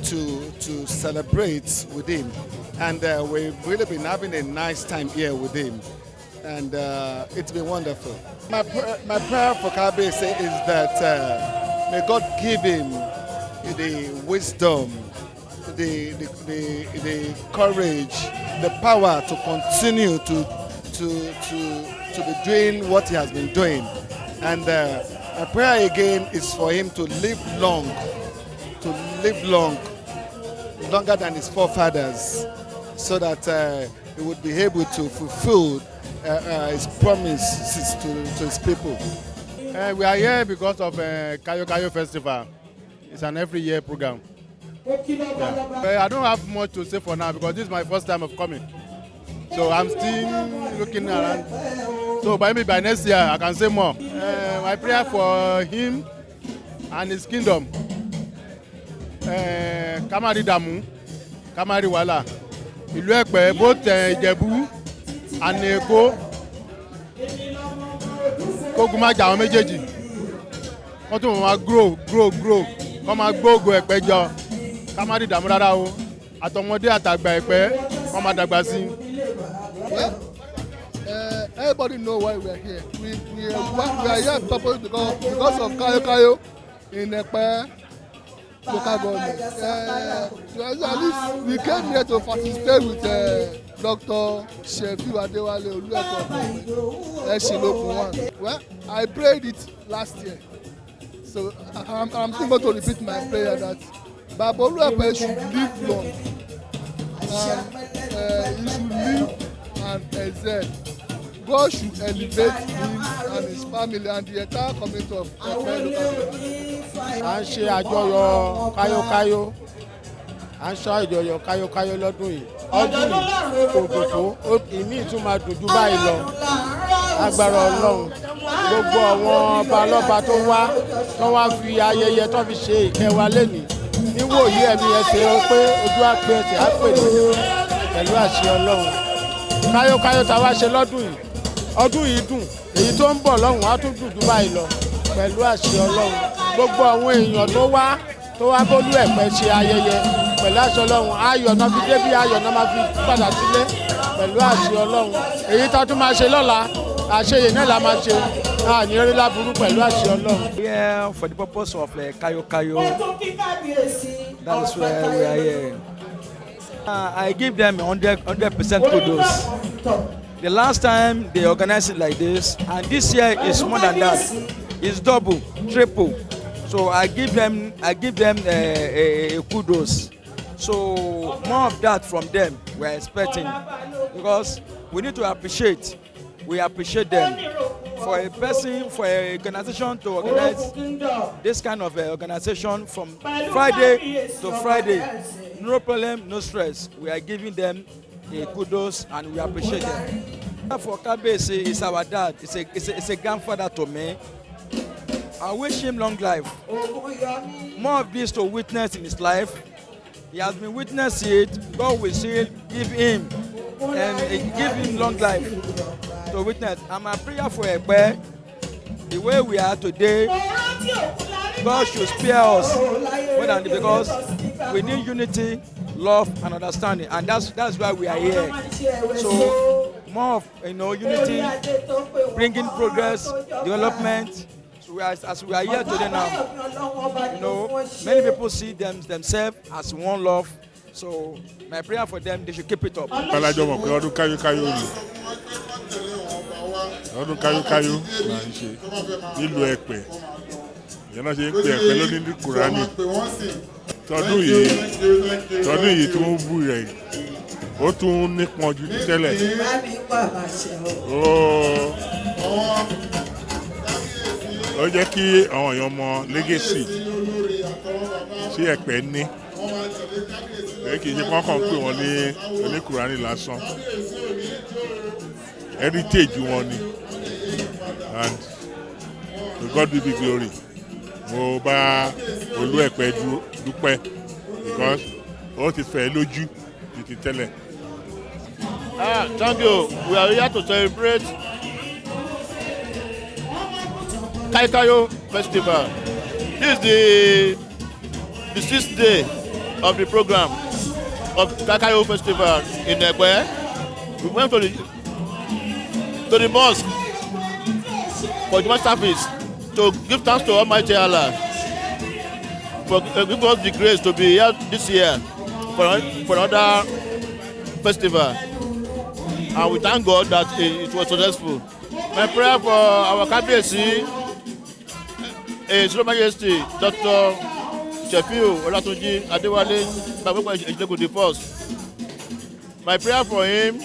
to celebrate with him. And we've really been having a nice time here with him. And it's been wonderful. My prayer for Kábíyèsí is that may God give him the wisdom, the courage, the power to continue to be doing what he has been doing. And my prayer again is for him to live long, longer than his forefathers, so that he would be able to fulfill his promises to his people. We are here because of Kayokayo Festival. It's an every year program. Yeah. I don't have much to say for now because this is my first time of coming. So I'm still looking around. So maybe by next year I can say more. My prayer for him and his kingdom. Kamari Damu, Kamari Wala, Ìlú-Ẹ̀pẹ́, both Ìjẹ̀bú and Èkó, kógun má jà àwọn méjèèjì. Kó tún máa grow, kó máa gbóògùn Ẹ̀pẹ́ jọ, Kamari Damu rárá o, àtọmọdé àtàgbà Ẹ̀pẹ́, kó máa dàgbà sí. Everybody know why we are here. We are here purpose because of Kayokayo in Epe local government. At least we came here to participate with Dr. Shefiu Adewale Olú-Ẹ̀pẹ́ Ẹ̀ṣinlókun 1. Well, I prayed it last year. So I'm still going to repeat my prayer that Baba Olú-Ẹ̀pẹ́ should live long. And he should live and excel. God should elevate him and his family and the entire community of Epe local government. À ń ṣe àjọyọ̀ Kayokayo, à ń ṣe àjọyọ̀ Kayokayo lọ́dún yìí. Ọdún yìí kò dùn tó, ìmíì tún máa dùn jù báyìí lọ. Agbára Ọlọ́run, gbogbo àwọn ọba lọ́ba tó wá tó wá fi ayẹyẹ tó fi ṣe ìkẹwàá lẹ́nìí níwòye ẹ̀mí ẹsẹ̀ pé ojú àpè ẹsẹ̀ á pè ní pẹ̀lú àṣẹ ọlọ́run káyókáyó tá a wá ṣe lọ́dún yìí ọdún yìí dùn èyí tó ń bọ̀ lọ́hùn á tún dùn jù báyìí lọ pẹ̀lú àṣẹ ọlọ́run gbogbo àwọn èèyàn tó wá bólú ẹ̀pẹ́ ṣe ayẹyẹ pẹ̀lú àṣẹ ọlọ́run ayọ̀ náà fi débí ayọ̀ náà máa fi padà sílé pẹ̀lú àṣẹ ọlọ́run èyí tá a tún máa ṣe lọ́la àṣeyè náà la máa ṣe ní eré láburú pẹ̀lú àṣẹ ọlọ́run. Here for the purpose of Kayokayo, that is why we are here. I give them 100% kudos. The last time they organized it like this, and this year is more than that. It's double, triple. So I give them a kudos. So more of that from them we're expecting, because we need to appreciate. We appreciate them. For a person, for an organization to organize this kind of organization from Friday to Friday, no problem, no stress. We are giving them a kudos and we appreciate them. For Kabesi, is our dad. It's a grandfather to me. I wish him long life. More of this to witness in his life. He has been witnessing it. God will still give him long life to witness. And my prayer for Epe, the way we are today, God should spare us more than because we need unity, love, and understanding, and that's why we are here. So more of unity, bringing progress, development. So as we are here today now, many people see themselves as one love. So my prayer for them, they should keep it up. ọdún káyókáyó là ń ṣe nílùú Ẹ̀pẹ́ ìyẹn náà ṣe ń pè Ẹ̀pẹ́ lónìí ní Kùránì tọdún yìí tó ń bú rẹ̀ ó tún nípọn ju ti tẹ́lẹ̀ ó jẹ́ kí àwọn èèyàn mọ legacy tí Ẹ̀pẹ́ ní kì í ṣe kọ́kàn pé wọ́n ní oníkùránì lásán heritage wọn ni, and to God be the glory. Mo bá Olú Ẹ̀pẹ́ dúpẹ́ because ó ti fẹ́ lójú ju ti tẹ́lẹ̀. Thank you. We are here to celebrate Kayokayo Festival. This is the 6th day of the program of Kayokayo Festival in Epe. We went to the mosque for Juma service to give thanks to Almighty Allah for giving us the grace to be here this year for another festival, and we thank God that it was successful. My prayer for our Kabiyesi, His Royal Majesty Dr. Shefiu Olatunji Adewale Babagba Ejideko the first. My prayer for him,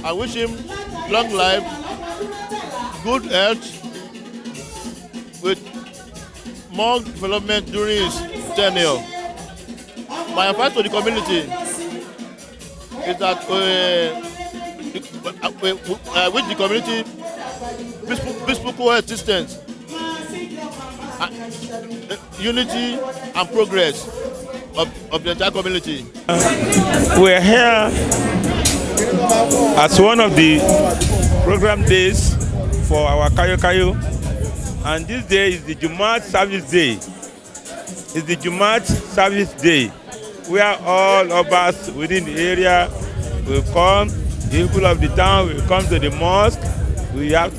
I wish him long life, good health, with more development during his tenure. My advice to the community is that with the community peaceful coexistence, unity and progress of the entire community. We are here as one of the program days for our Kayokayo, and this day is the Jumat service day. It's the Jumat service day, where all of us within the area will come. The people of the town will come to the mosque. We shall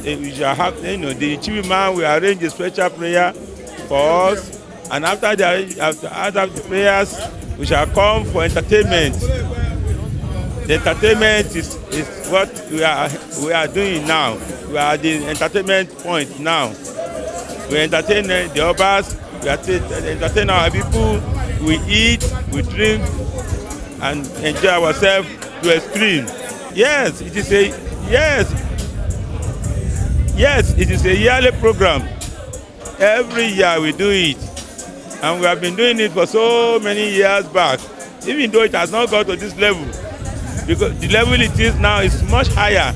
have, the chief imam will arrange a special prayer for us, and after the prayers, we shall come for entertainment. The entertainment is what we are doing now. We are at the entertainment point now. We entertain the others, we entertain our people, we eat, we drink, and enjoy ourselves to extreme. Yes, it is a yearly program. Every year we do it, and we have been doing it for so many years back, even though it has not got to this level, because the level it is now is much higher.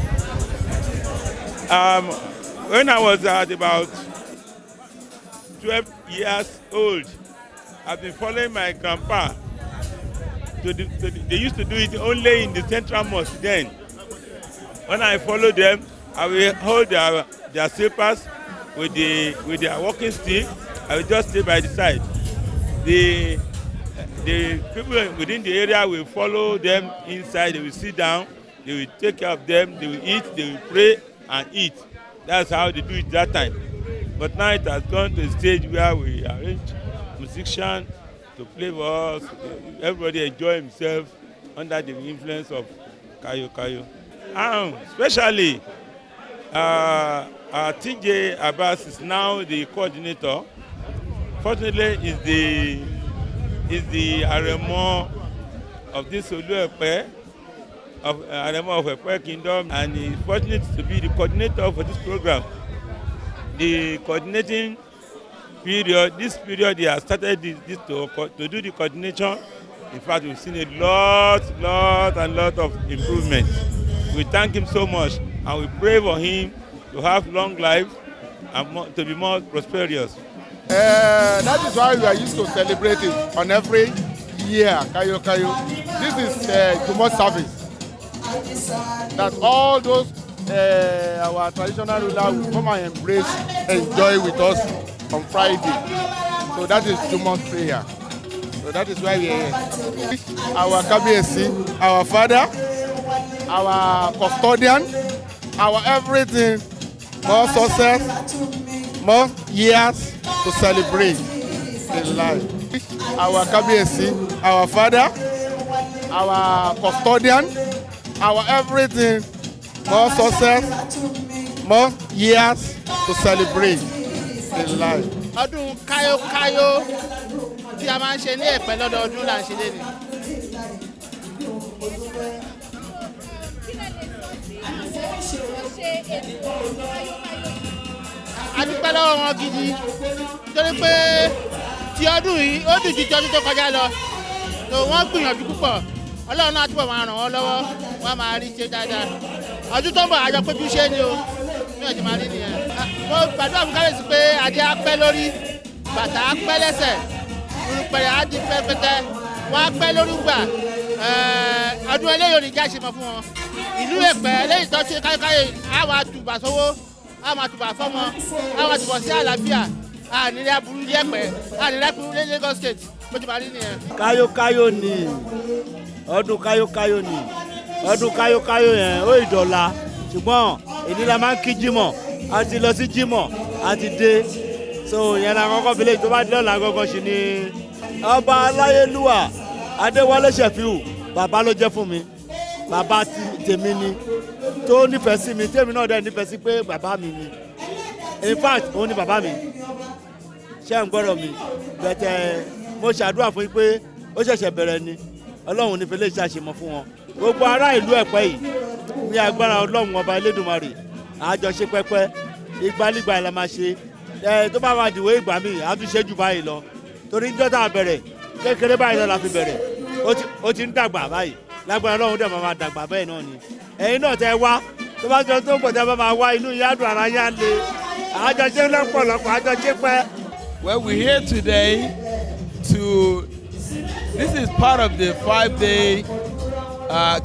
When I was at about 12 years old. I've been following my grandpa. They used to do it only in the central mosque then. When I follow them, I will hold their slippers with their walking stick. I will just stay by the side. The people within the area will follow them inside. They will sit down. They will take care of them. They will eat. They will pray and eat. That's how they do it that time. But now it has gone to a stage where we arrange musicians to play for us. Everybody enjoy himself under the influence of Kayokayo. Especially TJ Abbas is now the coordinator. Fortunately, is the Aremo of this Epe of Aremo of Epe Kingdom, and he's fortunate to be the coordinator for this program. The coordinating period, this period, he has started this to do the coordination. In fact, we've seen a lot of improvement. We thank him so much, and we pray for him to have long life and to be more prosperous. That is why we are used to celebrate it on every year, Kayokayo. This is too much service. That all those our traditional rulers will come and enjoy with us on Friday. So that is too much prayer. So that is why we are here. Our Kabiyesi, our father, our custodian, our everything, more success, more years to celebrate in life. Our Kabiyesi, our father, our custodian, our everything, more success, more years to celebrate in life. Ọdún Kayokayo tí a máa ń ṣe ní Ẹ̀pẹ́ lọ́dọọdún là ń ṣe léde. A dúpẹ́ lọ́wọ́ wọn gidi nítorí pé ti ọdún yìí ó dùn ju ti ọdún tó kọjá lọ. Wọ́n gbìyànjú púpọ̀. Ọlọ́run náà túbọ̀ máa ràn wọ́n lọ́wọ́, wọ́n máa rí ṣe dáadáa. Ọdún tó ń bọ̀ àjọ péjú ṣe ni o, bí ọ̀jẹ̀ máa rí nìyẹn. Mo gbàdúrà fún Kábíyèsí pé adé á pẹ́ lórí, bàtà á pẹ́ lẹ́sẹ̀, irùpẹ̀rẹ̀ á di pẹ́pẹ́tẹ́, wọ́n á pẹ́ lórí gbà. Ọdún eléyìí ò ní já ṣe mọ́ fún wọn. Ìlú Ẹ̀pẹ́ eléyìí tó ṣe Káyókáyó á wà tùbà sówó, á máa tùbà fọ́mọ, á máa tùbọ̀ sí àlàáfíà, ànílẹ̀ aburú ní Ẹ̀pẹ́, ànílẹ̀ aburú ní Lagos State, bó ti máa rí nìyẹn. Kayokayo ni ọdún Kayokayo ni ọdún Kayokayo yẹn ó ìdọ̀la ṣùgbọ́n èdè la máa ń kí jímọ̀ a ti lọ sí jímọ̀ a ti dé so yẹn la kọ́kọ́ fi lè tó bá dọ́là gọ́gọ́ sí ni ọba aláyélúwà adéwálé ṣẹ̀fíù bàbá ló jẹ́ fún mi bàbá tèmi ni tó nífẹ̀ẹ́ sí mi tèmi náà dẹ̀ nífẹ̀ẹ́ sí pé bàbá mi ni in fact òun ni bàbá mi ṣé ń gbọ́dọ̀ mi bẹ̀tẹ̀ mo ṣàdúrà fún yín pé ó ṣẹ̀ṣẹ̀ bẹ̀rẹ̀ ni ọlọ́run nífẹ̀ẹ́ lè ṣàṣemọ fún wọn gbogbo ará ìlú Ẹ̀pẹ́ yìí ní agbára ọlọ́run ọba elédùnmarè àjọṣe pẹ́pẹ́ ìgbàlígbà la máa ṣe tó bá wà dìwé ìgbà míì á tún ṣe jù báyìí lọ torí níjọ́ tá a bẹ̀rẹ̀ kékeré báyìí náà la fi bẹ̀rẹ̀ ó ti ń dàgbà báyìí lágbára ọlọ́run dẹ̀ máa dàgbà bẹ́ẹ̀ náà ni ẹ̀yin náà tẹ́ wá tó bá jọ tó ń pọ̀ tẹ́ bá máa wá inú yádùn ara yá le àjọṣe lọ́pọ̀lọpọ̀ àjọṣe pẹ́. Well, we're here today this is part of the 5-day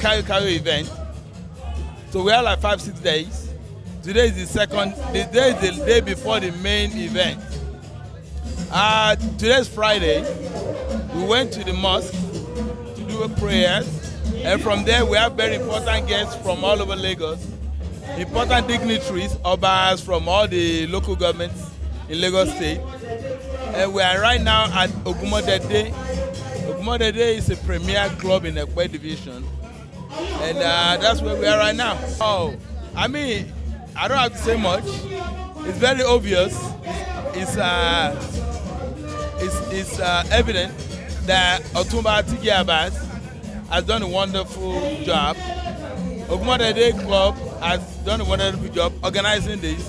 Kayokayo event. So we have like 5-6 days. Today is today is the day before the main event. Today's Friday. We went to the mosque to do prayers. And from there we have very important guests from all over Lagos. Important dignitaries, obas from all the local governments in Lagos State. And we are right now at Ogumodede. Ogumodede is a premier club in the Epe division. And that's where we are right now. Oh, I mean, I don't have to say much. It's very obvious. It's evident that Otumba Tiji Abbas has done a wonderful job. Ogumodede Club has done a wonderful job organizing this.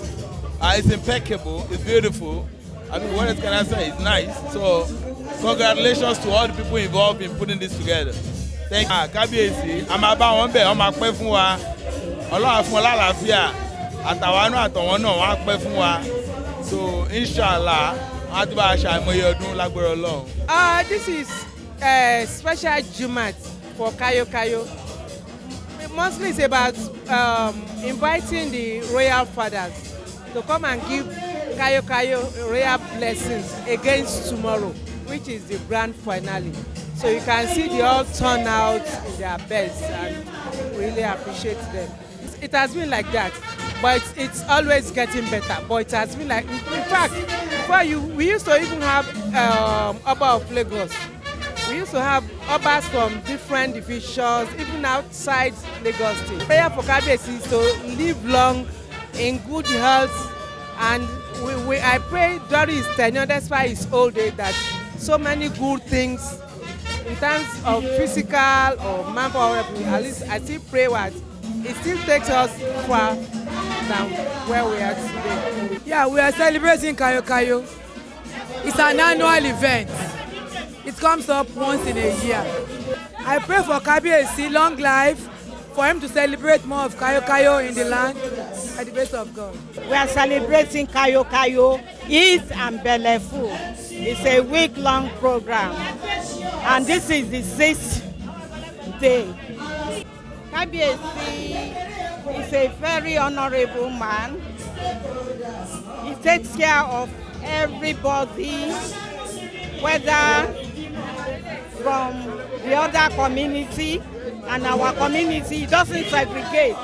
It's impeccable. It's beautiful. I mean, what else can I say? It's nice. So, congratulations to all the people involved in putting this together. Thank you. Kábíyèsí, a máa bá wọn bẹ̀, wọ́n máa pẹ́ fún wa. Ọlọ́run á fún wọn lálàáfíà. Àtàwọn náà wọ́n á pẹ́ fún wa. So, inshallah, wọ́n á tún bá a ṣe àìmọye ọdún lágbára Ọlọ́run. This is a special Jumat for Kayokayo. Mostly it's about inviting the royal fathers to come and give Kayokayo royal blessings against tomorrow, which is the grand finale. So you can see they all turn out in their best and really appreciate them. It has been like that, but it's always getting better. But it has been like, in fact, we used to even have Oba of Lagos. We used to have Obas from different divisions, even outside Lagos State. Prayer for Kabiyesi is to live long in good health, and I pray during his tenure, despite his old age, that so many good things in terms of physical or manpower, at least I still pray that it still takes us far than where we are today. Yeah, we are celebrating Kayokayo. It's an annual event. It comes up once in a year. I pray for Kabiyesi long life, for him to celebrate more of Kayokayo in the land, by the grace of God. We are celebrating Kayokayo, Eat and Belleful. It's a week-long program, and this is the 6th day. Kabiyesi is a very honorable man. He takes care of everybody, whether from the other community and our community. He doesn't segregate.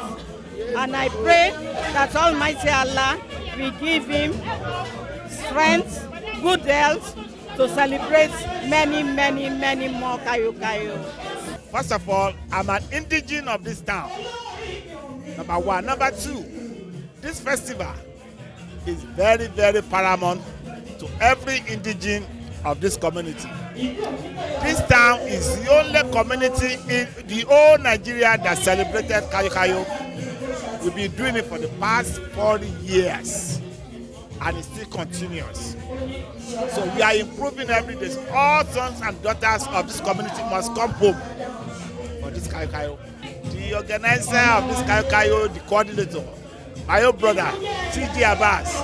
And I pray that Almighty Allah will give him strength, good health to celebrate many, many, many more Kayokayo. First of all, I'm an indigene of this town. Number one. Number two, this festival is very, very paramount to every indigene of this community. This town is the only community in the whole Nigeria that celebrated Kayokayo. We've been doing it for the past 40 years, and it still continues. So we are improving every day. All sons and daughters of this community must come home for this Kayokayo. The organizer of this Kayokayo, the coordinator, my own brother, TJ Abbas,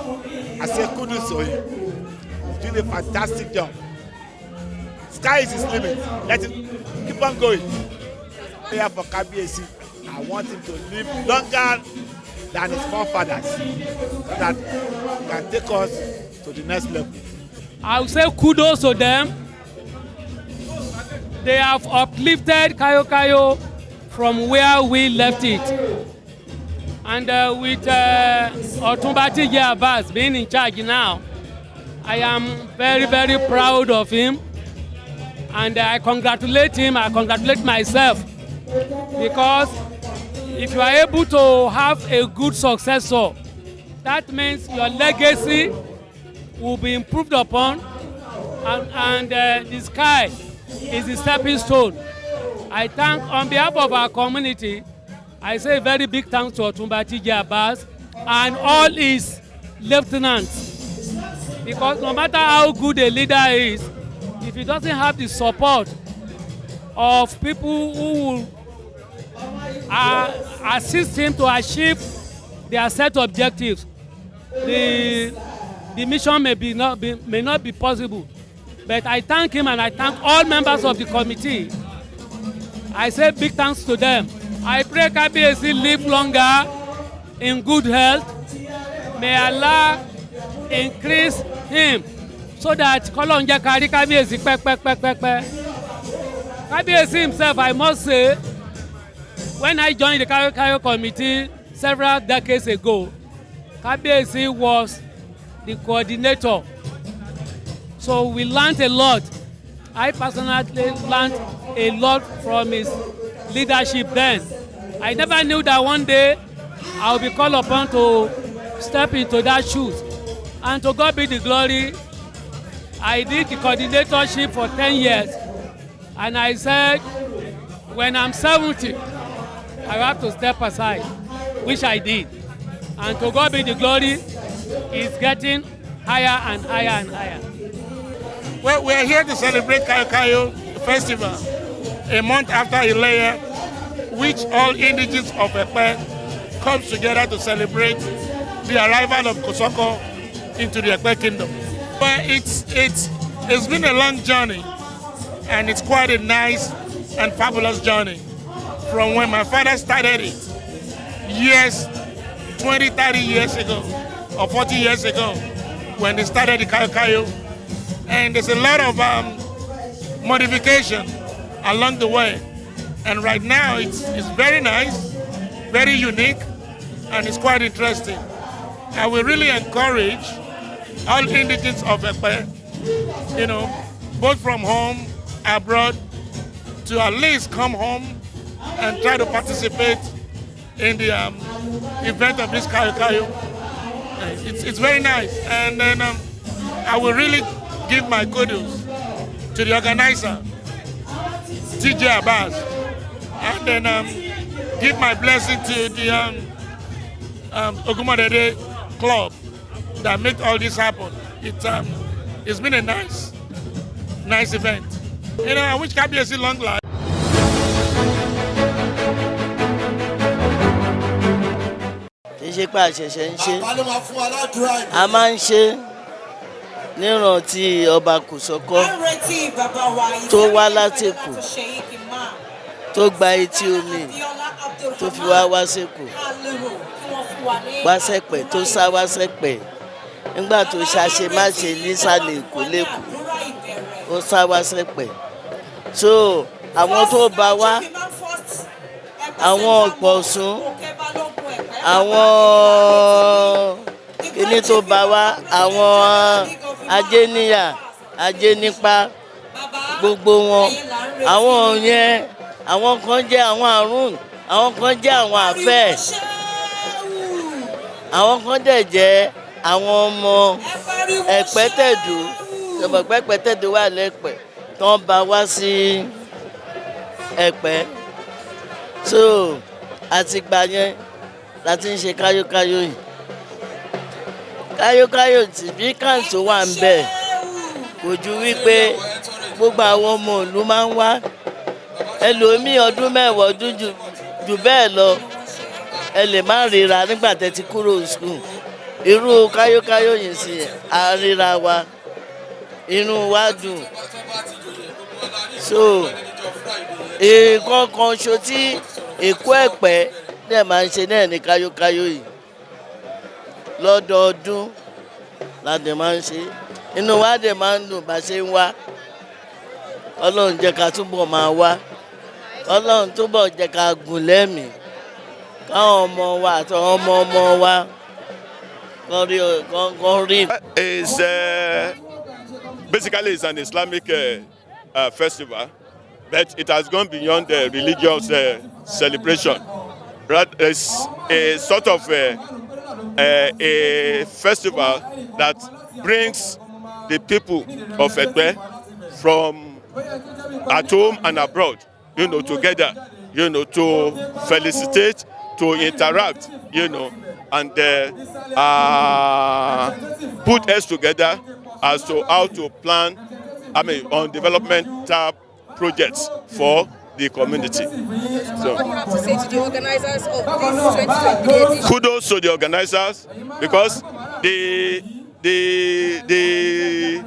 I say kudos to him. He's doing a fantastic job. Sky is his limit. Let him keep on going. Prayer for Kabiyesi. I want him to live longer than his forefathers, so that he can take us to the next level. I will say kudos to them. They have uplifted Kayokayo from where we left it. And with Otunba TJ Abbas being in charge now, I am very, very proud of him. And I congratulate him, I congratulate myself. Because if you are able to have a good successor, that means your legacy will be improved upon, and the sky is the stepping stone. I thank, on behalf of our community, I say a very big thanks to Otunba TJ Abbas and all his lieutenants. Because no matter how good a leader is, if he doesn't have the support of people who will assist him to achieve their set objectives, the mission may not be possible. But I thank him and I thank all members of the committee. I say big thanks to them. I pray Kabiyesi live longer in good health. May Allah increase him so that Kolonja carry Kabiyesi pẹ́pẹ́pẹ́pẹ́. Kabiyesi himself, I must say, when I joined the Kayokayo committee several decades ago, Kabiyesi was the coordinator. So we learned a lot. I personally learned a lot from his leadership then. I never knew that one day I would be called upon to step into that shoes. And to God be the glory, I did the coordinatorship for 10 years. And I said, when I'm 70, I have to step aside, which I did. And to God be the glory, it's getting higher and higher and higher. Well, we are here to celebrate Kayokayo Festival, a month after Ilaya, which all indigenes of Epe comes together to celebrate the arrival of Kosoko into the Epe kingdom. Well, it's been a long journey, and it's quite a nice and fabulous journey. From when my father started it, 20, 30 years ago, or 40 years ago, when they started the Kayokayo. And there's a lot of modification along the way. And right now, it's very nice, very unique, and it's quite interesting. I will really encourage all indigents of Epe, both from home, abroad, to at least come home and try to participate in the event of this Kayokayo. It's very nice. And then I will really give my kudos to the organizer, TJ Abbas, and then give my blessing to the Ogumodede Club that made all this happen. It's been a nice event. I wish Kabiyesi long life. kì í ṣe pé àṣẹ̀ṣẹ̀ ń ṣe a máa ń ṣe nírántí ọba Kòsọ́kọ́ tó wá láti Èkó tó gba etí omi tó fi wá sẹ́kọ̀ọ́ wá sẹ́pẹ̀ tó sá wá sẹ́pẹ̀ nígbà tó ṣàṣemáṣe nísàlẹ̀ Èkó lẹ́kọ̀ọ́ ó sá wá sẹ́pẹ̀ so àwọn tó bá wá àwọn Ọ̀pọ̀sún àwọn kíní tó bá wá àwọn ajéníyà ajénípa gbogbo wọn àwọn yẹn àwọn kan jẹ́ àwọn àrùn àwọn kan jẹ́ àwọn àfẹ́ àwọn kan dẹ̀ jẹ́ àwọn ọmọ Ẹ̀pẹ́tẹ̀dó ṣọ̀bọ̀ Ẹ̀pẹ́tẹ̀dó wà lẹ́pẹ́ tán bá wá sí Ẹ̀pẹ́ so àtìgbà yẹn láti ń ṣe káyókáyó yìí káyókáyó tìbí kàǹtó wà ń bẹ̀ kò ju wípé gbogbo àwọn ọmọ ìlú máa ń wá ẹlòmíì ọdún mẹ́wàá ọdún jù bẹ́ẹ̀ lọ ẹ lè má ríra nígbà tẹ́ ti kúrò school irú káyókáyó yìí sì àríra wa inú wa dùn so nǹkan kan ṣo tí Èkó Ẹ̀pẹ́ dẹ̀ máa ń ṣe náà ní káyókáyó yìí lọ́dọọdún la dẹ̀ máa ń ṣe inú wa dẹ̀ máa ń dùn bá ṣe ń wá Ọlọ́run jẹ́ ká túbọ̀ máa wá Ọlọ́run túbọ̀ jẹ́ ká gùn lẹ́mìí káwọn ọmọ wa àtàwọn ọmọ wa kan rí. Basically, it's an Islamic festival, but it has gone beyond the religious celebration. It's a sort of a festival that brings the people of Epe from at home and abroad, together, to felicitate, to interact, and put us together as to how to plan, on developmental projects for the community. So, what do you have to say to the organizers of this 2023 edition? Kudos to the organizers because the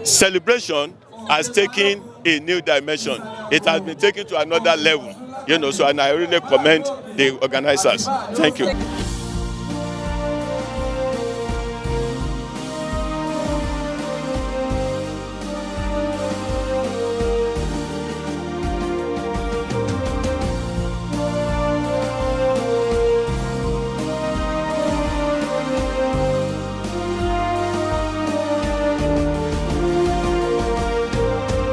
celebration has taken a new dimension. It has been taken to another level, so and I really commend the organizers. Thank you.